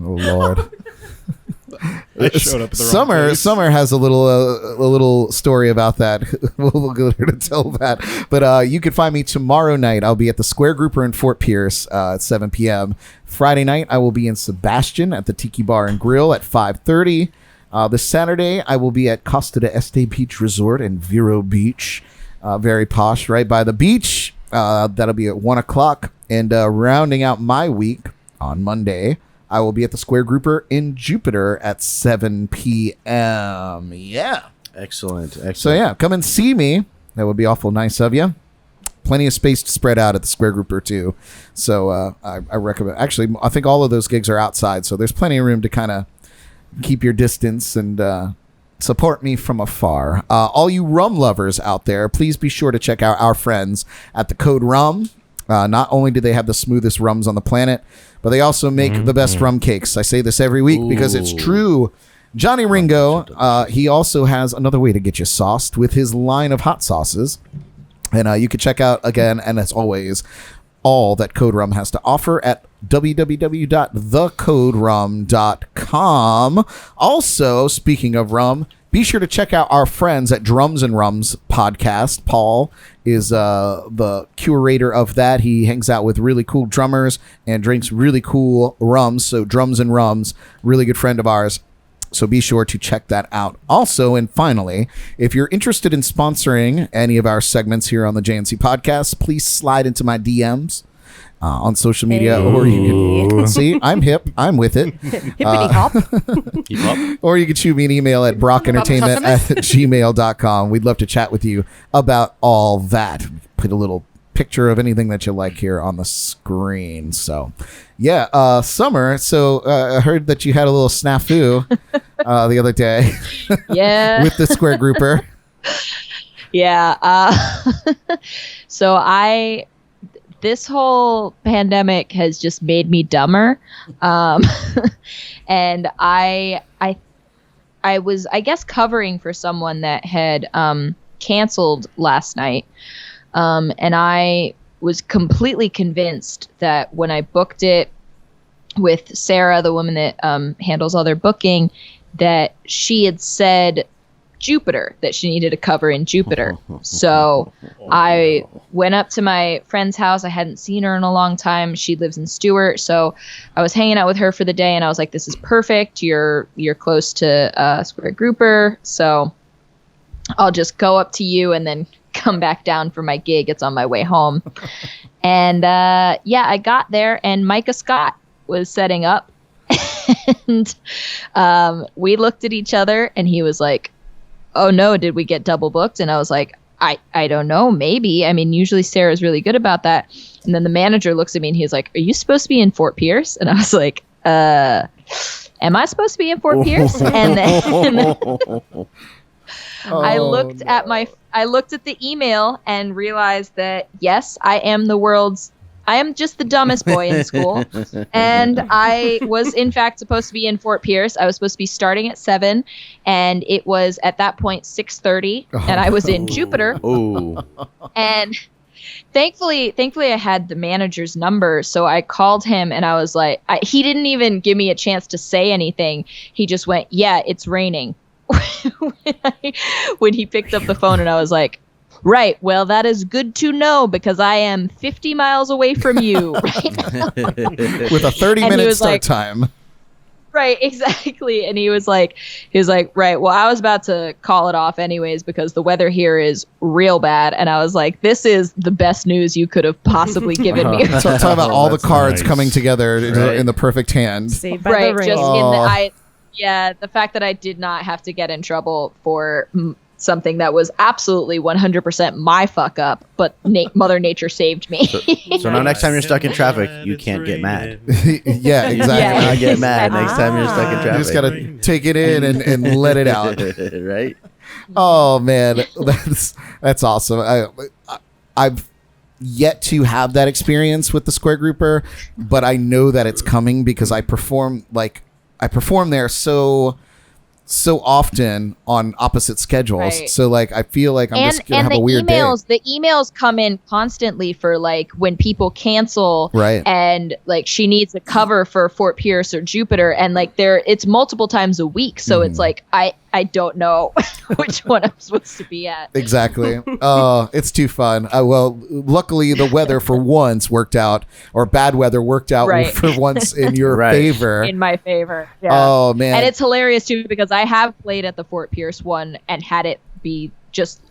Oh Lord. I showed up at the wrong place. Summer has a little story about that. We'll go there to tell that. But you can find me tomorrow night. I'll be at the Square Grouper in Fort Pierce at 7 p.m. Friday night, I will be in Sebastian at the Tiki Bar and Grill at 5:30. This Saturday, I will be at Costa de Este Beach Resort in Vero Beach. Very posh, right by the beach. That'll be at 1 o'clock. And rounding out my week on Monday, I will be at the Square Grouper in Jupiter at 7 p.m. Yeah. Excellent. So, yeah, come and see me. That would be awful nice of you. Plenty of space to spread out at the Square Grouper, too. So I recommend. Actually, I think all of those gigs are outside, so there's plenty of room to kind of keep your distance and support me from afar. All you rum lovers out there, please be sure to check out our friends at the Code Rum. Not only do they have the smoothest rums on the planet, but they also make the best rum cakes. I say this every week because it's true. Johnny Ringo, he also has another way to get you sauced with his line of hot sauces. And you can check out, again, and as always, all that Code Rum has to offer at www.thecoderum.com. Also, speaking of rum, be sure to check out our friends at Drums and Rums podcast. Paul is the curator of that. He hangs out with really cool drummers and drinks really cool rums. So Drums and Rums, really good friend of ours. So be sure to check that out. Also, and finally, if you're interested in sponsoring any of our segments here on the JNC podcast, please slide into my DMs. on social media, or you can see I'm hip. I'm with it. Hippity hop. Keep up. Or you can shoot me an email at brockentertainment@gmail.com. We'd love to chat with you about all that. Put a little picture of anything that you like here on the screen. So, yeah, Summer. So I heard that you had a little snafu the other day. Yeah. With the square grouper. Yeah. So this whole pandemic has just made me dumber. And I was, I guess, covering for someone that had canceled last night. And I was completely convinced that when I booked it with Sarah, the woman that handles all their booking, that she had said Jupiter, that she needed a cover in Jupiter. So I went up to my friend's house. I hadn't seen her in a long time. She lives in Stewart. So I was hanging out with her for the day, and I was like, this is perfect. You're close to Square Grouper. So I'll just go up to you and then come back down for my gig. It's on my way home. And I got there, and Micah Scott was setting up. And we looked at each other, and he was like, oh no, did we get double booked? And I was like, I don't know, maybe. I mean, usually Sarah's really good about that. And then the manager looks at me and he's like, are you supposed to be in Fort Pierce? And I was like, am I supposed to be in Fort Pierce? And then I looked at the email and realized that yes, I am just the dumbest boy in school. And I was, in fact, supposed to be in Fort Pierce. I was supposed to be starting at 7, and it was at that point 6:30, and I was in Jupiter. Oh. And thankfully I had the manager's number, so I called him, and I was like, he didn't even give me a chance to say anything. He just went, yeah, it's raining. when he picked up the phone, and I was like, right, well, that is good to know because I am 50 miles away from you right now. With a 30-minute start time. Right, exactly. And he was like, right, well, I was about to call it off anyways because the weather here is real bad. And I was like, this is the best news you could have possibly given me. So talk about all the cards nice. coming together Right. in the perfect hand. Saved by Right, the rain. just in the fact that I did not have to get in trouble for something that was absolutely 100% my fuck up, but Mother Nature saved me. So now next time you're stuck in traffic, you can't get mad. Yeah, exactly. Yeah. Not get mad next time you're stuck in You traffic. just gotta take it in and let it out. Right? Oh man, that's awesome. I've yet to have that experience with the Square Grouper, but I know that it's coming because I perform there so often on opposite schedules. Right. So like I feel like I'm just gonna have a weird day. The emails come in constantly for like when people cancel, Right. And like she needs a cover for Fort Pierce or Jupiter, and like it's multiple times a week, so it's like I don't know which one I'm supposed to be at. Exactly. It's too fun. Well, luckily the weather for once worked out, or bad weather worked out Right. for once in your Right. favor. In my favor. Yeah. Oh man. And it's hilarious too because I have played at the Fort Pierce one and had it be just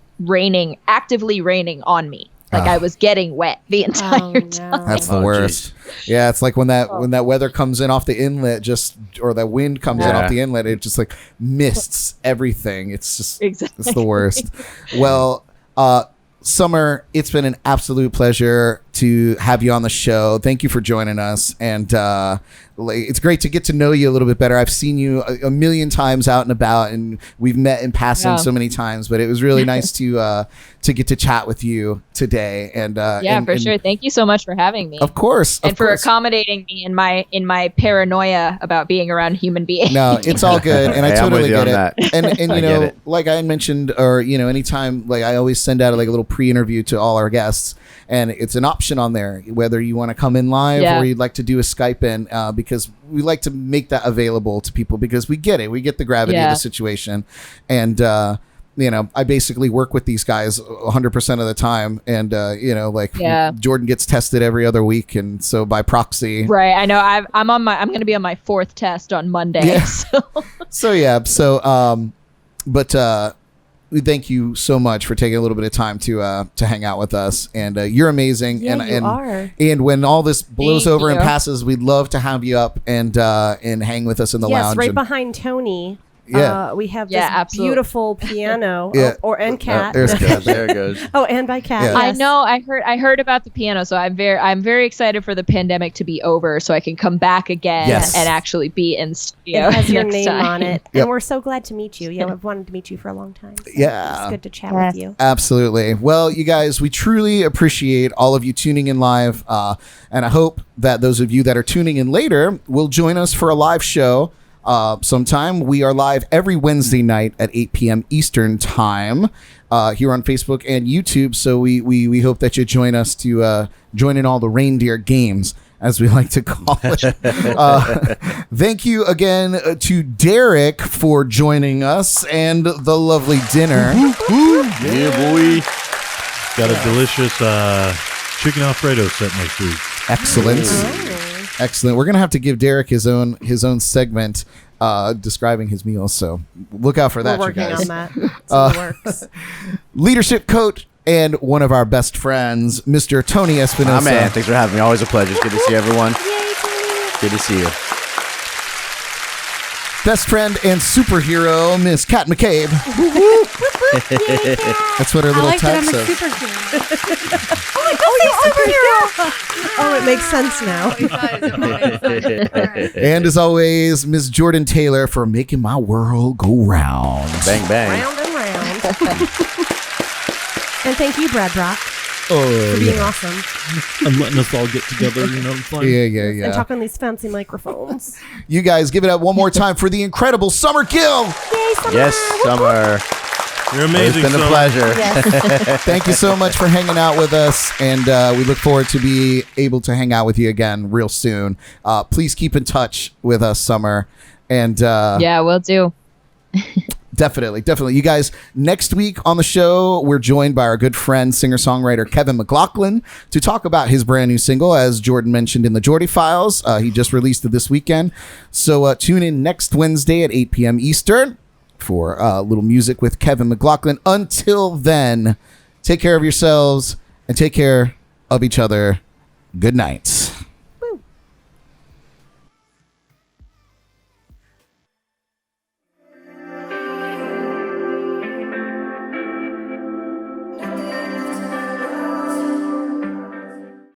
actively raining on me. Like I was getting wet the entire time. That's the Oh, worst. Yeah, it's like when that weather comes in off the inlet, or that wind comes in Yeah. off the inlet, it just like mists everything. It's just Exactly. it's the worst. Well, Summer, it's been an absolute pleasure to have you on the show. Thank you for joining us, and it's great to get to know you a little bit better. I've seen you a million times out and about, and we've met in passing so many times. But it was really nice to get to chat with you today. And For sure. Thank you so much for having me. Of course, And for accommodating me in my paranoia about being around human beings. No, it's all good, and I Hey, I'm totally with you get on it. that. And I you get know, it. like I had mentioned, or anytime, like I always send out like a little pre-interview to all our guests, and it's an option on there whether you want to come in live or you'd like to do a Skype in, because we like to make that available to people because we get the gravity of the situation, and I basically work with these guys 100% of the time, and Jordan gets tested every other week, and so by proxy, Right. I know. I'm going to be on my 4th test on Monday. Yeah. So. but we thank you so much for taking a little bit of time to hang out with us, and you're amazing. Yeah, and you are. And when all this blows Thank over and you. passes, we'd love to have you up and hang with us in the Yes, lounge. right and- behind Tony. Yeah. We have Yeah, this absolutely. beautiful piano. Yeah. And cat. there's Kat. There it goes. Oh, and by cat. Yeah. I yes. know. I heard about the piano, so I'm very excited for the pandemic to be over, so I can come back again Yes. and actually be in studio. It has your next name time. on it. Yep. And we're so glad to meet you. Yeah, I've wanted to meet you for a long time. So Yeah. It's good to chat with you. Absolutely. Well, you guys, we truly appreciate all of you tuning in live. And I hope that those of you that are tuning in later will join us for a live show sometime. We are live every Wednesday night at 8 p.m. Eastern time here on Facebook and YouTube. So we hope that you join us to join in all the reindeer games, as we like to call it. Thank you again to Derek for joining us and the lovely dinner. Yeah, boy. Got a delicious chicken Alfredo set next week. Excellent. Excellent. We're gonna have to give Derek his own segment describing his meals. So look out for that, We're you working guys. on that. It's in the works. Leadership coach and one of our best friends, Mr. Tony Espinosa. Ah, man, thanks for having me. Always a pleasure. It's good to see everyone. Good to see you. Best friend and superhero, Miss Kat McCabe. That's what her I little like that tag I'm a says. superhero. Oh, it makes sense now. And as always, Miss Jordan Taylor for making my world go round. Bang, bang. Round and round. And thank you, Brad Brock, Oh, for being awesome. I'm letting us all get together, you know what I'm saying? yeah. And talk on these fancy microphones. You guys give it up one more time for the incredible Summer Gill. Yay, Summer! Yes, Summer. You're It's amazing. been a Summer. pleasure. Thank you so much for hanging out with us, and we look forward to be able to hang out with you again real soon. Please keep in touch with us, Summer, and Yeah, will do. definitely. You guys, next week on the show, we're joined by our good friend, singer-songwriter Kevin McLaughlin to talk about his brand new single, as Jordan mentioned in the Jordy Files. He just released it this weekend. So tune in next Wednesday at 8 p.m. Eastern for a little music with Kevin McLaughlin. Until then, take care of yourselves and take care of each other. Good night.